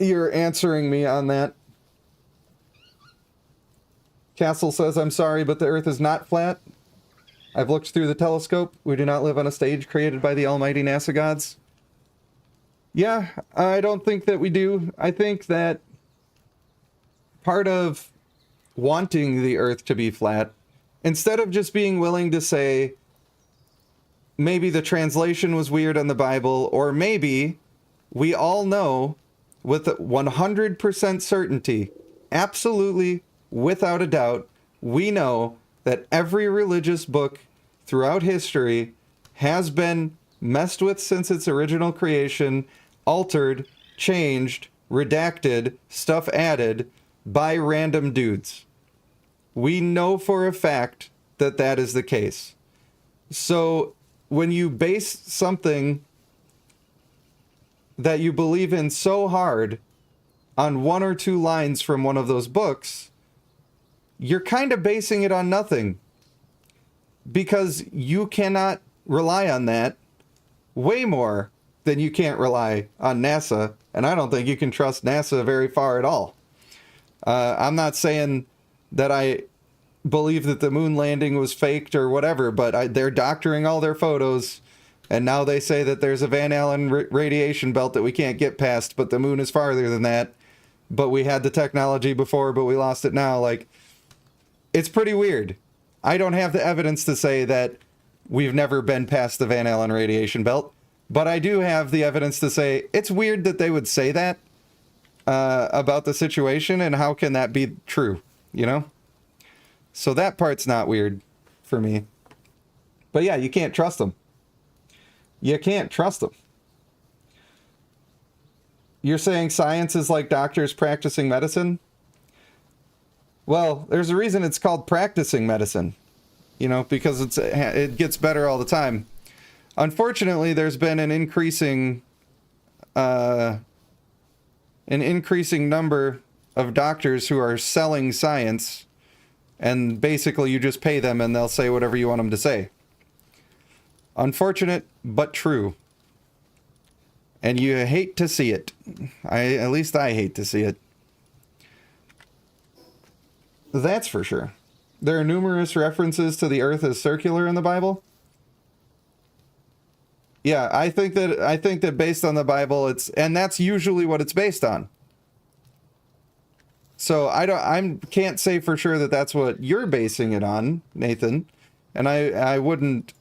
A: answering me on that. Castle says, I'm sorry, but the Earth is not flat. I've looked through the telescope. We do not live on a stage created by the almighty NASA gods. Yeah, I don't think that we do. I think that part of wanting the Earth to be flat, instead of just being willing to say, maybe the translation was weird on the Bible, or maybe we all know with 100% certainty, absolutely without a doubt, we know that every religious book throughout history has been messed with since its original creation, altered, changed, redacted, stuff added by random dudes. We know for a fact that that is the case. So when you base something that you believe in so hard on one or two lines from one of those books, you're kind of basing it on nothing, because you cannot rely on that way more than you can't rely on NASA, and I don't think you can trust NASA very far at all. I'm not saying that I believe that the moon landing was faked or whatever, but they're doctoring all their photos, and now they say that there's a Van Allen radiation belt that we can't get past, but the moon is farther than that, but we had the technology before, but we lost it now. Like, it's pretty weird. I don't have the evidence to say that we've never been past the Van Allen radiation belt, but I do have the evidence to say it's weird that they would say that about the situation, and how can that be true, you know? So that part's not weird for me. But yeah, you can't trust them. You can't trust them. You're saying science is like doctors practicing medicine? Well, there's a reason it's called practicing medicine, you know, because it gets better all the time. Unfortunately, there's been an increasing number of doctors who are selling science, and basically you just pay them and they'll say whatever you want them to say. Unfortunate, but true. And you hate to see it. At least I hate to see it. That's for sure. There are numerous references to the Earth as circular in the Bible. Yeah, I think that based on the Bible, and that's usually what it's based on. So I can't say for sure that that's what you're basing it on, Nathan, and I wouldn't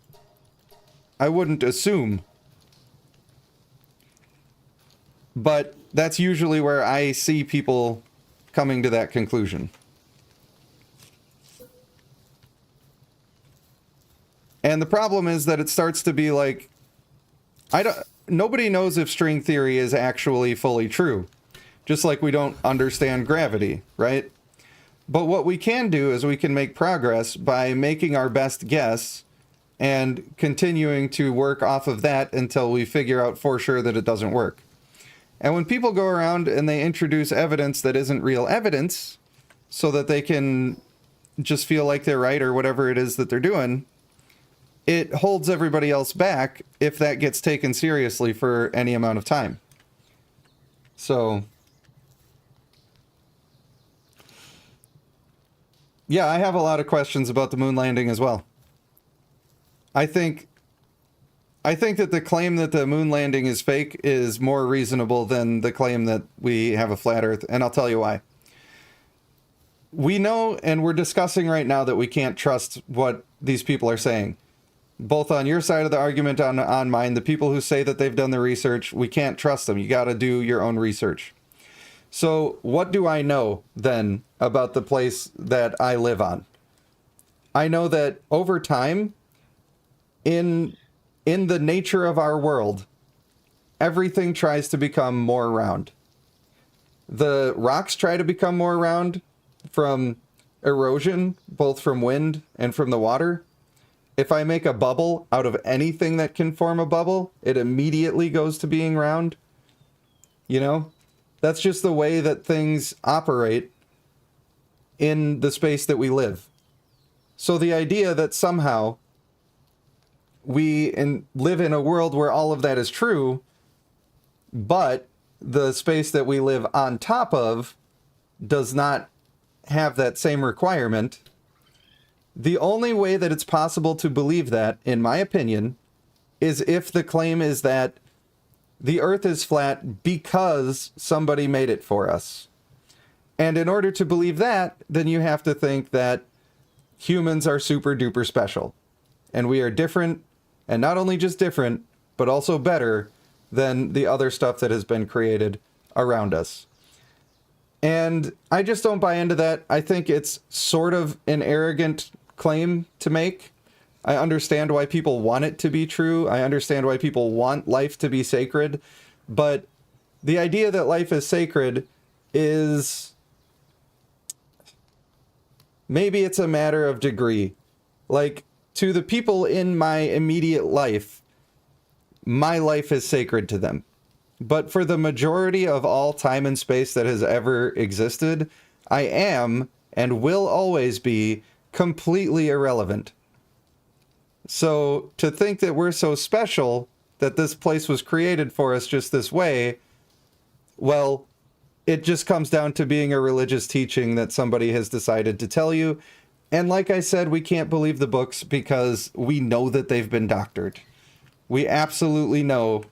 A: assume. But that's usually where I see people coming to that conclusion. And the problem is that it starts to be like, nobody knows if string theory is actually fully true. Just like we don't understand gravity, right? But what we can do is we can make progress by making our best guess and continuing to work off of that until we figure out for sure that it doesn't work. And when people go around and they introduce evidence that isn't real evidence so that they can just feel like they're right or whatever it is that they're doing, it holds everybody else back if that gets taken seriously for any amount of time. So, yeah, I have a lot of questions about the moon landing as well. I think that the claim that the moon landing is fake is more reasonable than the claim that we have a flat Earth, and I'll tell you why. We know, and we're discussing right now, that we can't trust what these people are saying. Both on your side of the argument, on mine, the people who say that they've done the research, we can't trust them. You got to do your own research. So what do I know, then, about the place that I live on? I know that over time, in the nature of our world, everything tries to become more round. The rocks try to become more round from erosion, both from wind and from the water. If I make a bubble out of anything that can form a bubble, it immediately goes to being round. You know? That's just the way that things operate in the space that we live. So the idea that somehow we live in a world where all of that is true, but the space that we live on top of does not have that same requirement. The only way that it's possible to believe that, in my opinion, is if the claim is that the Earth is flat because somebody made it for us. And in order to believe that, then you have to think that humans are super duper special. And we are different, and not only just different, but also better than the other stuff that has been created around us. And I just don't buy into that. I think it's sort of an arrogant claim to make. I understand why people want it to be true. I understand why people want life to be sacred. But the idea that life is sacred is... maybe it's a matter of degree. Like, to the people in my immediate life, my life is sacred to them. But for the majority of all time and space that has ever existed, I am, and will always be, completely irrelevant. So to think that we're so special, that this place was created for us just this way, well, it just comes down to being a religious teaching that somebody has decided to tell you. And like I said, we can't believe the books because we know that they've been doctored. We absolutely know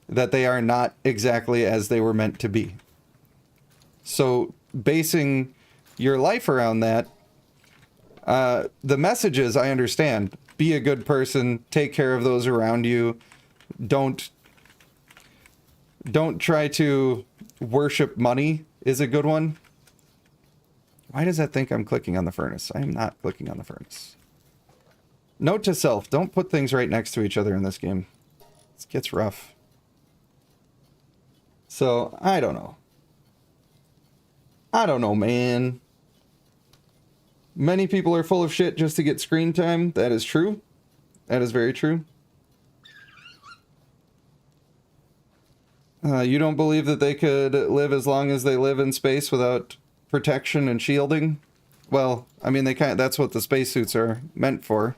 A: that they are not exactly as they were meant to be. So basing your life around that, the messages, I understand. Be a good person. Take care of those around you. Don't try to worship money is a good one. Why does that think I'm clicking on the furnace? I am not clicking on the furnace. Note to self, don't put things right next to each other in this game. It gets rough. So, I don't know. I don't know, man. Many people are full of shit just to get screen time. That is true. That is very true. You don't believe that they could live as long as they live in space without protection and shielding? Well, I mean, that's what the spacesuits are meant for.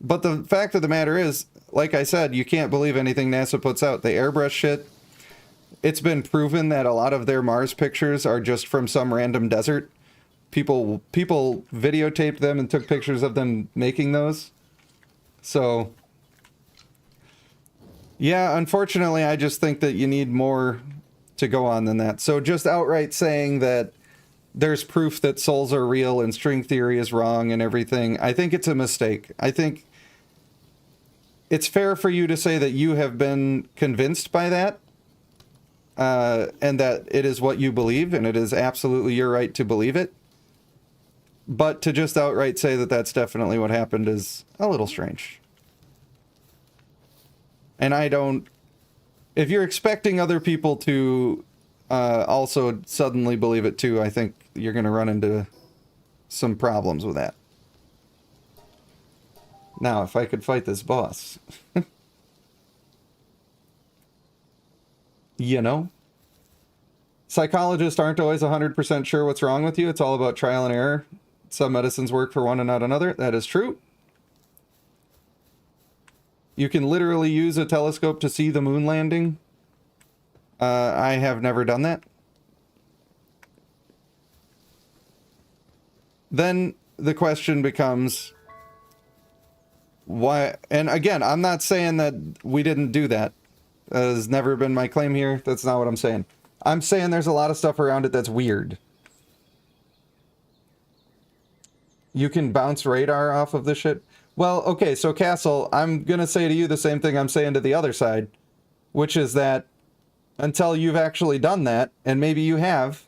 A: But the fact of the matter is, like I said, you can't believe anything NASA puts out. They airbrush shit. It's been proven that a lot of their Mars pictures are just from some random desert. People videotaped them and took pictures of them making those. So, yeah, unfortunately, I just think that you need more to go on than that. So just outright saying that there's proof that souls are real and string theory is wrong and everything, I think it's a mistake. I think it's fair for you to say that you have been convinced by that, and that it is what you believe, and it is absolutely your right to believe it. But to just outright say that that's definitely what happened is a little strange. And I don't... If you're expecting other people to also suddenly believe it too, I think you're going to run into some problems with that. Now, if I could fight this boss... You know? Psychologists aren't always 100% sure what's wrong with you. It's all about trial and error. Some medicines work for one and not another. That is true. You can literally use a telescope to see the moon landing. I have never done that. Then the question becomes... Why? And again, I'm not saying that we didn't do that. Has never been my claim here. That's not what I'm saying. I'm saying there's a lot of stuff around it that's weird. You can bounce radar off of this shit. Well, okay, so Castle, I'm gonna say to you the same thing I'm saying to the other side, which is that until you've actually done that, and maybe you have,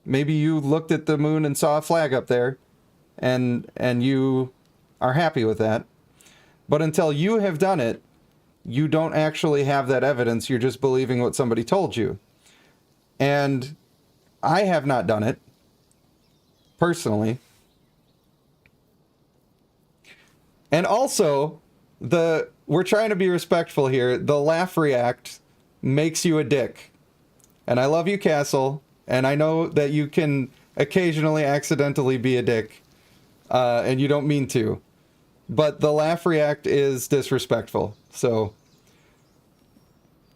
A: maybe you looked at the moon and saw a flag up there, and you are happy with that, but until you have done it, you don't actually have that evidence. You're just believing what somebody told you. And I have not done it, personally. And also, we're trying to be respectful here. The laugh react makes you a dick. And I love you, Castle. And I know that you can occasionally accidentally be a dick. And you don't mean to. But the laugh react is disrespectful. So,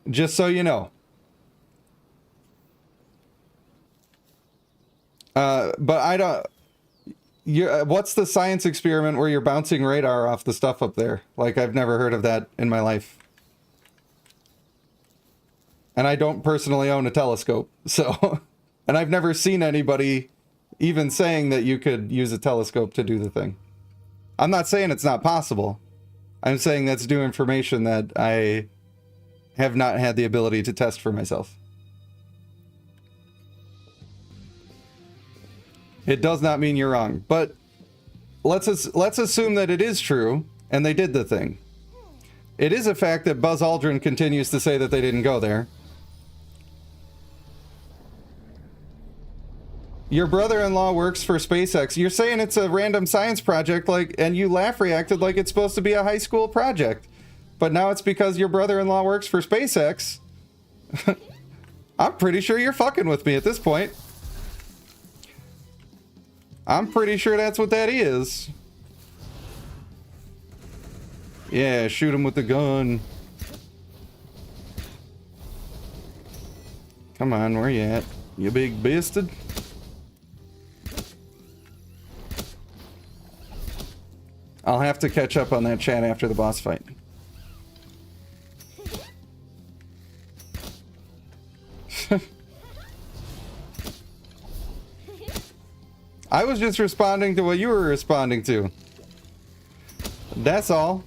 A: just so you know. But I don't... what's the science experiment where you're bouncing radar off the stuff up there? Like, I've never heard of that in my life. And I don't personally own a telescope, so... And I've never seen anybody even saying that you could use a telescope to do the thing. I'm not saying it's not possible. I'm saying that's new information that I have not had the ability to test for myself. It does not mean you're wrong, but let's assume that it is true and they did the thing. It is a fact that Buzz Aldrin continues to say that they didn't go there. Your brother-in-law works for SpaceX. You're saying it's a random science project, like, and you laugh reacted like it's supposed to be a high school project. But now it's because your brother-in-law works for SpaceX. I'm pretty sure you're fucking with me at this point. I'm pretty sure that's what that is. Yeah, shoot him with the gun. Come on, where you at? You big bisted? I'll have to catch up on that chat after the boss fight. I was just responding to what you were responding to. That's all.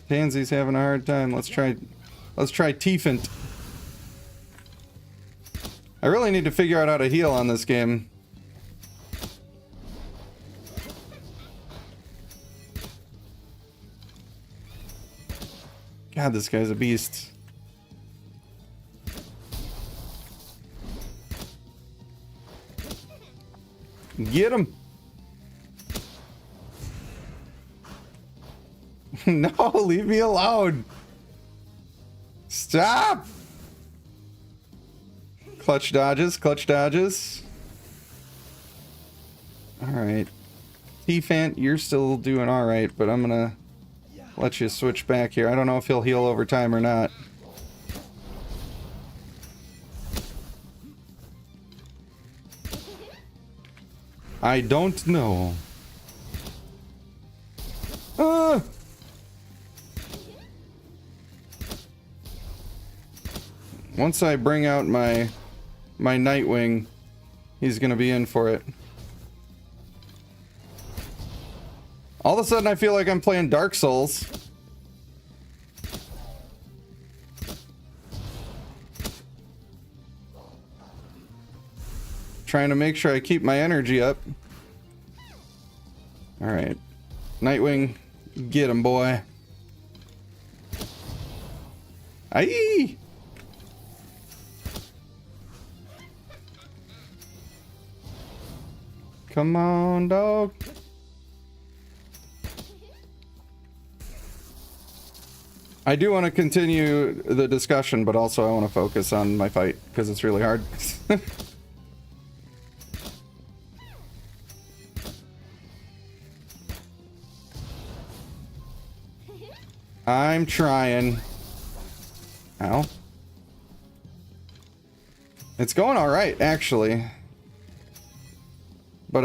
A: Pansy's having a hard time. Let's try Tiefent. I really need to figure out how to heal on this game. God, this guy's a beast. Get him! No, leave me alone! Stop! Clutch dodges, clutch dodges. Alright. T-Fant, you're still doing alright, but I'm gonna let you switch back here. I don't know if he'll heal over time or not. I don't know. Ah! Once I bring out my Nightwing, he's gonna be in for it. All of a sudden I feel like I'm playing Dark Souls. trying to make sure I keep my energy up. Alright. Nightwing, get him, boy. Aye! Come on, dog. I do want to continue the discussion, but also I want to focus on my fight, because it's really hard. I'm trying. Ow. It's going alright, actually. But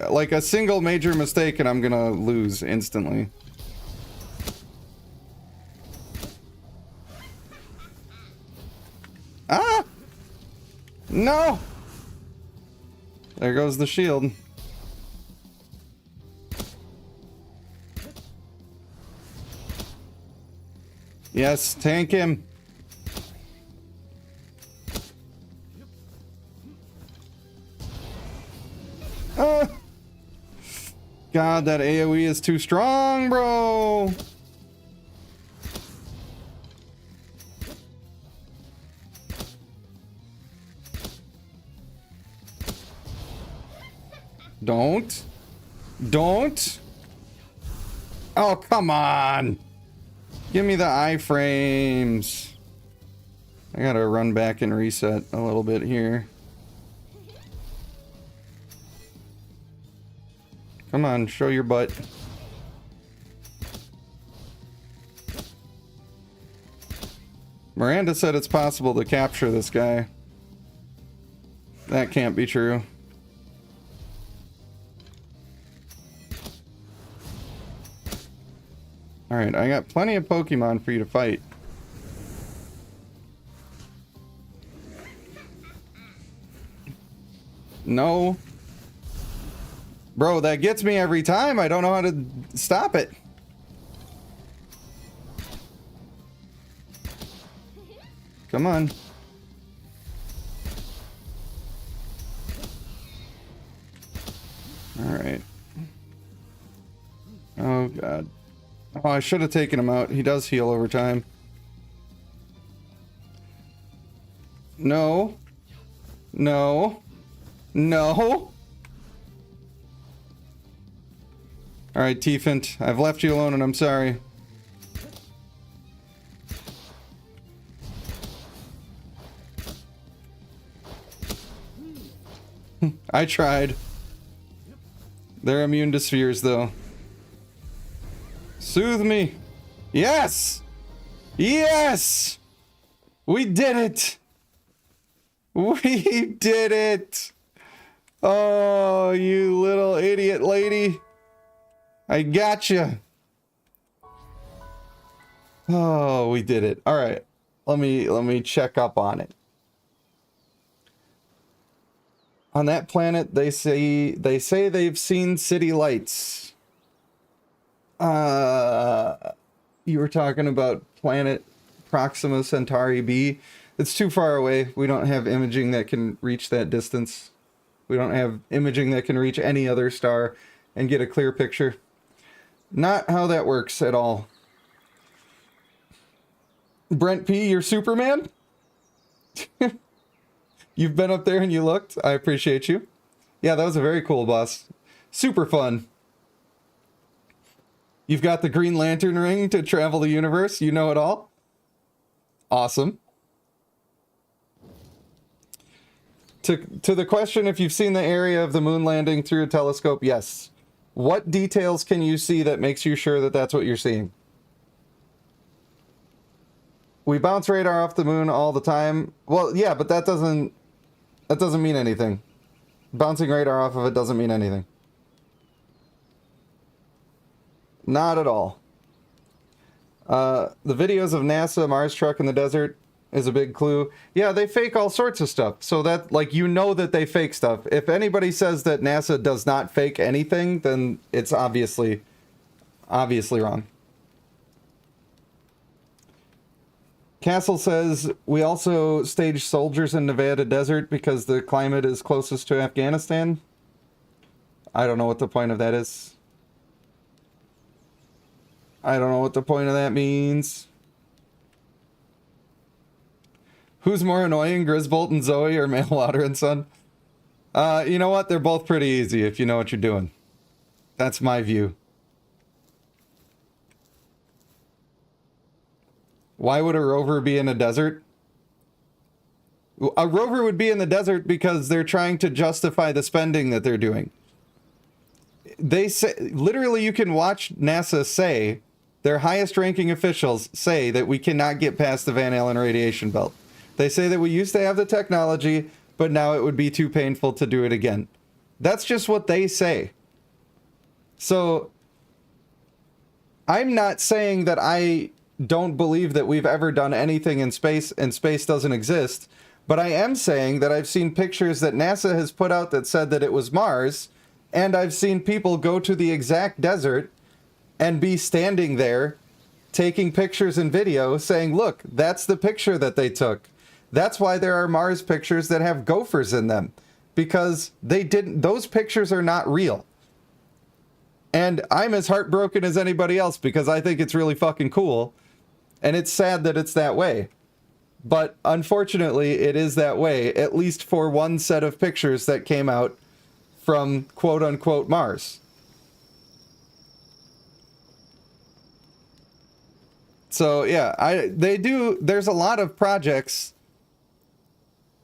A: like a single major mistake and I'm gonna lose instantly. Ah! No! There goes the shield. Yes, tank him. God, that AoE is too strong, bro. Don't. Oh, come on. Give me the iframes. I gotta run back and reset a little bit here. Come on, show your butt. Miranda said it's possible to capture this guy. That can't be true. Alright, I got plenty of Pokemon for you to fight. No. Bro, that gets me every time. I don't know how to stop it. Come on. Alright. Oh, God. Oh, I should have taken him out. He does heal over time. No. No. No. Alright, Tiefant. I've left you alone and I'm sorry. I tried. They're immune to spheres, though. Soothe me. Yes! Yes! We did it! We did it! Oh, you little idiot lady. I gotcha. Oh, we did it. All right. Let me check up on it. On that planet, they say they've seen city lights. You were talking about planet Proxima Centauri B. It's too far away. We don't have imaging that can reach that distance. We don't have imaging that can reach any other star and get a clear picture. Not how that works at all. Brent P, you're Superman? You've been up there and you looked. I appreciate you. Yeah, that was a very cool boss. Super fun. You've got the Green Lantern ring to travel the universe. You know it all. Awesome. To the question, if you've seen the area of the moon landing through a telescope, yes. What details can you see that makes you sure that that's what you're seeing? We bounce radar off the moon all the time. Well, yeah, but that doesn't mean anything. Bouncing radar off of it doesn't mean anything. Not at all. The videos of NASA Mars truck in the desert is a big clue. Yeah, they fake all sorts of stuff. So that, like, you know that they fake stuff. If anybody says that NASA does not fake anything, then it's obviously wrong. Castle says, we also stage soldiers in Nevada desert because the climate is closest to Afghanistan. I don't know what the point of that is. I don't know what the point of that means. Who's more annoying, Grisbolt and Zoe or Mailwater and Son? You know what? They're both pretty easy if you know what you're doing. That's my view. Why would a rover be in a desert? A rover would be in the desert because they're trying to justify the spending that they're doing. They say, literally, you can watch NASA say, their highest ranking officials say that we cannot get past the Van Allen radiation belt. They say that we used to have the technology, but now it would be too painful to do it again. That's just what they say. So, I'm not saying that I don't believe that we've ever done anything in space and space doesn't exist, but I am saying that I've seen pictures that NASA has put out that said that it was Mars, and I've seen people go to the exact desert and be standing there taking pictures and video saying, look, that's the picture that they took. That's why there are Mars pictures that have gophers in them, because those pictures are not real. And I'm as heartbroken as anybody else because I think it's really fucking cool. And it's sad that it's that way. But unfortunately, it is that way, at least for one set of pictures that came out from quote-unquote Mars. So, yeah, there's a lot of projects.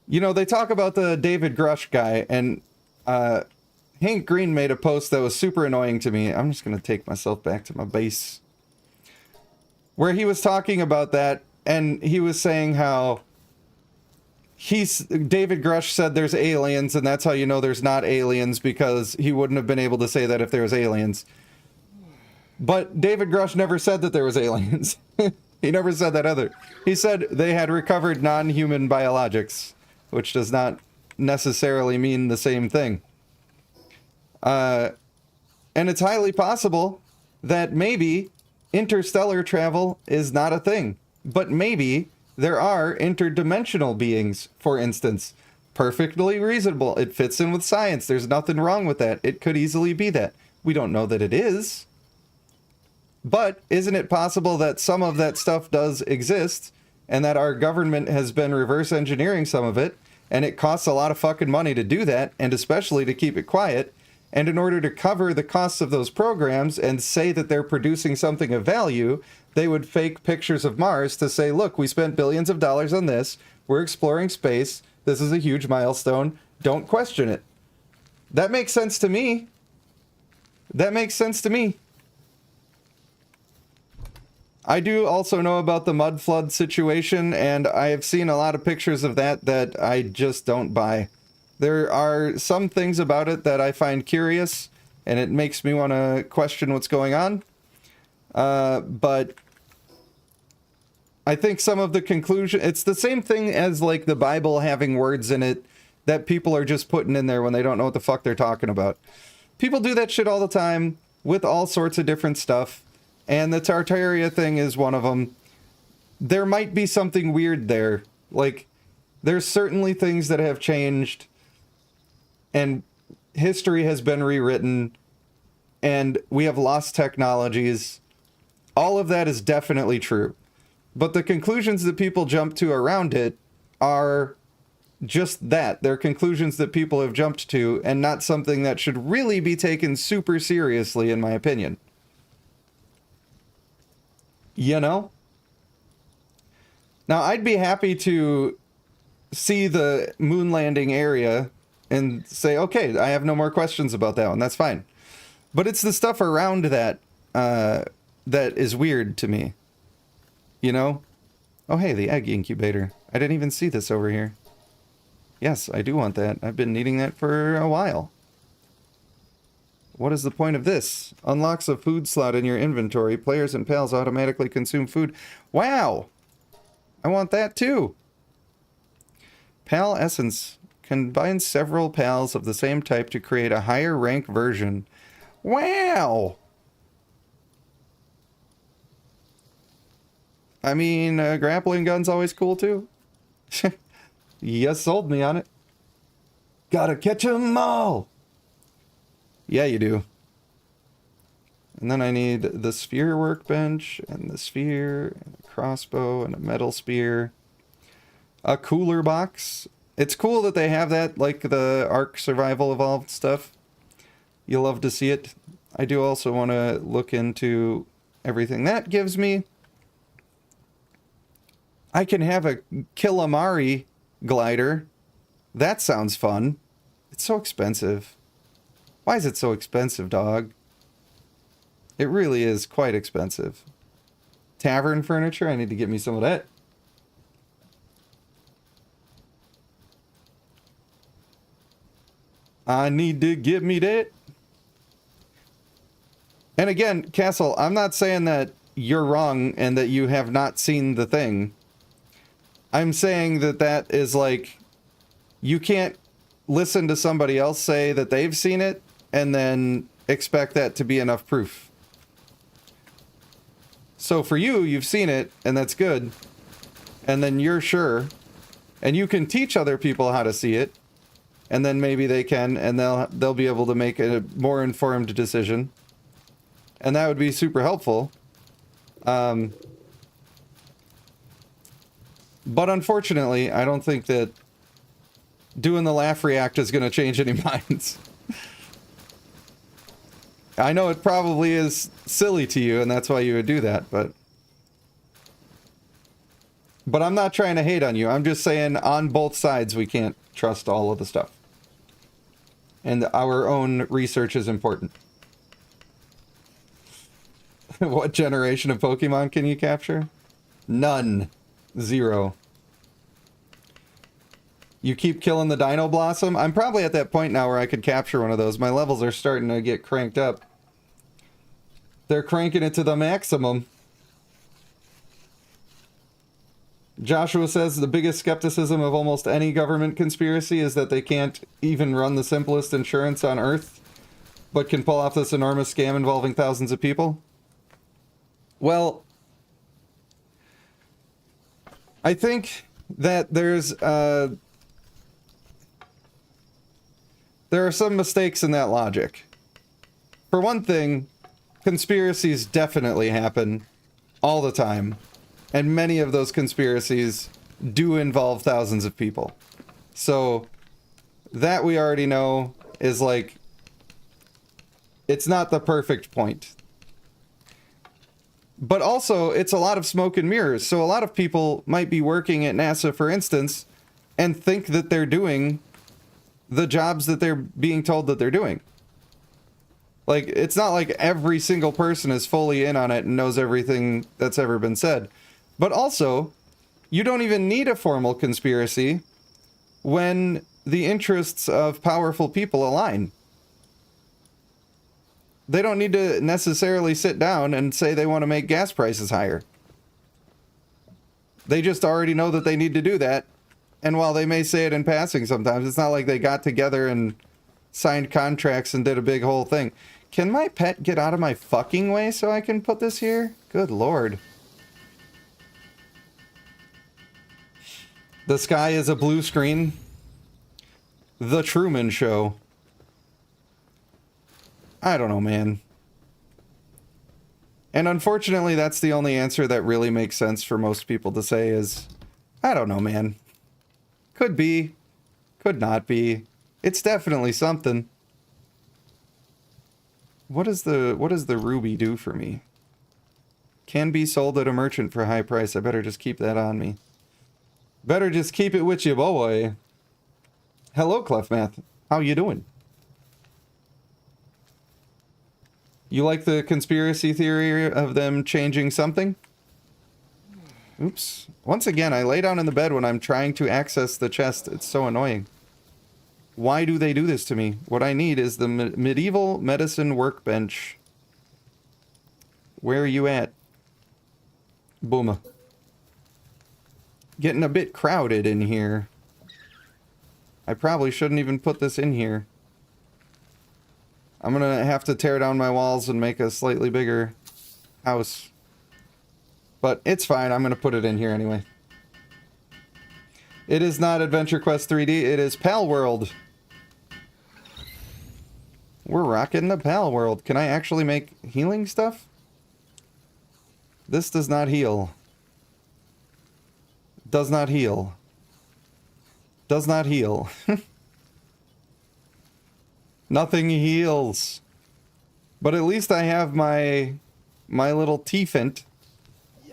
A: You know, they talk about the David Grush guy, and Hank Green made a post that was super annoying to me. I'm just going to take myself back to my base. Where he was talking about that, and he was saying how David Grush said there's aliens, and that's how you know there's not aliens, because he wouldn't have been able to say that if there was aliens. But David Grush never said that there was aliens. He never said that either. He said they had recovered non-human biologics, which does not necessarily mean the same thing. And it's highly possible that maybe interstellar travel is not a thing, but maybe there are interdimensional beings, for instance. Perfectly reasonable. It fits in with science. There's nothing wrong with that. It could easily be that. We don't know that it is. But isn't it possible that some of that stuff does exist, and that our government has been reverse engineering some of it, and it costs a lot of fucking money to do that, and especially to keep it quiet, and in order to cover the costs of those programs and say that they're producing something of value, they would fake pictures of Mars to say, look, we spent billions of dollars on this, we're exploring space, this is a huge milestone, don't question it. That makes sense to me. That makes sense to me. I do also know about the mud flood situation, and I have seen a lot of pictures of that I just don't buy. There are some things about it that I find curious, and it makes me want to question what's going on. But I think some of the conclusion, it's the same thing as like the Bible having words in it that people are just putting in there when they don't know what the fuck they're talking about. People do that shit all the time with all sorts of different stuff. And the Tartaria thing is one of them. There might be something weird there. Like, there's certainly things that have changed, and history has been rewritten, and we have lost technologies. All of that is definitely true. But the conclusions that people jump to around it are just that. They're conclusions that people have jumped to, and not something that should really be taken super seriously, in my opinion. You know? Now, I'd be happy to see the moon landing area and say, okay, I have no more questions about that one. That's fine. But it's the stuff around that that is weird to me. You know? Oh, hey, the egg incubator. I didn't even see this over here. Yes, I do want that. I've been needing that for a while. What is the point of this? Unlocks a food slot in your inventory. Players and pals automatically consume food. Wow! I want that too. Pal Essence. Combines several pals of the same type to create a higher rank version. Wow! I mean, a grappling gun's always cool too. You sold me on it. Gotta catch 'em all. Yeah, you do. And then I need the spear workbench, and the spear, and a crossbow, and a metal spear. A cooler box. It's cool that they have that, like the Ark Survival Evolved stuff. You'll love to see it. I do also want to look into everything that gives me. I can have a Killamari glider. That sounds fun. It's so expensive. Why is it so expensive, dog? It really is quite expensive. Tavern furniture, I need to get me some of that. I need to get me that. And again, Castle, I'm not saying that you're wrong and that you have not seen the thing. I'm saying that that is like, you can't listen to somebody else say that they've seen it and then expect that to be enough proof. So for you, you've seen it, and that's good. And then you're sure. And you can teach other people how to see it. And then maybe they can, and they'll be able to make a more informed decision. And that would be super helpful. But unfortunately, I don't think that doing the laugh react is going to change any minds. I know it probably is silly to you, and that's why you would do that, but I'm not trying to hate on you. I'm just saying on both sides we can't trust all of the stuff. And our own research is important. What generation of Pokemon can you capture? None. 0. You keep killing the Dino Blossom? I'm probably at that point now where I could capture one of those. My levels are starting to get cranked up. They're cranking it to the maximum. Joshua says the biggest skepticism of almost any government conspiracy is that they can't even run the simplest insurance on Earth, but can pull off this enormous scam involving thousands of people. Well, I think that there are some mistakes in that logic. For one thing, conspiracies definitely happen all the time. And many of those conspiracies do involve thousands of people. So that we already know is like, it's not the perfect point. But also, it's a lot of smoke and mirrors. So a lot of people might be working at NASA, for instance, and think that they're doing the jobs that they're being told that they're doing. Like, it's not like every single person is fully in on it and knows everything that's ever been said. But also, you don't even need a formal conspiracy when the interests of powerful people align. They don't need to necessarily sit down and say they want to make gas prices higher. They just already know that they need to do that. And while they may say it in passing sometimes, it's not like they got together and signed contracts and did a big whole thing. Can my pet get out of my fucking way so I can put this here? Good lord. The sky is a blue screen. The Truman Show. I don't know, man. And unfortunately, that's the only answer that really makes sense for most people to say is, I don't know, man. Could be. Could not be. It's definitely something. What does the ruby do for me? Can be sold at a merchant for a high price. I better just keep that on me. Better just keep it with you, boy. Hello, Clefmath. How you doing? You like the conspiracy theory of them changing something? Oops. Once again, I lay down in the bed when I'm trying to access the chest. It's so annoying. Why do they do this to me? What I need is the medieval medicine workbench. Where are you at? Boom. Getting a bit crowded in here. I probably shouldn't even put this in here. I'm gonna have to tear down my walls and make a slightly bigger house. But it's fine. I'm going to put it in here anyway. It is not Adventure Quest 3D. It is Palworld. We're rocking the Palworld. Can I actually make healing stuff? This does not heal. Does not heal. Does not heal. Nothing heals. But at least I have my little Tiefant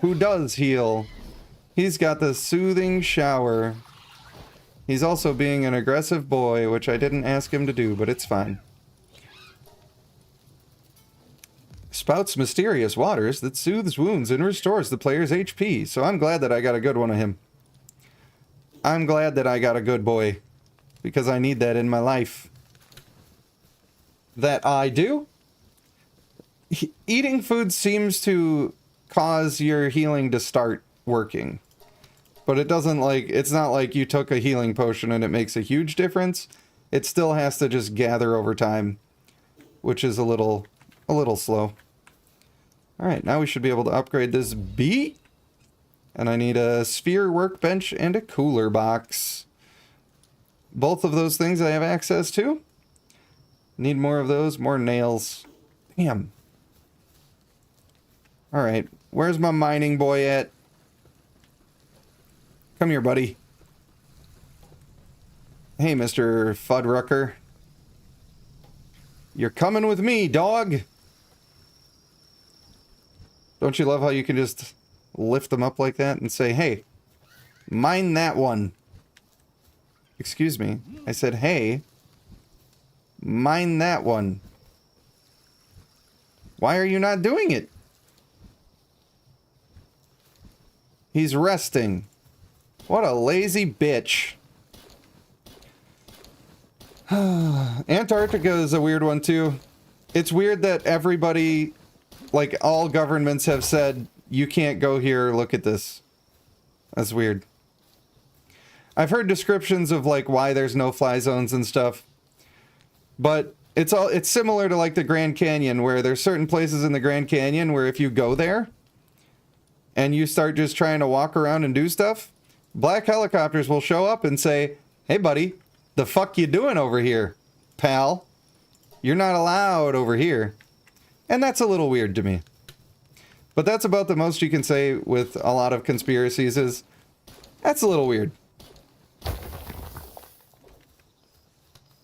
A: who does heal. He's got the soothing shower. He's also being an aggressive boy, which I didn't ask him to do, but it's fine. Spouts mysterious waters that soothes wounds and restores the player's HP. So I'm glad that I got a good one of him. I'm glad that I got a good boy. Because I need that in my life. That I do. Eating food seems to cause your healing to start working. But it doesn't it's not like you took a healing potion and it makes a huge difference. It still has to just gather over time. Which is a little slow. Alright, now we should be able to upgrade this bee. And I need a sphere workbench and a cooler box. Both of those things I have access to. Need more of those, more nails. Damn. Alright, where's my mining boy at? Come here, buddy. Hey, Mr. Fuddrucker. You're coming with me, dog! Don't you love how you can just lift them up like that and say, hey, mine that one. Excuse me. I said, hey, mine that one. Why are you not doing it? He's resting. What a lazy bitch. Antarctica is a weird one too. It's weird that everybody, like all governments have said, you can't go here, look at this. That's weird. I've heard descriptions of like why there's no fly zones and stuff. But it's similar to like the Grand Canyon, where there's certain places in the Grand Canyon where if you go there and you start just trying to walk around and do stuff, black helicopters will show up and say, hey buddy, the fuck you doing over here, pal? You're not allowed over here. And that's a little weird to me. But that's about the most you can say with a lot of conspiracies is, that's a little weird.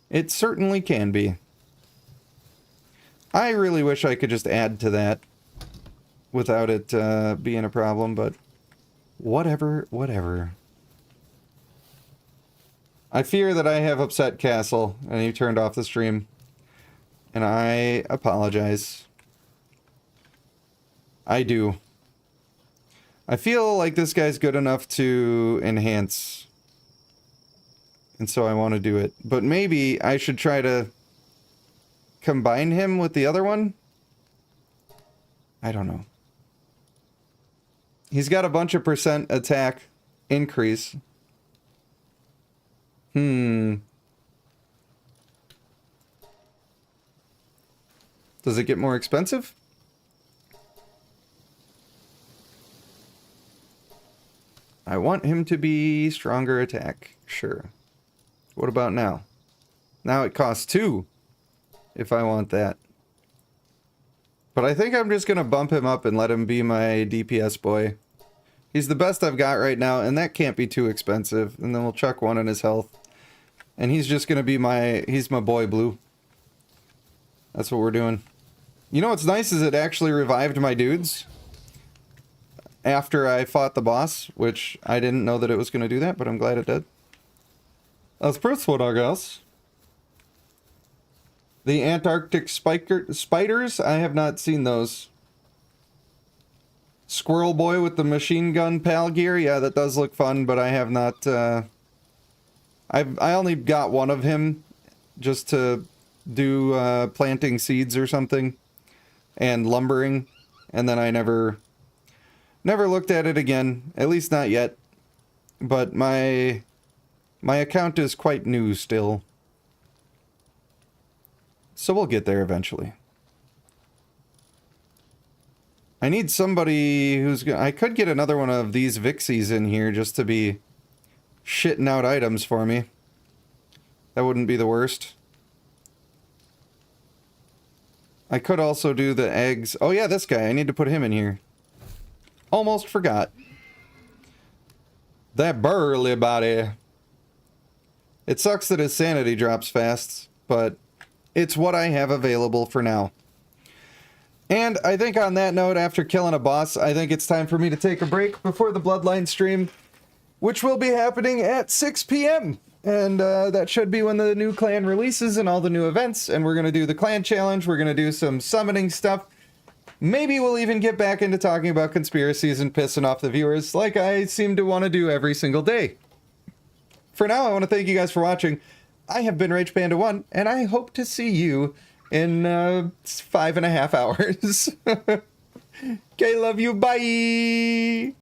A: It certainly can be. I really wish I could just add to that without it being a problem, but whatever, whatever. I fear that I have upset Castle, and he turned off the stream. And I apologize. I do. I feel like this guy's good enough to enhance. And so I want to do it. But maybe I should try to combine him with the other one? I don't know. He's got a bunch of % attack increase. Does it get more expensive? I want him to be stronger attack. Sure. What about now? Now it costs 2 if I want that. But I think I'm just going to bump him up and let him be my DPS boy. He's the best I've got right now, and that can't be too expensive. And then we'll chuck 1 in his health. And he's just going to be he's my boy Blue. That's what we're doing. You know what's nice is it actually revived my dudes after I fought the boss, which I didn't know that it was going to do that, but I'm glad it did. That's pretty what I guess. The Antarctic spiders, I have not seen those. Squirrel Boy with the machine gun pal gear, yeah, that does look fun, but I have not, I only got one of him just to do planting seeds or something and lumbering, and then I never looked at it again, at least not yet. But my account is quite new still. So we'll get there eventually. I need somebody who's I could get another one of these Vixies in here just to be shitting out items for me. That wouldn't be the worst. I could also do the eggs. Oh yeah, this guy. I need to put him in here. Almost forgot. That burly body. It sucks that his sanity drops fast, but it's what I have available for now. And I think on that note, after killing a boss, I think it's time for me to take a break before the Bloodline stream, which will be happening at 6 p.m. And that should be when the new clan releases and all the new events. And we're going to do the clan challenge. We're going to do some summoning stuff. Maybe we'll even get back into talking about conspiracies and pissing off the viewers like I seem to want to do every single day. For now, I want to thank you guys for watching. I have been Rage Panda 1, and I hope to see you in 5.5 hours. Okay, love you, bye!